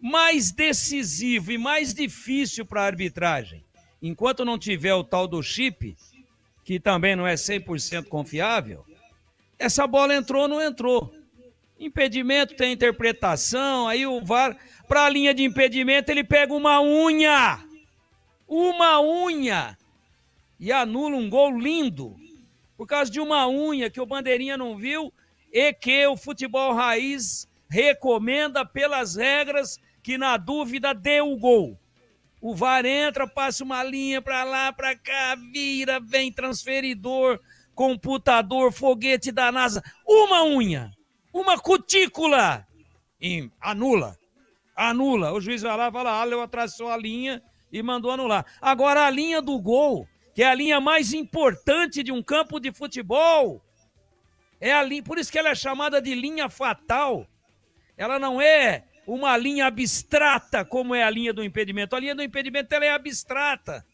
mais decisivo e mais difícil para a arbitragem, enquanto não tiver o tal do chip, que também não é 100% confiável, essa bola entrou ou não entrou. Impedimento tem interpretação, aí o VAR, para a linha de impedimento, ele pega uma unha, e anula um gol lindo, por causa de uma unha que o Bandeirinha não viu e que o futebol raiz recomenda pelas regras que, na dúvida, dê o gol. O VAR entra, passa uma linha para lá, para cá, vira, vem transferidor, computador, foguete da NASA, uma unha, uma cutícula, e anula. O juiz vai lá e fala, eu atrasou a linha e mandou anular. Agora a linha do gol, que é a linha mais importante de um campo de futebol, é a linha, por isso que ela é chamada de linha fatal. Ela não é uma linha abstrata como é a linha do impedimento. A linha do impedimento ela é abstrata.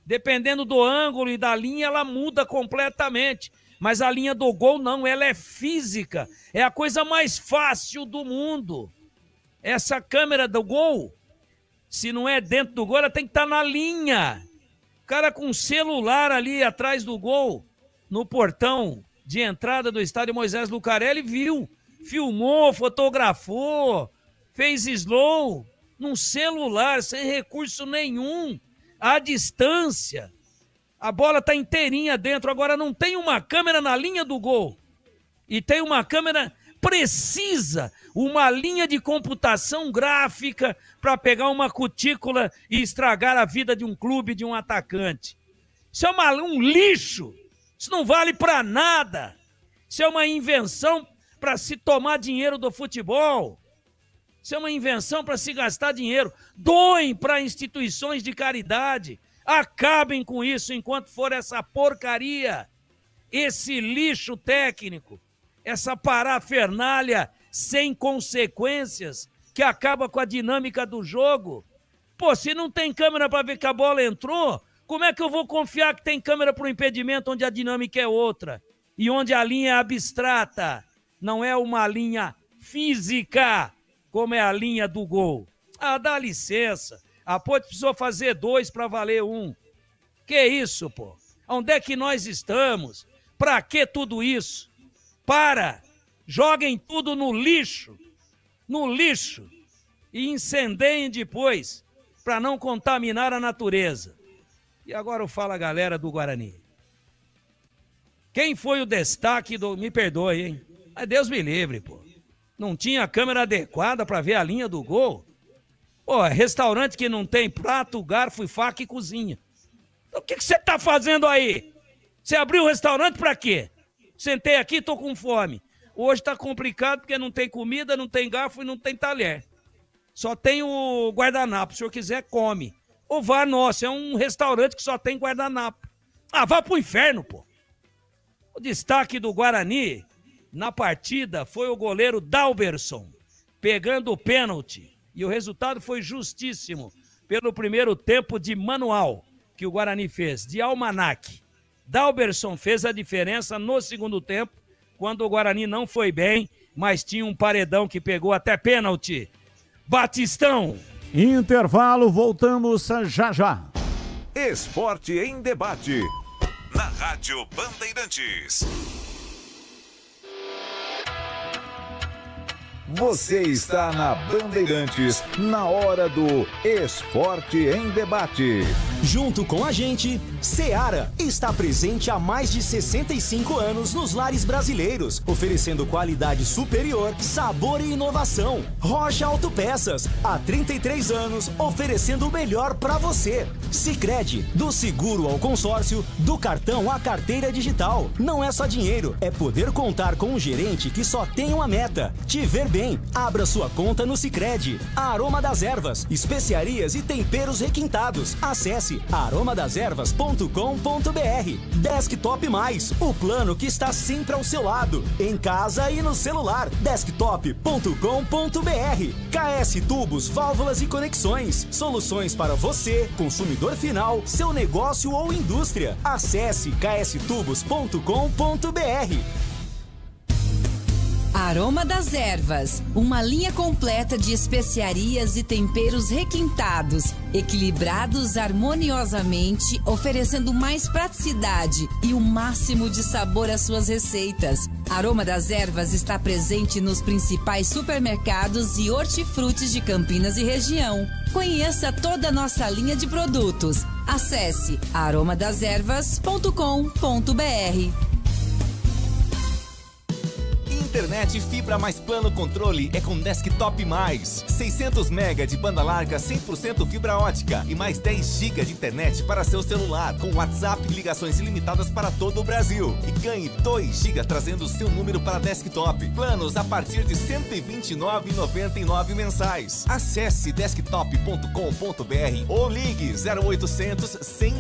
Dependendo do ângulo e da linha, ela muda completamente. Mas a linha do gol não, ela é física. É a coisa mais fácil do mundo. Essa câmera do gol, se não é dentro do gol, ela tem que estar na linha. O cara com um celular ali atrás do gol, no portão de entrada do estádio Moisés Lucarelli, viu, filmou, fotografou, fez slow, num celular, sem recurso nenhum, à distância. A bola está inteirinha dentro, agora não tem uma câmera na linha do gol. E tem uma câmera precisa, uma linha de computação gráfica para pegar uma cutícula e estragar a vida de um clube, de um atacante. Isso é um lixo, isso não vale para nada. Isso é uma invenção para se tomar dinheiro do futebol. Isso é uma invenção para se gastar dinheiro. Doem para instituições de caridade. Acabem com isso enquanto for essa porcaria, esse lixo técnico, essa parafernália sem consequências que acaba com a dinâmica do jogo. Pô, se não tem câmera para ver que a bola entrou, como é que eu vou confiar que tem câmera para o impedimento onde a dinâmica é outra? E onde a linha é abstrata, não é uma linha física, como é a linha do gol. Ah, dá licença. A Ponte precisou fazer 2 para valer 1. Que isso, pô? Onde é que nós estamos? Pra que tudo isso? Para! Joguem tudo no lixo. No lixo. E incendeiem depois, para não contaminar a natureza. E agora eu falo a galera do Guarani. Quem foi o destaque do... Me perdoe, hein? Mas Deus me livre, pô. Não tinha câmera adequada para ver a linha do gol? Pô, restaurante que não tem prato, garfo, faca e cozinha. Então o que você tá fazendo aí? Você abriu o restaurante para quê? Sentei aqui, tô com fome. Hoje tá complicado porque não tem comida, não tem garfo e não tem talher. Só tem o guardanapo. Se o senhor quiser, come. Ou vá, nossa, é um restaurante que só tem guardanapo. Ah, vá pro inferno, pô. O destaque do Guarani na partida foi o goleiro Dalberson, pegando o pênalti. E o resultado foi justíssimo, pelo primeiro tempo de manual que o Guarani fez, de almanaque. Dalberson fez a diferença no segundo tempo, quando o Guarani não foi bem, mas tinha um paredão que pegou até pênalti. Batistão. Intervalo, voltamos já já. Esporte em debate. Na Rádio Bandeirantes. Você está na Bandeirantes, na hora do Esporte em Debate. Junto com a gente, Seara está presente há mais de 65 anos nos lares brasileiros, oferecendo qualidade superior, sabor e inovação. Rocha Autopeças, há 33 anos, oferecendo o melhor para você. Sicredi, do seguro ao consórcio, do cartão à carteira digital. Não é só dinheiro, é poder contar com um gerente que só tem uma meta: te ver bem. Abra sua conta no Sicredi. Aroma das Ervas, especiarias e temperos requintados. Acesse aromadeservas.com.br. Desktop Mais, o plano que está sempre ao seu lado, em casa e no celular. Desktop.com.br. KS Tubos, Válvulas e Conexões, soluções para você, consumidor final, seu negócio ou indústria. Acesse kstubos.com.br. Aroma das Ervas, uma linha completa de especiarias e temperos requintados, equilibrados harmoniosamente, oferecendo mais praticidade e o máximo de sabor às suas receitas. Aroma das Ervas está presente nos principais supermercados e hortifrutis de Campinas e região. Conheça toda a nossa linha de produtos. Acesse aromadeservas.com.br. Internet fibra mais plano controle é com Desktop Mais. 600 MB de banda larga 100% fibra ótica e mais 10 GB de internet para seu celular, com WhatsApp e ligações ilimitadas para todo o Brasil. E ganhe 2 GB trazendo o seu número para Desktop. Planos a partir de R$ 129,99 mensais. Acesse desktop.com.br ou ligue 0800 100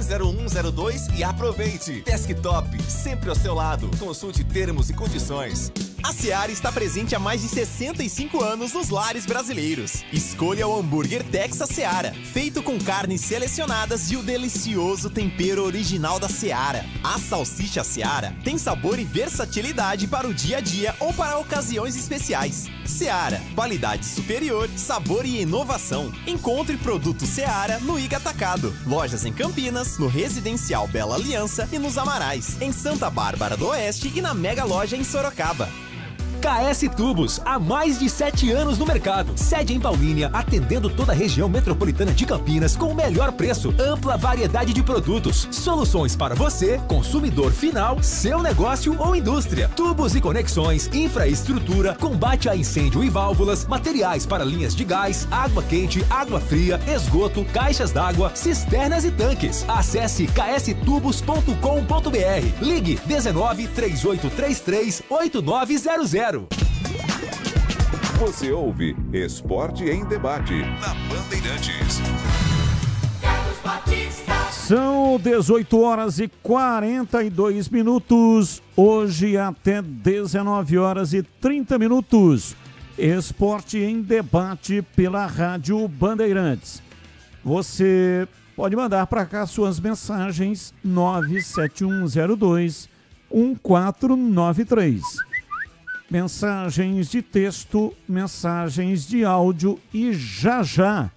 0102 e aproveite. Desktop, sempre ao seu lado. Consulte termos e condições. A Seara está presente há mais de 65 anos nos lares brasileiros. Escolha o hambúrguer Texas Seara, feito com carnes selecionadas e o delicioso tempero original da Seara. A salsicha Seara tem sabor e versatilidade para o dia a dia ou para ocasiões especiais. Seara, qualidade superior, sabor e inovação. Encontre produto Seara no Iga Atacado. Lojas em Campinas, no Residencial Bela Aliança e nos Amarais. Em Santa Bárbara do Oeste e na Mega Loja em Sorocaba. KS Tubos, há mais de 7 anos no mercado. Sede em Paulínia, atendendo toda a região metropolitana de Campinas com o melhor preço, ampla variedade de produtos, soluções para você, consumidor final, seu negócio ou indústria. Tubos e conexões, infraestrutura, combate a incêndio e válvulas, materiais para linhas de gás, água quente, água fria, esgoto, caixas d'água, cisternas e tanques. Acesse kstubos.com.br. Ligue 19 3833 8900. Você ouve Esporte em Debate na Bandeirantes. São 18 horas e 42 minutos. Hoje até 19 horas e 30 minutos. Esporte em Debate pela Rádio Bandeirantes. Você pode mandar para cá suas mensagens 97102-1493. Mensagens de texto, mensagens de áudio e já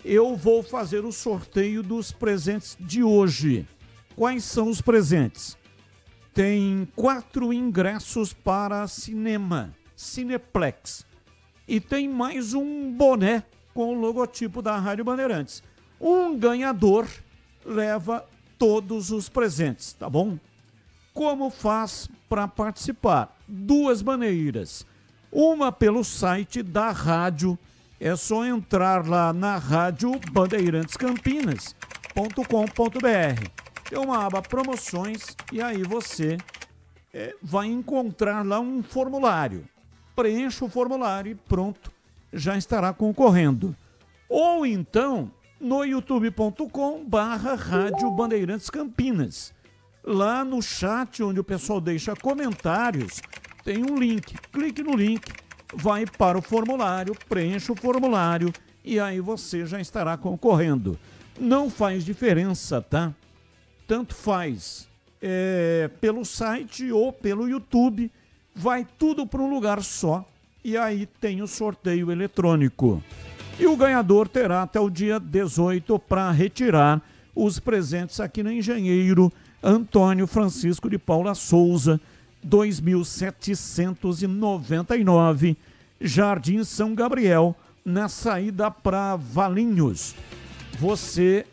eu vou fazer o sorteio dos presentes de hoje. Quais são os presentes? Tem 4 ingressos para cinema, Cineplex. E tem mais um boné com o logotipo da Rádio Bandeirantes. Um ganhador leva todos os presentes, tá bom? Como faz para participar? 2 maneiras. Uma pelo site da rádio, é só entrar lá na rádio bandeirantescampinas.com.br. Tem uma aba promoções e aí você vai encontrar lá um formulário. Preencha o formulário e pronto, já estará concorrendo. Ou então no youtube.com/Rádio Bandeirantes Campinas. Lá no chat, onde o pessoal deixa comentários, tem um link. Clique no link, vai para o formulário, preencha o formulário e aí você já estará concorrendo. Não faz diferença, tá? Tanto faz pelo site ou pelo YouTube, vai tudo para um lugar só e aí tem o sorteio eletrônico. E o ganhador terá até o dia 18 para retirar os presentes aqui no Engenheiro Antônio Francisco de Paula Souza, 2799, Jardim São Gabriel, na saída para Valinhos. Você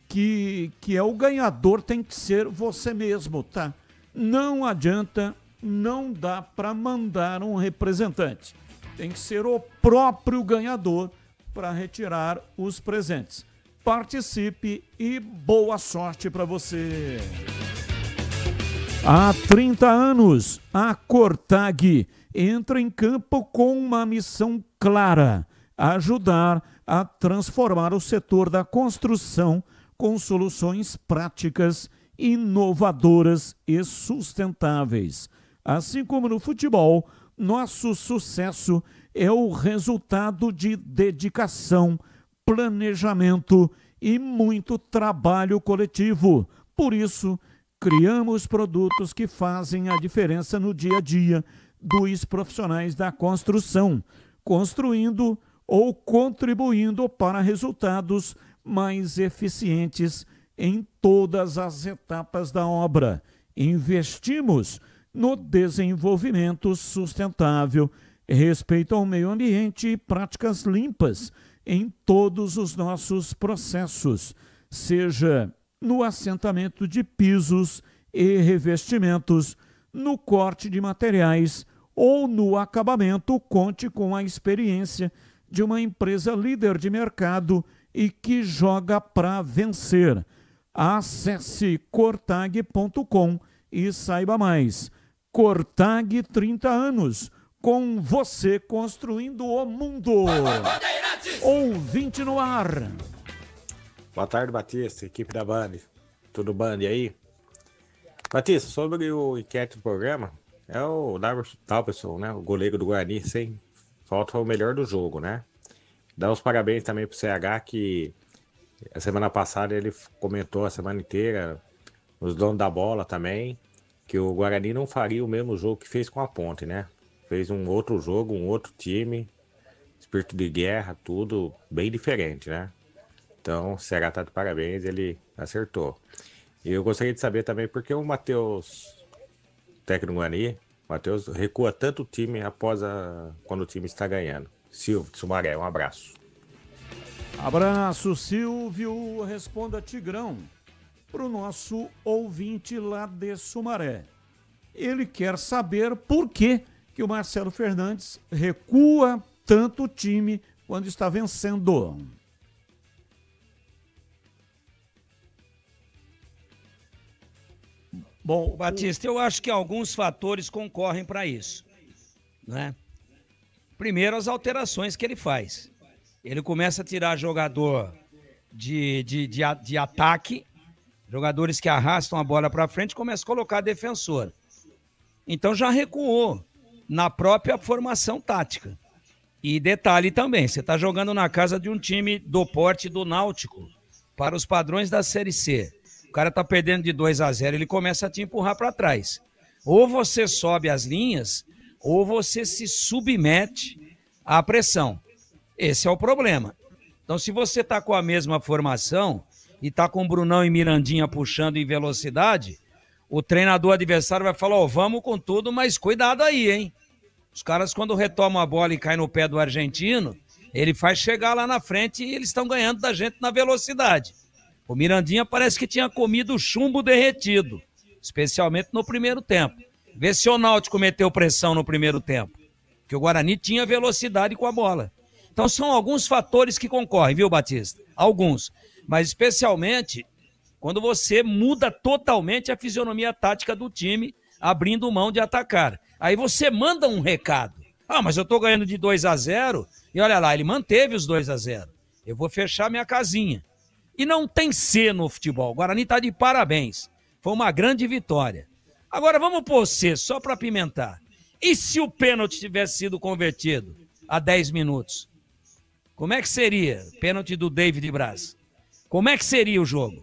que é o ganhador tem que ser você mesmo, tá? Não adianta, não dá para mandar um representante. Tem que ser o próprio ganhador para retirar os presentes. Participe e boa sorte para você. Há 30 anos, a Cortag entra em campo com uma missão clara: ajudar a transformar o setor da construção com soluções práticas, inovadoras e sustentáveis. Assim como no futebol, nosso sucesso é o resultado de dedicação, planejamento e muito trabalho coletivo. Por isso, criamos produtos que fazem a diferença no dia a dia dos profissionais da construção, construindo ou contribuindo para resultados mais eficientes em todas as etapas da obra. Investimos no desenvolvimento sustentável, respeito ao meio ambiente e práticas limpas em todos os nossos processos, seja no assentamento de pisos e revestimentos, no corte de materiais ou no acabamento. Conte com a experiência de uma empresa líder de mercado e que joga para vencer. Acesse cortag.com e saiba mais. Cortag, 30 anos, com você construindo o mundo. Ouvinte no ar. Boa tarde, Batista, equipe da Band. Tudo Band aí? Batista, sobre o enquete do programa, é o Dalberson, né? O goleiro do Guarani, sem falta, foi o melhor do jogo, né? Dá os parabéns também pro CH, que a semana passada ele comentou a semana inteira, os donos da bola também, que o Guarani não faria o mesmo jogo que fez com a Ponte, né? Fez um outro jogo, um outro time, espírito de guerra, tudo bem diferente, né? Então, o CH tá de parabéns, ele acertou. E eu gostaria de saber também por que o Matheus, técnico do Guarani, Matheus recua tanto o time quando o time está ganhando. Silvio, de Sumaré, um abraço. Abraço, Silvio. Responda, Tigrão, para o nosso ouvinte lá de Sumaré. Ele quer saber por que o Marcelo Fernandes recua tanto o time quando está vencendo. Bom, Batista, eu acho que alguns fatores concorrem para isso, né? Primeiro, as alterações que ele faz. Ele começa a tirar jogador de ataque, jogadores que arrastam a bola para frente, começa a colocar defensor. Então já recuou na própria formação tática. E detalhe também, você está jogando na casa de um time do porte do Náutico, para os padrões da Série C. O cara tá perdendo de 2-0, ele começa a te empurrar para trás. Ou você sobe as linhas, ou você se submete à pressão. Esse é o problema. Então, se você tá com a mesma formação e tá com o Brunão e Mirandinha puxando em velocidade, o treinador adversário vai falar, vamos com tudo, mas cuidado aí, hein? Os caras, quando retomam a bola e caem no pé do argentino, ele faz chegar lá na frente e eles estão ganhando da gente na velocidade. O Mirandinha parece que tinha comido chumbo derretido, especialmente no primeiro tempo. Vê se o Náutico meteu pressão no primeiro tempo, que o Guarani tinha velocidade com a bola. Então são alguns fatores que concorrem, viu, Batista? Alguns. Mas especialmente quando você muda totalmente a fisionomia tática do time, abrindo mão de atacar. Aí você manda um recado. Mas eu tô ganhando de 2-0 e olha lá, ele manteve os 2-0. Eu vou fechar minha casinha. E não tem C no futebol. O Guarani tá de parabéns. Foi uma grande vitória. Agora vamos pôr C, só para apimentar. E se o pênalti tivesse sido convertido a 10 minutos? Como é que seria? Pênalti do David Braz. Como é que seria o jogo?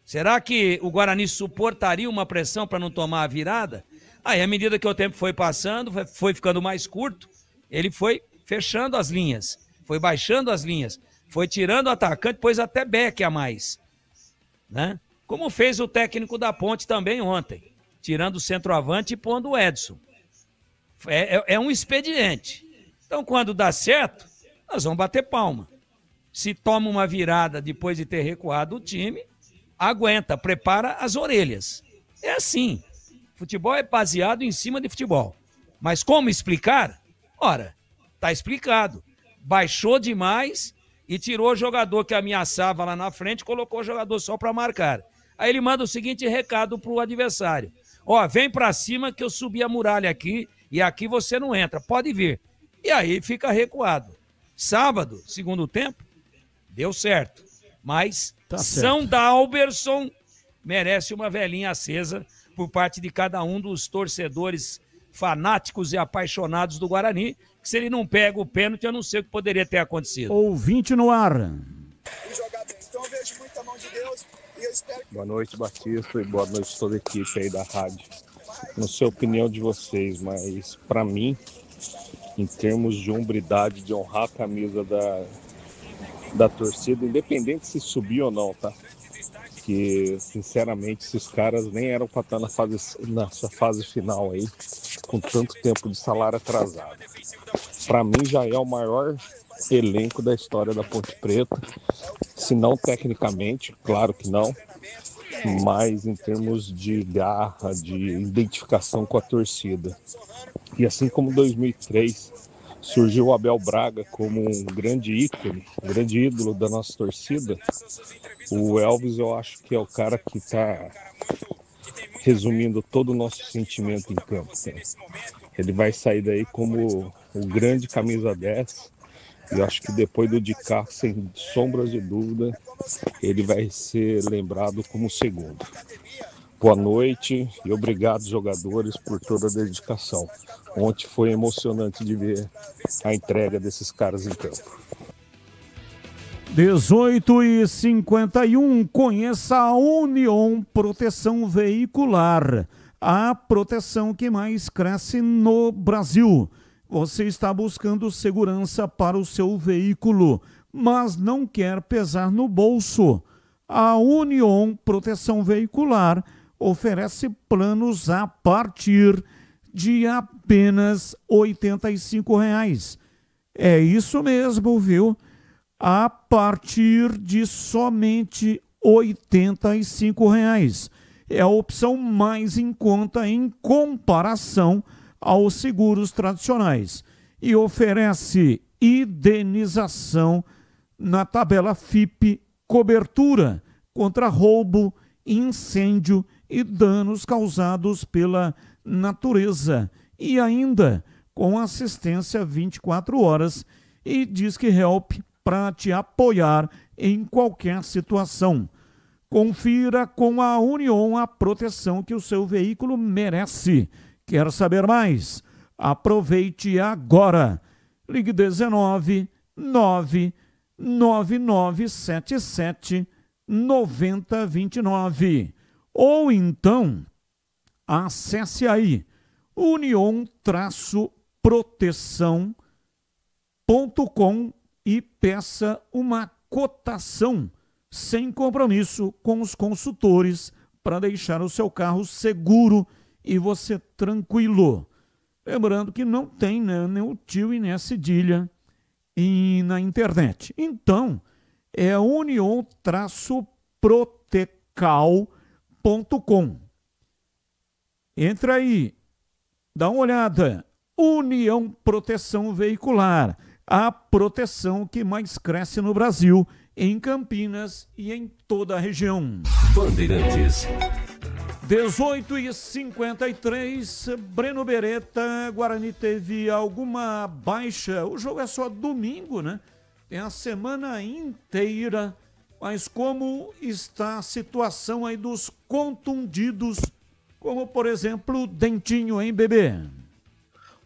Será que o Guarani suportaria uma pressão para não tomar a virada? Aí, à medida que o tempo foi passando, foi ficando mais curto, ele foi fechando as linhas, foi baixando as linhas, foi tirando o atacante, pôs até Beck a mais, né? Como fez o técnico da Ponte também ontem, tirando o centroavante e pondo o Edson. É um expediente. Então, quando dá certo, nós vamos bater palma. Se toma uma virada depois de ter recuado o time, aguenta, prepara as orelhas. É assim. Futebol é baseado em cima de futebol. Mas como explicar? Ora, tá explicado. Baixou demais e tirou o jogador que ameaçava lá na frente, colocou o jogador só para marcar. Aí ele manda o seguinte recado pro adversário. Vem para cima que eu subi a muralha aqui e aqui você não entra. Pode vir. E aí fica recuado. Sábado, segundo tempo, deu certo. Mas São Dalberson merece uma velhinha acesa por parte de cada um dos torcedores fanáticos e apaixonados do Guarani, que se ele não pega o pênalti, eu não sei o que poderia ter acontecido. Ouvinte no ar. Boa noite, Batista, e boa noite a toda a equipe aí da rádio. Não sei a opinião de vocês, mas para mim, em termos de hombridade, de honrar a camisa da torcida, independente se subir ou não, tá? Que, sinceramente, esses caras nem eram para estar nessa fase final aí, com tanto tempo de salário atrasado. Para mim, já é o maior elenco da história da Ponte Preta, se não tecnicamente, claro que não, mas em termos de garra, de identificação com a torcida. E assim como em 2003 surgiu o Abel Braga como um grande ícone, um grande ídolo da nossa torcida, o Elvis eu acho que é o cara que está resumindo todo o nosso sentimento em campo. Né? Ele vai sair daí como o grande camisa 10, e eu acho que depois do Dicá, sem sombras de dúvida, ele vai ser lembrado como o segundo. Boa noite e obrigado, jogadores, por toda a dedicação. Ontem foi emocionante de ver a entrega desses caras em campo. 18h51, conheça a Union Proteção Veicular, a proteção que mais cresce no Brasil. Você está buscando segurança para o seu veículo, mas não quer pesar no bolso. A Union Proteção Veicular oferece planos a partir de apenas R$ 85,00. É isso mesmo, viu? A partir de somente R$ 85,00. É a opção mais em conta em comparação aos seguros tradicionais e oferece indenização na tabela FIP, cobertura contra roubo, incêndio e danos causados pela natureza e ainda com assistência 24 horas e Disque Help para te apoiar em qualquer situação. Confira com a Union a proteção que o seu veículo merece. Quer saber mais? Aproveite agora. Ligue 19 99977 9029 ou então acesse aí union-proteção.com e peça uma cotação sem compromisso com os consultores para deixar o seu carro seguro e você tranquilo. Lembrando que não tem nem o tio e nem a cedilha na internet. Então, é union-protecal.com. Entra aí, dá uma olhada. União Proteção Veicular, a proteção que mais cresce no Brasil, em Campinas e em toda a região. Bandeirantes. 18h53, Breno Beretta, Guarani teve alguma baixa, o jogo é só domingo, né? Tem a semana inteira, mas como está a situação aí dos contundidos, como por exemplo o Dentinho, hein, bebê?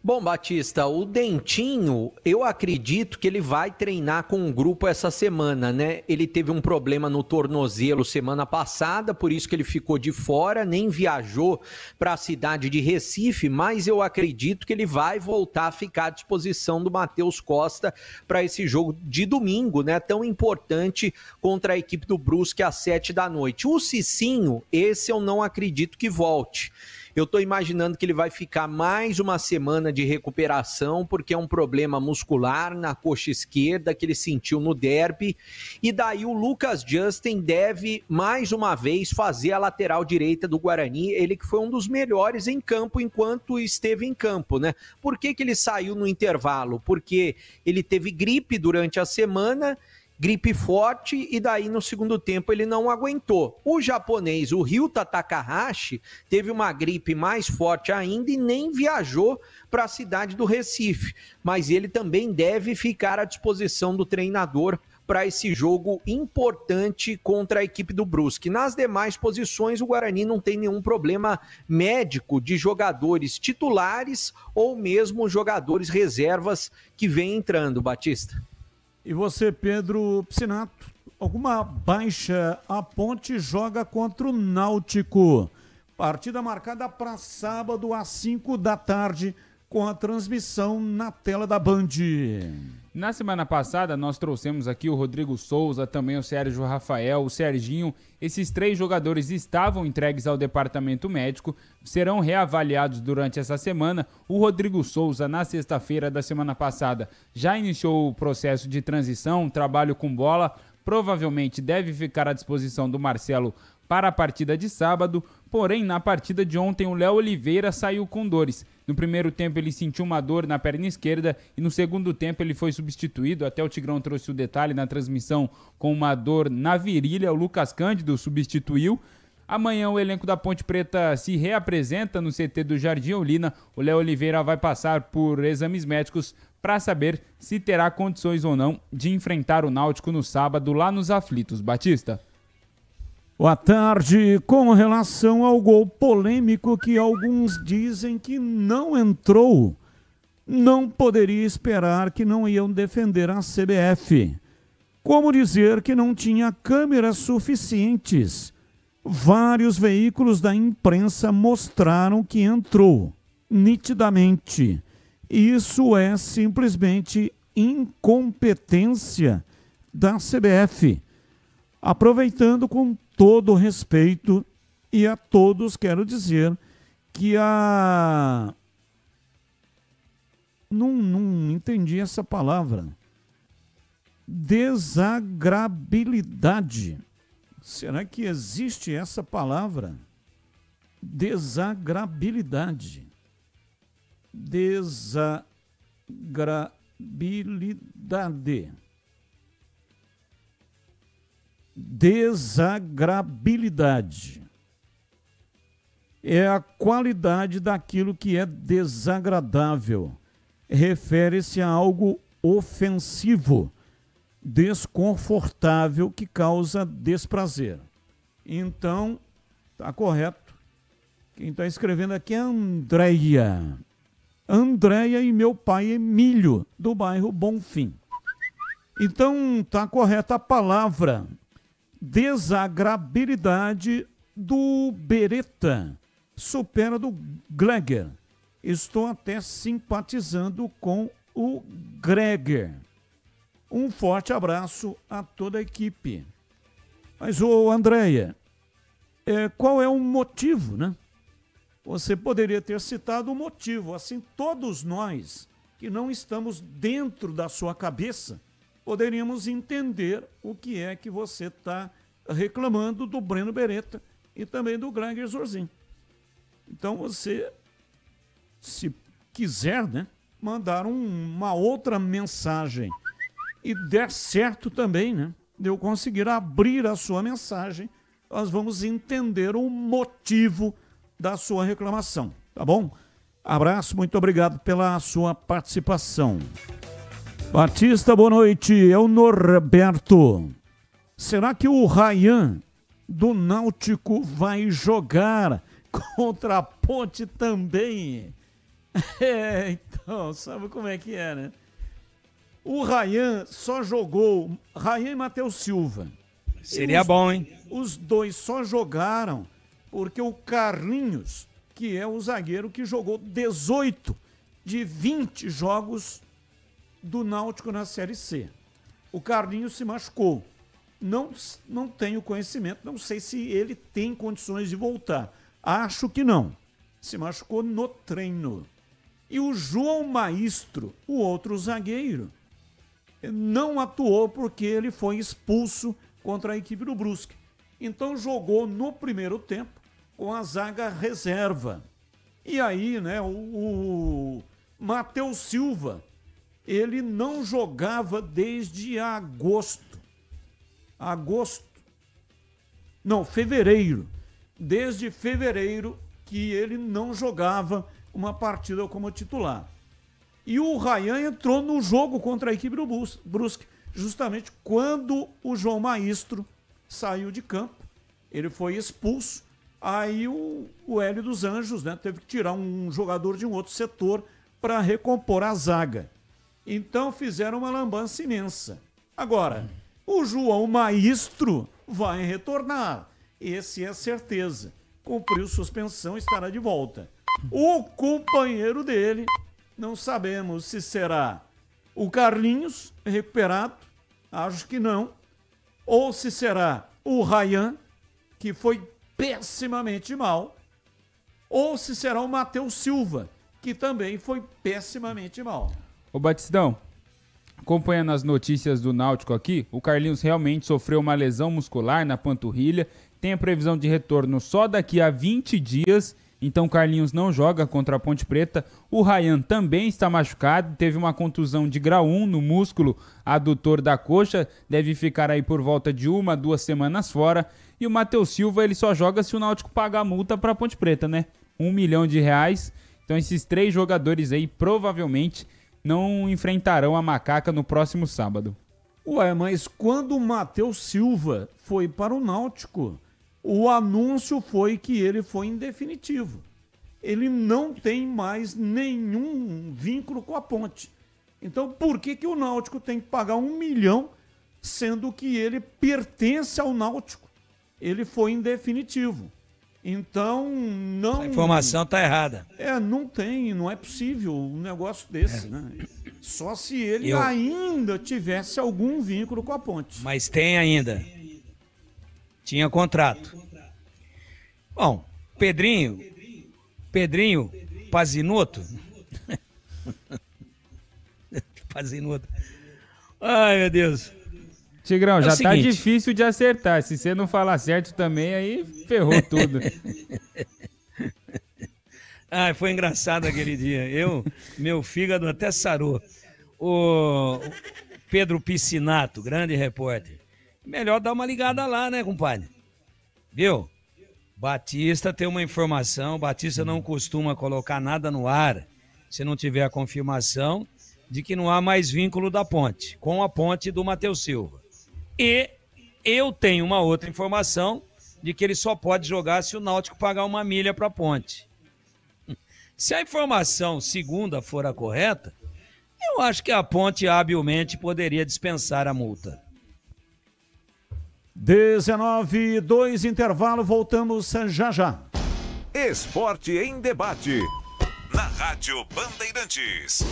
Bom, Batista, o Dentinho, eu acredito que ele vai treinar com um grupo essa semana, né? Ele teve um problema no tornozelo semana passada, por isso que ele ficou de fora, nem viajou para a cidade de Recife, mas eu acredito que ele vai voltar a ficar à disposição do Matheus Costa para esse jogo de domingo, né? Tão importante contra a equipe do Brusque às 19h. O Cicinho, esse eu não acredito que volte. Eu estou imaginando que ele vai ficar mais uma semana de recuperação, porque é um problema muscular na coxa esquerda que ele sentiu no derby. E daí o Lucas Justin deve, mais uma vez, fazer a lateral direita do Guarani. Ele que foi um dos melhores em campo enquanto esteve em campo, né? Por que ele saiu no intervalo? Porque ele teve gripe durante a semana, gripe forte, e daí no segundo tempo ele não aguentou. O japonês, o Ryuta Takahashi, teve uma gripe mais forte ainda e nem viajou para a cidade do Recife, mas ele também deve ficar à disposição do treinador para esse jogo importante contra a equipe do Brusque. Nas demais posições, o Guarani não tem nenhum problema médico de jogadores titulares ou mesmo jogadores reservas que vêm entrando, Batista. E você, Pedro Piscinato, alguma baixa? A Ponte joga contra o Náutico. Partida marcada para sábado às 5h, com a transmissão na tela da Band. Na semana passada, nós trouxemos aqui o Rodrigo Souza, também o Sérgio Rafael, o Serginho. Esses 3 jogadores estavam entregues ao departamento médico, serão reavaliados durante essa semana. O Rodrigo Souza, na sexta-feira da semana passada, já iniciou o processo de transição, trabalho com bola, provavelmente deve ficar à disposição do Marcelo para a partida de sábado, porém na partida de ontem o Léo Oliveira saiu com dores. No primeiro tempo ele sentiu uma dor na perna esquerda e no segundo tempo ele foi substituído, até o Tigrão trouxe o detalhe na transmissão, com uma dor na virilha, o Lucas Cândido substituiu. Amanhã o elenco da Ponte Preta se reapresenta no CT do Jardim Olina. O Léo Oliveira vai passar por exames médicos para saber se terá condições ou não de enfrentar o Náutico no sábado lá nos Aflitos. Batista. Boa tarde. Com relação ao gol polêmico que alguns dizem que não entrou, não poderia esperar que não iam defender a CBF. Como dizer que não tinha câmeras suficientes? Vários veículos da imprensa mostraram que entrou, nitidamente. Isso é simplesmente incompetência da CBF. Aproveitando com todo o respeito E a todos quero dizer que Não entendi essa palavra. Desagrabilidade. Será que existe essa palavra? Desagrabilidade. Desagrabilidade. Desagrabilidade. É a qualidade daquilo que é desagradável. Refere-se a algo ofensivo, desconfortável, que causa desprazer. Então, está correto. Quem está escrevendo aqui é Andréia. Andréia e meu pai Emílio, do bairro Bonfim. Então, está correta a palavra desagrabilidade do Beretta. Supera do Gleger. Estou até simpatizando com o Greger. Um forte abraço a toda a equipe. Mas, Andréia, qual é o motivo, né? Você poderia ter citado o motivo. Assim, todos nós que não estamos dentro da sua cabeça, poderíamos entender o que é que você está reclamando do Breno Beretta e também do Greger Zorzin. Então, você, se quiser, né, mandar uma outra mensagem e der certo também, né, de eu conseguir abrir a sua mensagem, nós vamos entender o motivo da sua reclamação, tá bom? Abraço, muito obrigado pela sua participação. Batista, boa noite, é o Norberto. Será que o Ryan do Náutico vai jogar contra a Ponte também? Então, sabe como é que é, né? O Ryan só jogou, Ryan e Matheus Silva. Seria bom, hein? Os dois só jogaram porque o Carlinhos, que é o zagueiro que jogou 18 de 20 jogos do Náutico na Série C. O Carlinhos se machucou. Não tenho conhecimento, não sei se ele tem condições de voltar. Acho que não. Se machucou no treino. E o João Maestro, o outro zagueiro, não atuou porque ele foi expulso contra a equipe do Brusque. Então jogou no primeiro tempo com a zaga reserva. E aí, né, o Matheus Silva, ele não jogava desde fevereiro. Desde fevereiro que ele não jogava uma partida como titular. E o Ryan entrou no jogo contra a equipe do Brusque, justamente quando o João Maestro saiu de campo. Ele foi expulso. Aí o Hélio dos Anjos, né, teve que tirar um jogador de um outro setor para recompor a zaga. Então fizeram uma lambança imensa. Agora, o João Maestro vai retornar. Esse é certeza. Cumpriu suspensão, estará de volta. O companheiro dele, não sabemos se será o Carlinhos, recuperado, acho que não, ou se será o Ryan, que foi pessimamente mal, ou se será o Matheus Silva, que também foi pessimamente mal. Ô Batistão, acompanhando as notícias do Náutico aqui, o Carlinhos realmente sofreu uma lesão muscular na panturrilha, tem a previsão de retorno só daqui a 20 dias, então o Carlinhos não joga contra a Ponte Preta. O Ryan também está machucado, teve uma contusão de grau 1 no músculo adutor da coxa, deve ficar aí por volta de 1 a 2 semanas fora. E o Matheus Silva, ele só joga se o Náutico pagar a multa para a Ponte Preta, né? R$1 milhão. Então esses 3 jogadores aí provavelmente não enfrentarão a Macaca no próximo sábado. Ué, mas quando o Matheus Silva foi para o Náutico, o anúncio foi que ele foi em definitivo. Ele não tem mais nenhum vínculo com a Ponte. Então por que o Náutico tem que pagar R$1 milhão, sendo que ele pertence ao Náutico? Ele foi em definitivo. Então não... A informação está errada. Não é possível um negócio desse, né? Só se ele ainda tivesse algum vínculo com a Ponte. Mas tem ainda. Tinha contrato. Bom, Pedrinho Pazinotto. Pazinotto. Ai, meu Deus. Tigrão, já tá seguinte. difícil de acertar. Se você não falar certo também, aí ferrou tudo. Ai, foi engraçado aquele dia. Meu fígado até sarou. O Pedro Piscinato, grande repórter. Melhor dar uma ligada lá, né, compadre? Viu? Batista tem uma informação. Batista não costuma colocar nada no ar se não tiver a confirmação de que não há mais vínculo da ponte, com a ponte do Matheus Silva. E eu tenho uma outra informação de que ele só pode jogar se o Náutico pagar uma milha para a ponte. Se a informação segunda for a correta, eu acho que a ponte habilmente poderia dispensar a multa. 19:02, intervalo, voltamos já. Esporte em debate. Na Rádio Bandeirantes.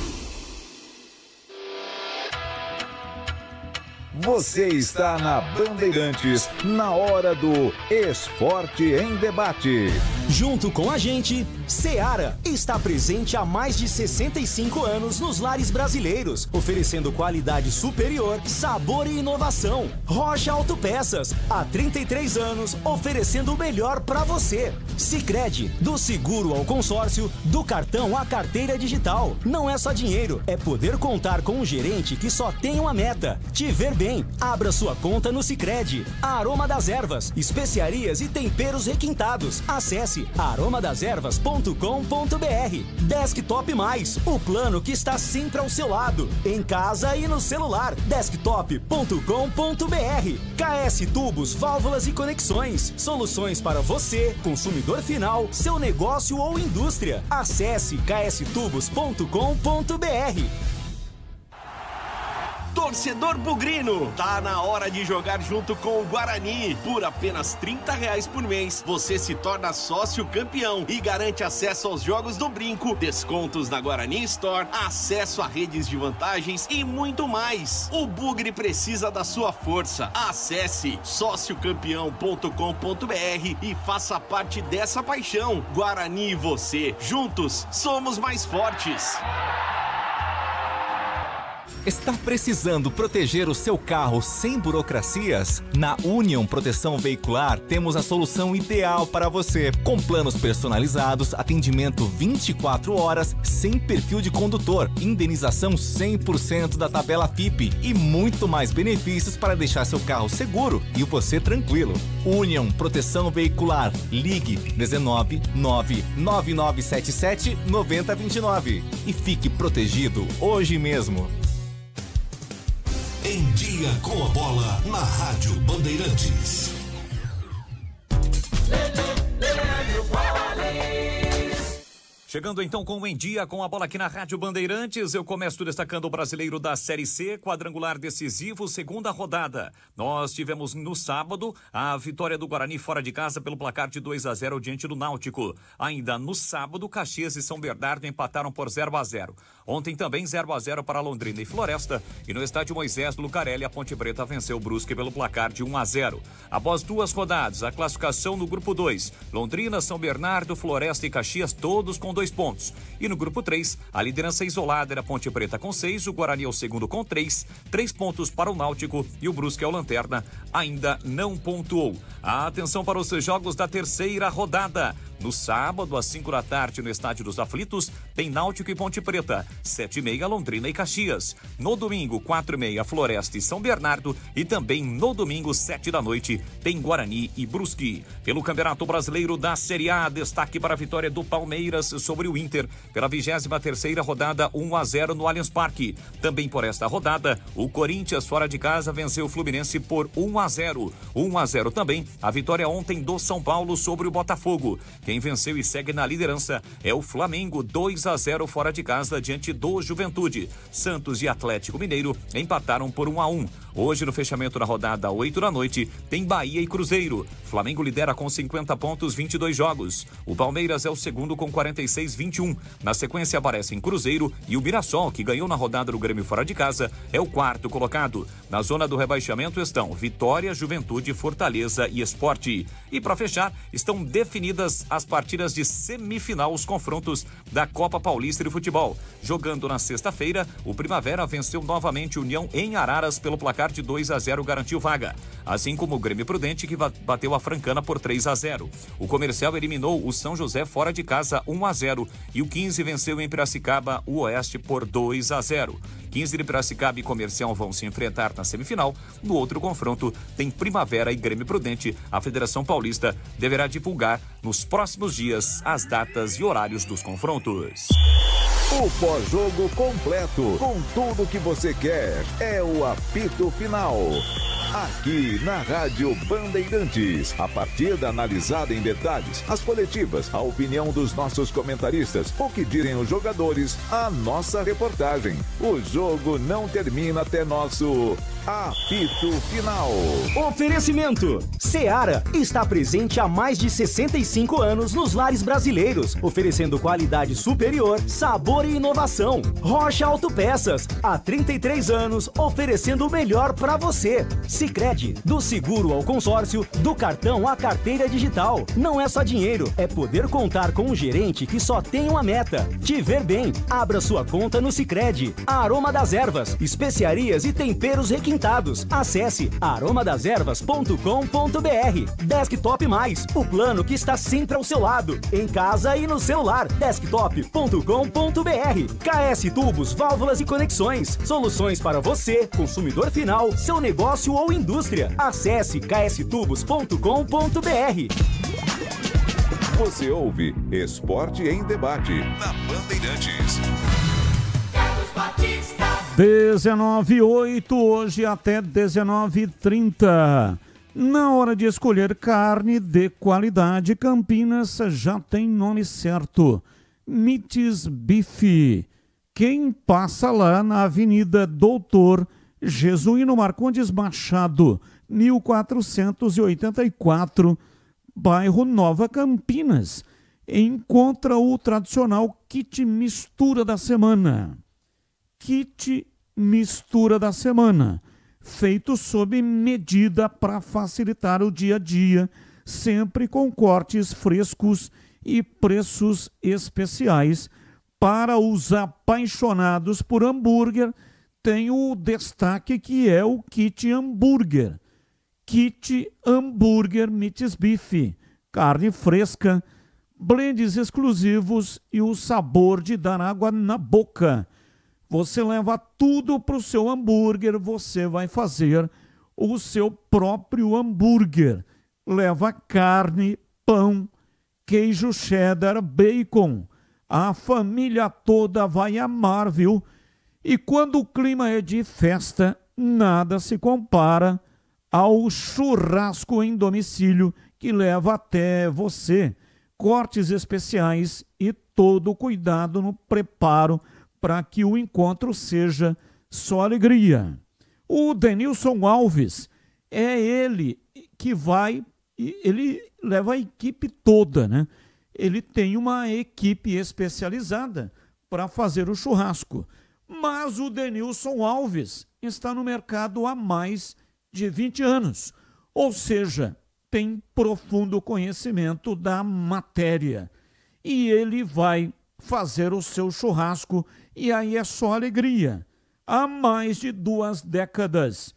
Você está na Bandeirantes, na hora do Esporte em Debate. Junto com a gente, Seara está presente há mais de 65 anos nos lares brasileiros, oferecendo qualidade superior, sabor e inovação. Rocha Autopeças, há 33 anos, oferecendo o melhor para você. Sicredi, do seguro ao consórcio, do cartão à carteira digital. Não é só dinheiro, é poder contar com um gerente que só tem uma meta: te ver bem. Abra sua conta no Sicredi. Aroma das Ervas, especiarias e temperos requintados. Acesse aromadaservas.com.br. Desktop Mais, o plano que está sempre ao seu lado, em casa e no celular. Desktop.com.br. KS Tubos, válvulas e conexões. Soluções para você, consumidor final, seu negócio ou indústria. Acesse kstubos.com.br. Torcedor bugrino, tá na hora de jogar junto com o Guarani. Por apenas R$30 por mês, você se torna sócio campeão e garante acesso aos jogos do Brinco, descontos na Guarani Store, acesso a redes de vantagens e muito mais. O Bugre precisa da sua força. Acesse sociocampeão.com.br e faça parte dessa paixão. Guarani e você, juntos, somos mais fortes. Está precisando proteger o seu carro sem burocracias? Na Union Proteção Veicular temos a solução ideal para você. Com planos personalizados, atendimento 24 horas, sem perfil de condutor, indenização 100% da tabela FIPE e muito mais benefícios para deixar seu carro seguro e você tranquilo. Union Proteção Veicular. Ligue 19 99977 9029 e fique protegido hoje mesmo. Em Dia com a Bola, na Rádio Bandeirantes. Chegando então com o Em Dia com a Bola aqui na Rádio Bandeirantes, eu começo destacando o brasileiro da Série C, quadrangular decisivo, segunda rodada. Nós tivemos no sábado a vitória do Guarani fora de casa pelo placar de 2-0 diante do Náutico. Ainda no sábado, Caxias e São Bernardo empataram por 0-0. Ontem também 0-0 para Londrina e Floresta, e no estádio Moisés Lucarelli a Ponte Preta venceu o Brusque pelo placar de 1-0. Após 2 rodadas, a classificação no grupo 2, Londrina, São Bernardo, Floresta e Caxias todos com 2 pontos. E no grupo 3, a liderança isolada era Ponte Preta com 6, o Guarani é o segundo com 3 pontos para o Náutico e o Brusque é o lanterna, ainda não pontuou. A atenção para os jogos da terceira rodada. No sábado, às 5 da tarde, no Estádio dos Aflitos, tem Náutico e Ponte Preta, 7h30, Londrina e Caxias. No domingo, 4h30, Floresta e São Bernardo. E também no domingo, 7 da noite, tem Guarani e Brusque. Pelo Campeonato Brasileiro da Série A, destaque para a vitória do Palmeiras sobre o Inter, pela 23ª rodada, 1-0 no Allianz Parque. Também por esta rodada, o Corinthians, fora de casa, venceu o Fluminense por 1-0. 1-0 também, a vitória ontem do São Paulo sobre o Botafogo. Quem venceu e segue na liderança é o Flamengo, 2-0 fora de casa diante do Juventude. Santos e Atlético Mineiro empataram por 1-1. Hoje, no fechamento da rodada 8 da noite, tem Bahia e Cruzeiro. Flamengo lidera com 50 pontos, 22 jogos. O Palmeiras é o segundo com 46, 21. Na sequência aparecem Cruzeiro e o Mirassol, que ganhou na rodada do Grêmio fora de casa, é o quarto colocado. Na zona do rebaixamento estão Vitória, Juventude, Fortaleza e Sport. E para fechar, estão definidas as partidas de semifinal, os confrontos da Copa Paulista de Futebol. Jogando na sexta-feira, o Primavera venceu novamente o União em Araras pelo placar de 2-0, garantiu vaga. Assim como o Grêmio Prudente, que bateu a Francana por 3-0. O Comercial eliminou o São José fora de casa 1-0 e o 15 venceu em Piracicaba o Oeste por 2-0. 15 de Piracicaba e Comercial vão se enfrentar na semifinal. No outro confronto, tem Primavera e Grêmio Prudente. A Federação Paulista deverá divulgar nos próximos dias as datas e horários dos confrontos. O pós-jogo completo, com tudo que você quer, é o apito final. Aqui na Rádio Bandeirantes, a partida analisada em detalhes, as coletivas, a opinião dos nossos comentaristas, o que dizem os jogadores, a nossa reportagem. O jogo não termina até nosso apito final. Oferecimento: Seara está presente há mais de 65 anos nos lares brasileiros, oferecendo qualidade superior, sabor e inovação. Rocha Autopeças, há 33 anos, oferecendo o melhor para você. Sicredi, do seguro ao consórcio, do cartão à carteira digital. Não é só dinheiro, é poder contar com um gerente que só tem uma meta: te ver bem. Abra sua conta no Sicredi. Aroma das Ervas, especiarias e temperos requintados. Acesse aromadeservas.com.br. Desktop Mais, o plano que está sempre ao seu lado, em casa e no celular. Desktop.com.br. KS Tubos, válvulas e conexões. Soluções para você, consumidor final, seu negócio ou indústria. Acesse kstubos.com.br. Você ouve Esporte em Debate na Bandeirantes. 19h08, hoje até 19h30. Na hora de escolher carne de qualidade, Campinas já tem nome certo: Mites Bife. Quem passa lá na Avenida Doutor Jesuíno Marcondes Machado, 1484, bairro Nova Campinas, encontra o tradicional kit mistura da semana. Kit mistura da semana, feito sob medida para facilitar o dia a dia, sempre com cortes frescos e preços especiais. Para os apaixonados por hambúrguer, tem o destaque que é o kit hambúrguer. Kit hambúrguer Mites Bife, carne fresca, blends exclusivos e o sabor de dar água na boca. Você leva tudo para o seu hambúrguer, você vai fazer o seu próprio hambúrguer. Leva carne, pão, queijo cheddar, bacon. A família toda vai amar, viu? E quando o clima é de festa, nada se compara ao churrasco em domicílio que leva até você. Cortes especiais e todo o cuidado no preparo para que o encontro seja só alegria. O Denilson Alves, é ele que vai, ele leva a equipe toda, né? Ele tem uma equipe especializada para fazer o churrasco. Mas o Denilson Alves está no mercado há mais de 20 anos, ou seja, tem profundo conhecimento da matéria. E ele vai fazer o seu churrasco e aí é só alegria. Há mais de 2 décadas.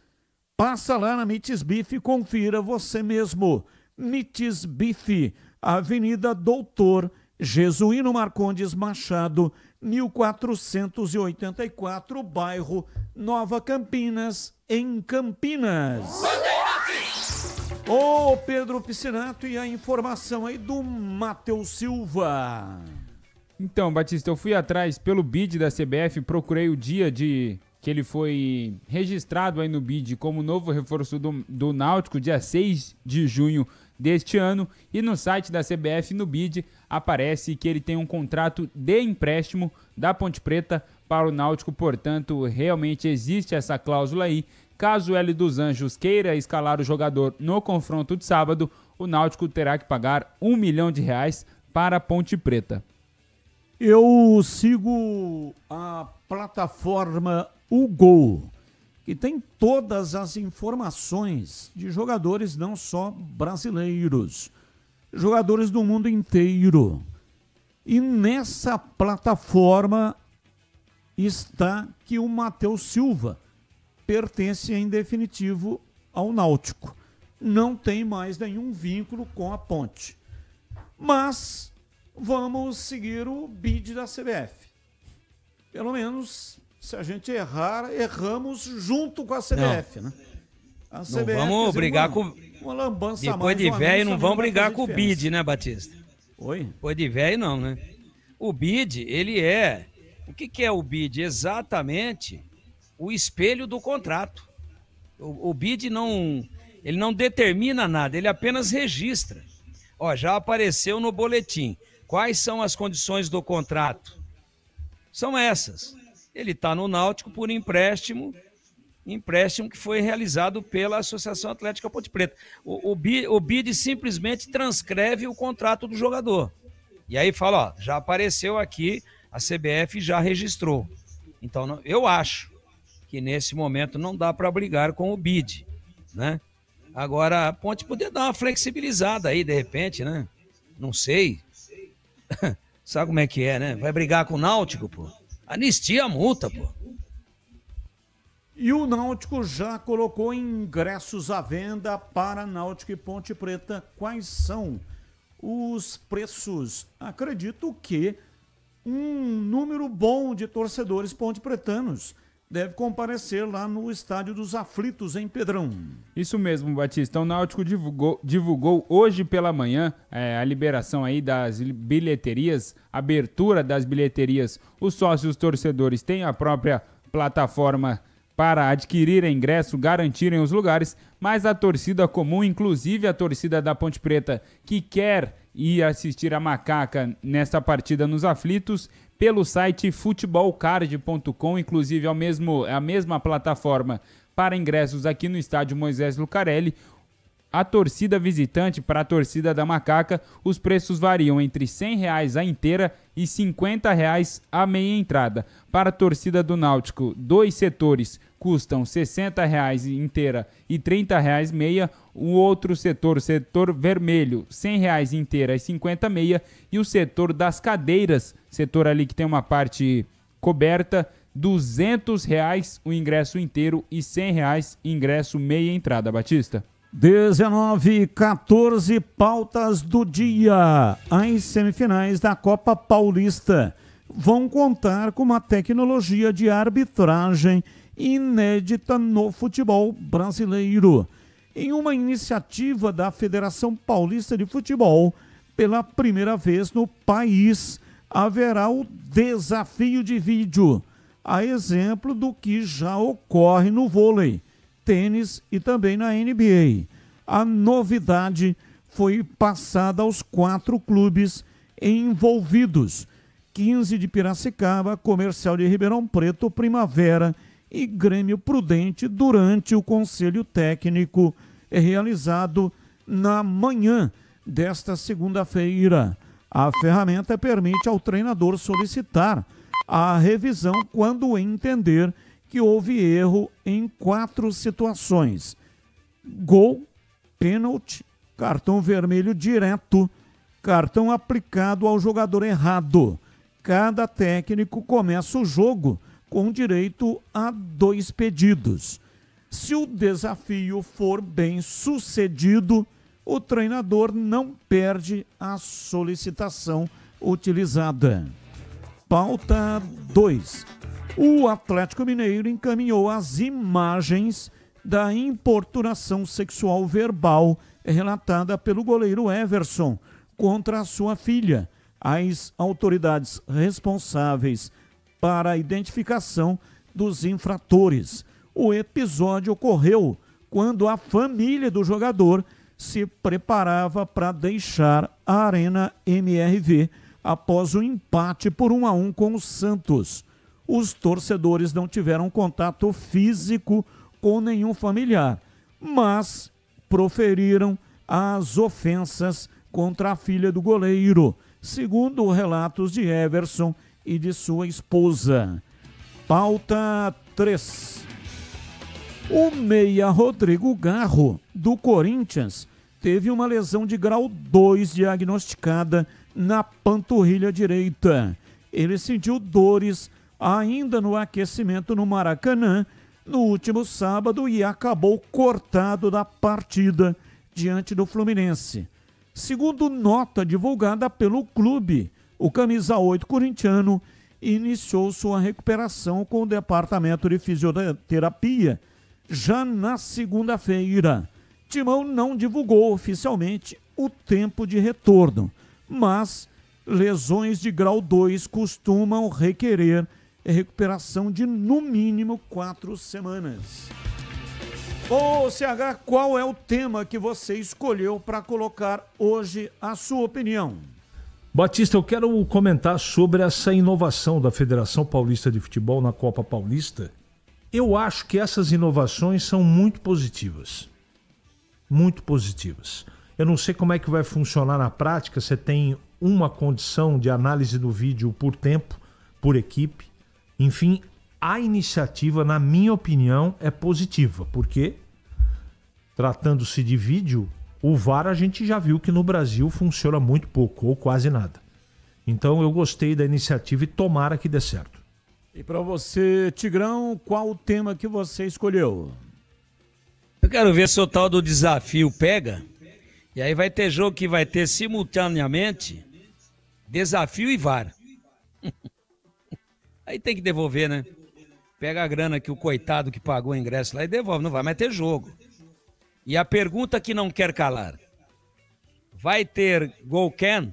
Passa lá na Mites Bife e confira você mesmo. Mites Bife, Avenida Doutor Jesuíno Marcondes Machado, 1484, bairro Nova Campinas, em Campinas. Ô Pedro Piscinato, e a informação aí do Matheus Silva. Então, Batista, eu fui atrás pelo BID da CBF, procurei o dia que ele foi registrado aí no BID como novo reforço do Náutico, dia 6 de junho deste ano, e no site da CBF, no BID, aparece que ele tem um contrato de empréstimo da Ponte Preta para o Náutico, portanto, realmente existe essa cláusula aí Caso o Hélio dos Anjos queira escalar o jogador no confronto de sábado, o Náutico terá que pagar R$1 milhão para a Ponte Preta. Eu sigo a plataforma O Gol, que tem todas as informações de jogadores não só brasileiros, jogadores do mundo inteiro. E nessa plataforma está que o Matheus Silva pertence em definitivo ao Náutico. Não tem mais nenhum vínculo com a Ponte. Mas vamos seguir o bid da CBF. Pelo menos, se a gente errar, erramos junto com a CBF, né? A CBF, não vamos brigar com... Uma lambança depois de velho não vamos brigar com o bid, né, Batista? Oi? Depois de velho não, né? O bid, ele é... O que é o bid? Exatamente o espelho do contrato. O bid não... Ele não determina nada, ele apenas registra. Ó, já apareceu no boletim. Quais são as condições do contrato? São essas. Ele está no Náutico por empréstimo que foi realizado pela Associação Atlética Ponte Preta. O BID simplesmente transcreve o contrato do jogador. E aí fala, ó, já apareceu aqui, a CBF já registrou. Então, eu acho que nesse momento não dá para brigar com o BID, né? Agora, a Ponte poderia dar uma flexibilizada aí, de repente, né? Não sei. Sabe como é que é, né? Vai brigar com o Náutico, pô? Anistia a multa, pô. E o Náutico já colocou ingressos à venda para Náutico e Ponte Preta. Quais são os preços? Acredito que um número bom de torcedores ponte-pretanos deve comparecer lá no Estádio dos Aflitos, em Pedrão. Isso mesmo, Batista. O Náutico divulgou hoje pela manhã a liberação aí das bilheterias, abertura das bilheterias. Os sócios torcedores têm a própria plataforma para adquirir ingresso, garantirem os lugares, mas a torcida comum, inclusive a torcida da Ponte Preta, que quer ir assistir a Macaca nesta partida nos Aflitos, pelo site futebolcard.com, inclusive a mesma plataforma para ingressos aqui no estádio Moisés Lucarelli. A torcida visitante, para a torcida da Macaca, os preços variam entre R$100 a inteira e R$50 a meia entrada. Para a torcida do Náutico, 2 setores custam R$60 inteira e R$30 meia. O outro setor, o setor vermelho, R$100 inteira e R$50 meia. E o setor das cadeiras, setor ali que tem uma parte coberta, R$200 o ingresso inteiro e R$100 ingresso meia entrada. Batista? 19h14, pautas do dia. As semifinais da Copa Paulista vão contar com uma tecnologia de arbitragem inédita no futebol brasileiro. Em uma iniciativa da Federação Paulista de Futebol, pela primeira vez no país, haverá o desafio de vídeo, a exemplo do que já ocorre no vôlei, tênis e também na NBA. A novidade foi passada aos 4 clubes envolvidos: 15 de Piracicaba, Comercial de Ribeirão Preto, Primavera e Grêmio Prudente, durante o Conselho Técnico realizado na manhã desta segunda-feira. A ferramenta permite ao treinador solicitar a revisão quando entender que houve erro em 4 situações: gol, pênalti, cartão vermelho direto, cartão aplicado ao jogador errado. Cada técnico começa o jogo com direito a 2 pedidos. Se o desafio for bem sucedido, o treinador não perde a solicitação utilizada. Pauta 2. O Atlético Mineiro encaminhou as imagens da importunação sexual verbal relatada pelo goleiro Everson contra a sua filha. As autoridades responsáveis para a identificação dos infratores. O episódio ocorreu quando a família do jogador se preparava para deixar a Arena MRV após o empate por 1-1 com o Santos. Os torcedores não tiveram contato físico atacou nenhum familiar, mas proferiram as ofensas contra a filha do goleiro, segundo relatos de Everson e de sua esposa. Pauta 3. O meia Rodrigo Garro, do Corinthians, teve uma lesão de grau 2 diagnosticada na panturrilha direita. Ele sentiu dores ainda no aquecimento no Maracanã no último sábado e acabou cortado da partida diante do Fluminense. Segundo nota divulgada pelo clube, o camisa 8 corintiano iniciou sua recuperação com o departamento de fisioterapia já na segunda-feira. Timão não divulgou oficialmente o tempo de retorno, mas lesões de grau 2 costumam requerer recuperação de no mínimo 4 semanas. Ô CH, qual é o tema que você escolheu para colocar hoje a sua opinião? Batista, eu quero comentar sobre essa inovação da Federação Paulista de Futebol na Copa Paulista. Eu acho que essas inovações são muito positivas. Muito positivas. Eu não sei como é que vai funcionar na prática. Você tem uma condição de análise do vídeo por tempo, por equipe. Enfim, a iniciativa, na minha opinião, é positiva, porque, tratando-se de vídeo, o VAR a gente já viu que no Brasil funciona muito pouco, ou quase nada. Então eu gostei da iniciativa e tomara que dê certo. E para você, Tigrão, qual o tema que você escolheu? Eu quero ver se o tal do desafio pega, e aí vai ter jogo que vai ter simultaneamente desafio e VAR. Aí tem que devolver, né? Pega a grana que o coitado que pagou o ingresso lá e devolve. Não vai mais ter jogo. E a pergunta que não quer calar. Vai ter goal can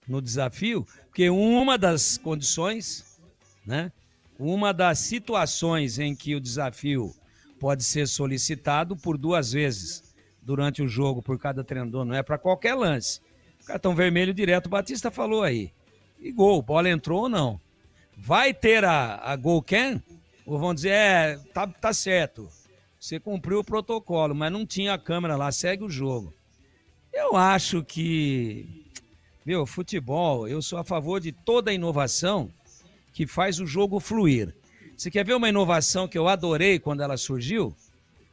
no desafio? Porque uma das condições, né? Uma das situações em que o desafio pode ser solicitado por 2 vezes durante o jogo, por cada treinador. Não é para qualquer lance. Cartão vermelho direto, o Batista falou aí. E gol, bola entrou ou não. Vai ter a goal can? Ou vão dizer, tá certo, você cumpriu o protocolo, mas não tinha a câmera lá, segue o jogo. Eu acho que, futebol, eu sou a favor de toda inovação que faz o jogo fluir. Você quer ver uma inovação que eu adorei quando ela surgiu?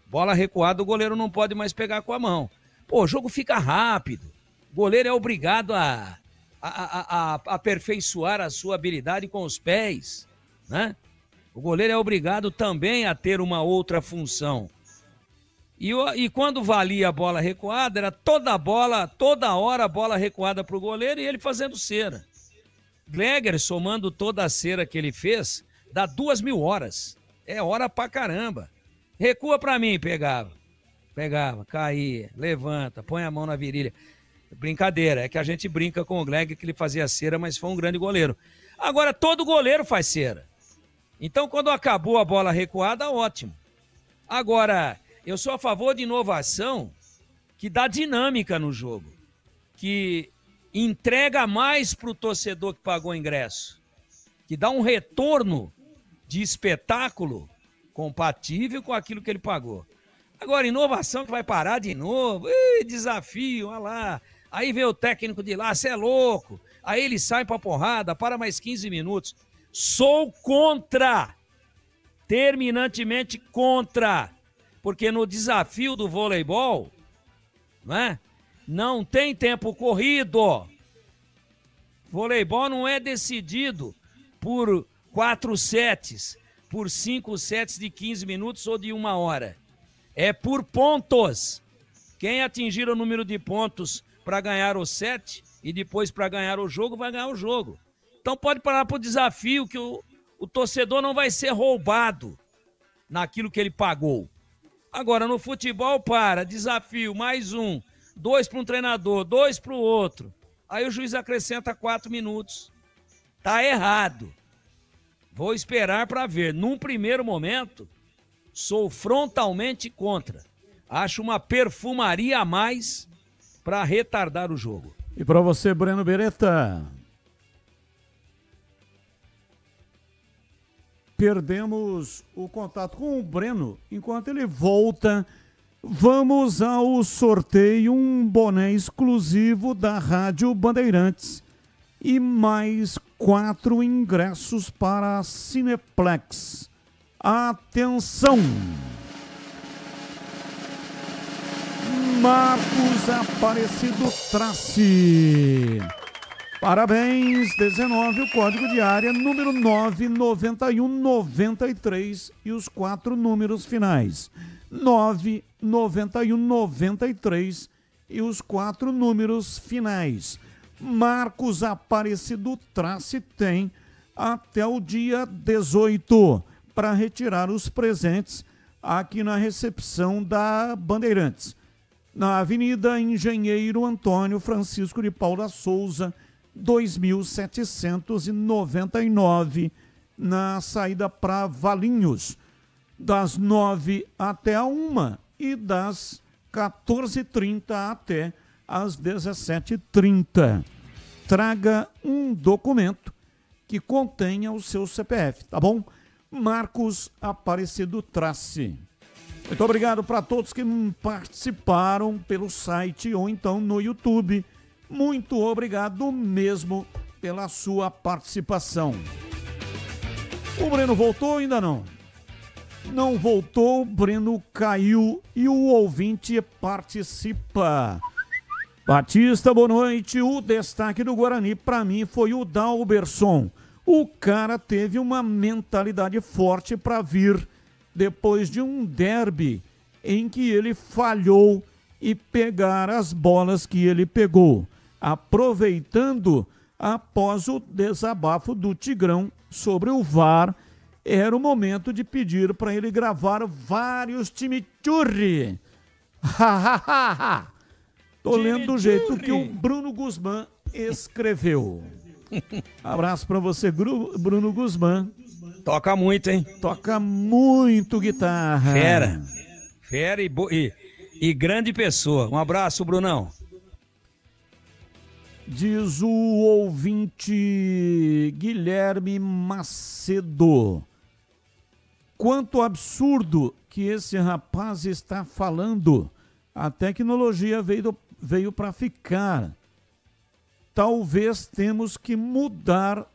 Bola recuada, o goleiro não pode mais pegar com a mão. Pô, o jogo fica rápido. O goleiro é obrigado a aperfeiçoar a sua habilidade com os pés, né? O goleiro é obrigado também a ter uma outra função. E quando valia a bola recuada, era toda hora a bola recuada para o goleiro e ele fazendo cera. Gleger, somando toda a cera que ele fez, dá 2.000 horas. É hora pra caramba. Recua pra mim, pegava, caía, levanta, põe a mão na virilha. Brincadeira, é que a gente brinca com o Gleger que ele fazia cera, mas foi um grande goleiro. Agora, todo goleiro faz cera. Então, quando acabou a bola recuada, ótimo. Agora, eu sou a favor de inovação que dá dinâmica no jogo, que entrega mais para o torcedor que pagou o ingresso, que dá um retorno de espetáculo compatível com aquilo que ele pagou. Agora, inovação que vai parar de novo, desafio, olha lá. Aí vem o técnico de lá, você é louco. Aí ele sai pra porrada, para mais 15 minutos. Sou contra, terminantemente contra, porque no desafio do voleibol, né, não tem tempo corrido. Voleibol não é decidido por 4 sets, por 5 sets de 15 minutos ou de 1 hora. É por pontos. Quem atingir o número de pontos para ganhar o set e depois para ganhar o jogo, vai ganhar o jogo. Então pode parar para o desafio que o torcedor não vai ser roubado naquilo que ele pagou. Agora, no futebol, desafio, mais 1, 2 para um treinador, 2 para o outro. Aí o juiz acrescenta 4 minutos. Tá errado. Vou esperar para ver. Num primeiro momento, sou frontalmente contra. Acho uma perfumaria a mais para retardar o jogo. E para você, Breno Beretta? perdemos o contato com o Breno. Enquanto ele volta, vamos ao sorteio, um boné exclusivo da Rádio Bandeirantes e mais 4 ingressos para a Cineplex. Atenção! Marcos Aparecido Trace. Parabéns, 19, o código de área, número 99193 e os 4 números finais. 99193 e os 4 números finais. Marcos Aparecido Trace tem até o dia 18 para retirar os presentes aqui na recepção da Bandeirantes. Na Avenida Engenheiro Antônio Francisco de Paula Souza, 2799, na saída para Valinhos, das 9 até a 1 e das 14h30 até às 17h30. Traga um documento que contenha o seu CPF, tá bom? Marcos Aparecido Trace. Muito obrigado para todos que participaram pelo site ou então no YouTube. Muito obrigado mesmo pela sua participação. O Breno voltou ou ainda não? Não voltou, o Breno caiu e o ouvinte participa. Batista, boa noite. O destaque do Guarani para mim foi o Dalberson. O cara teve uma mentalidade forte para vir depois de um derby em que ele falhou e pegar as bolas que ele pegou, aproveitando após o desabafo do Tigrão sobre o VAR. Era o momento de pedir para ele gravar vários chimichurri. Tô lendo do jeito que o Bruno Guzmán escreveu. Abraço para você, Bruno Guzmán. Toca muito, hein? Toca muito guitarra. Fera e grande pessoa. Um abraço, Brunão. Diz o ouvinte Guilherme Macedo. Quanto absurdo que esse rapaz está falando. A tecnologia veio para ficar. Talvez temos que mudar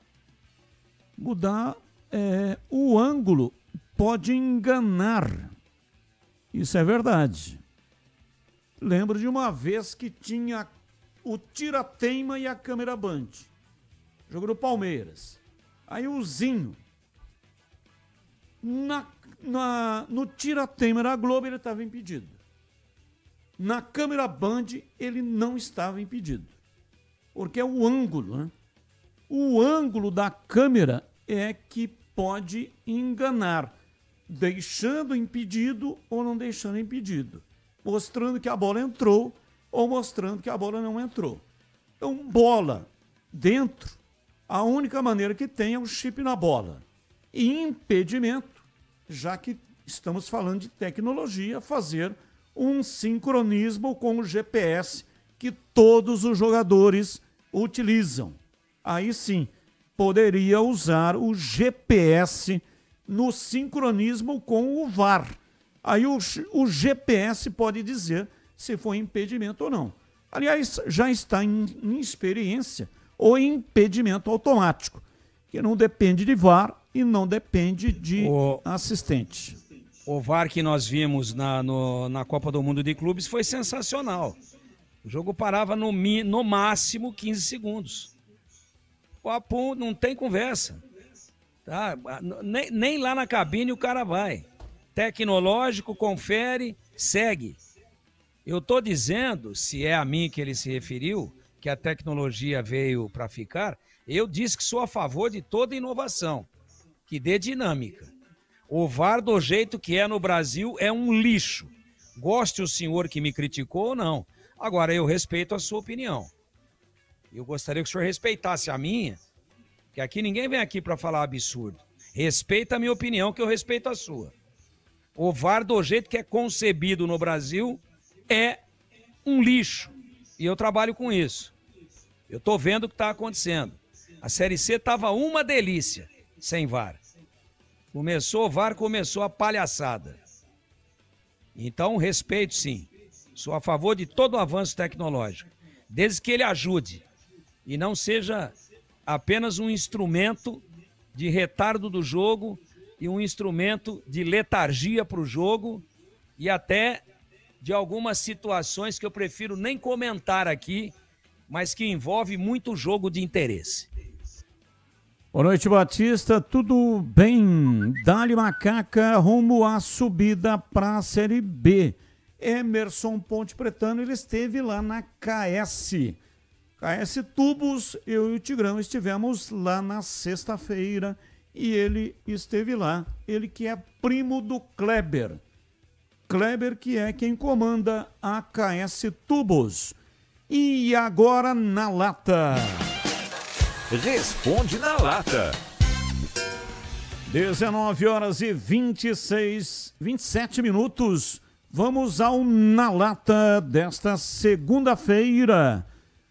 o ângulo. Pode enganar. Isso é verdade. Lembro de uma vez que tinha o tira-teima e a câmera Band. Jogo do Palmeiras. Aí o Zinho, no tira-teima da Globo, ele estava impedido. Na câmera Band, ele não estava impedido. Porque é o ângulo, né? O ângulo da câmera é que pode enganar, deixando impedido ou não deixando impedido, mostrando que a bola entrou ou mostrando que a bola não entrou. Então, bola dentro, a única maneira que tem é o chip na bola. E impedimento, já que estamos falando de tecnologia, fazer um sincronismo com o GPS que todos os jogadores utilizam. Aí sim, poderia usar o GPS no sincronismo com o VAR. Aí o GPS pode dizer se foi impedimento ou não. Aliás, já está em experiência o impedimento automático, que não depende de VAR e não depende de assistente. O VAR que nós vimos na Copa do Mundo de Clubes foi sensacional. O jogo parava no máximo 15 segundos. Pô, não tem conversa. Tá? Nem lá na cabine o cara vai. Tecnológico, confere, segue. Eu estou dizendo, se é a mim que ele se referiu, que a tecnologia veio para ficar, eu disse que sou a favor de toda inovação, que dê dinâmica. O VAR do jeito que é no Brasil é um lixo. Goste o senhor que me criticou ou não. Agora, eu respeito a sua opinião. Eu gostaria que o senhor respeitasse a minha, que aqui ninguém vem aqui para falar absurdo. Respeita a minha opinião, que eu respeito a sua. O VAR do jeito que é concebido no Brasil é um lixo. E eu trabalho com isso. Eu estou vendo o que está acontecendo. A Série C estava uma delícia sem VAR. Começou o VAR, começou a palhaçada. Então, respeito sim. Sou a favor de todo o avanço tecnológico, desde que ele ajude e não seja apenas um instrumento de retardo do jogo e um instrumento de letargia para o jogo e até de algumas situações que eu prefiro nem comentar aqui, mas que envolve muito jogo de interesse. Boa noite, Batista. Tudo bem? Dali Macaca rumo à subida para a Série B. Emerson Ponte Pretano, ele esteve lá na KS Tubos. Eu e o Tigrão estivemos lá na sexta-feira e ele esteve lá. Ele que é primo do Kleber. Kleber que é quem comanda a KS Tubos. E agora na lata. Responde na lata. 19 horas e 27 minutos. Vamos ao Na Lata desta segunda-feira,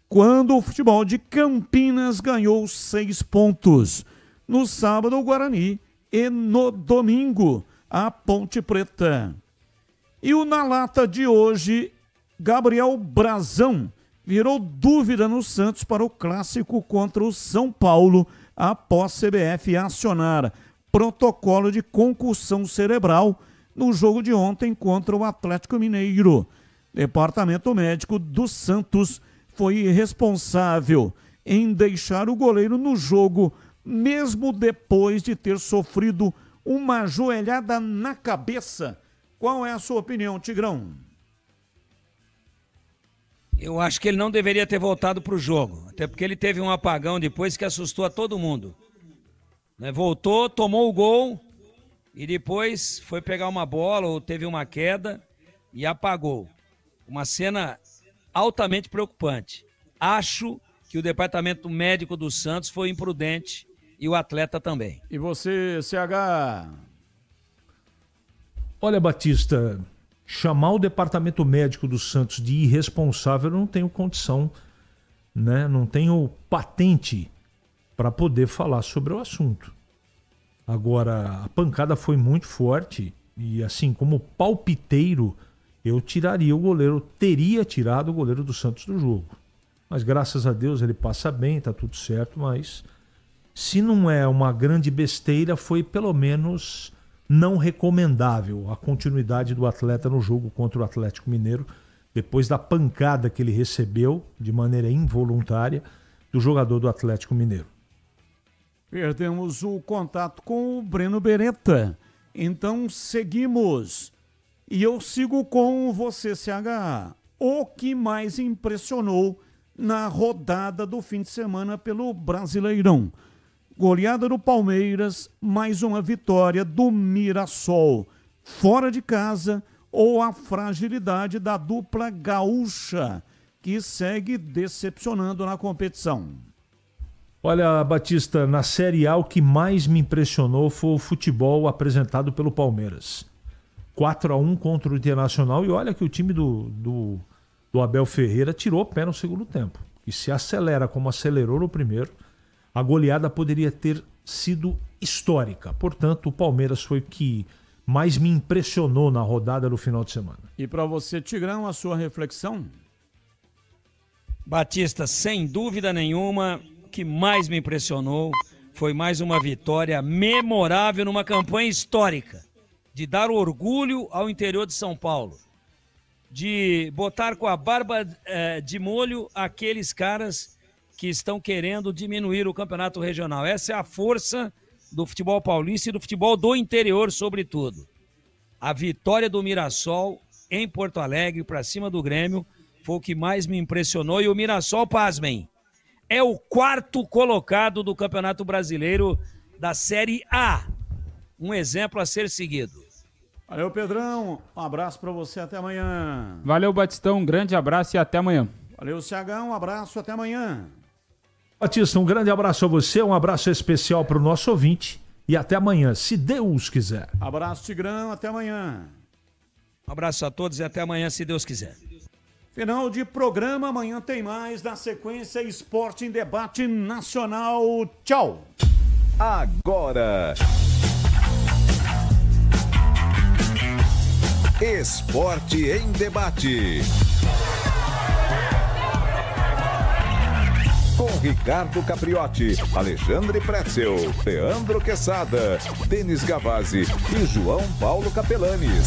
quando o futebol de Campinas ganhou 6 pontos. No sábado, o Guarani e no domingo, a Ponte Preta. E o Na Lata de hoje, Gabriel Brazão virou dúvida no Santos para o clássico contra o São Paulo após CBF acionar protocolo de concussão cerebral no jogo de ontem contra o Atlético Mineiro. Departamento médico do Santos foi responsável em deixar o goleiro no jogo, mesmo depois de ter sofrido uma joelhada na cabeça. Qual é a sua opinião, Tigrão? Eu acho que ele não deveria ter voltado para o jogo, até porque ele teve um apagão depois que assustou a todo mundo. Voltou, tomou o gol e depois foi pegar uma bola ou teve uma queda e apagou. Uma cena altamente preocupante. Acho que o departamento médico do Santos foi imprudente e o atleta também. E você, CH? Olha, Batista, chamar o departamento médico do Santos de irresponsável eu não tenho condição, né? Não tenho patente para poder falar sobre o assunto. Agora, a pancada foi muito forte e, assim, como palpiteiro, eu teria tirado o goleiro do Santos do jogo. Mas, graças a Deus, ele passa bem, tá tudo certo, mas se não é uma grande besteira, foi pelo menos não recomendável a continuidade do atleta no jogo contra o Atlético Mineiro, depois da pancada que ele recebeu, de maneira involuntária, do jogador do Atlético Mineiro. Perdemos o contato com o Breno Beretta. Então seguimos. E eu sigo com você, CH. O que mais impressionou na rodada do fim de semana pelo Brasileirão? Goleada do Palmeiras, mais uma vitória do Mirassol. Fora de casa, ou a fragilidade da dupla gaúcha, que segue decepcionando na competição? Olha, Batista, na Série A o que mais me impressionou foi o futebol apresentado pelo Palmeiras. 4-1 contra o Internacional, e olha que o time do Abel Ferreira tirou o pé no segundo tempo. E se acelera como acelerou no primeiro, a goleada poderia ter sido histórica. Portanto, o Palmeiras foi o que mais me impressionou na rodada do final de semana. E para você, Tigrão, a sua reflexão? Batista, sem dúvida nenhuma, o que mais me impressionou foi mais uma vitória memorável numa campanha histórica, de dar orgulho ao interior de São Paulo, de botar com a barba de molho aqueles caras que estão querendo diminuir o campeonato regional. Essa é a força do futebol paulista e do futebol do interior, sobretudo. A vitória do Mirassol em Porto Alegre para cima do Grêmio foi o que mais me impressionou. E o Mirassol, pasmem, é o 4º colocado do Campeonato Brasileiro da Série A. Um exemplo a ser seguido. Valeu, Pedrão. Um abraço para você, até amanhã. Valeu, Batistão. Um grande abraço e até amanhã. Valeu, CH. Um abraço, até amanhã. Batista, um grande abraço a você, um abraço especial para o nosso ouvinte e até amanhã, se Deus quiser. Abraço, Tigrão, até amanhã. Um abraço a todos e até amanhã, se Deus quiser. Final de programa, amanhã tem mais, na sequência Esporte em Debate Nacional. Tchau. Agora... Esporte em Debate. Com Ricardo Capriotti, Alexandre Pretzel, Leandro Quesada, Denis Gavazzi e João Paulo Capelanes.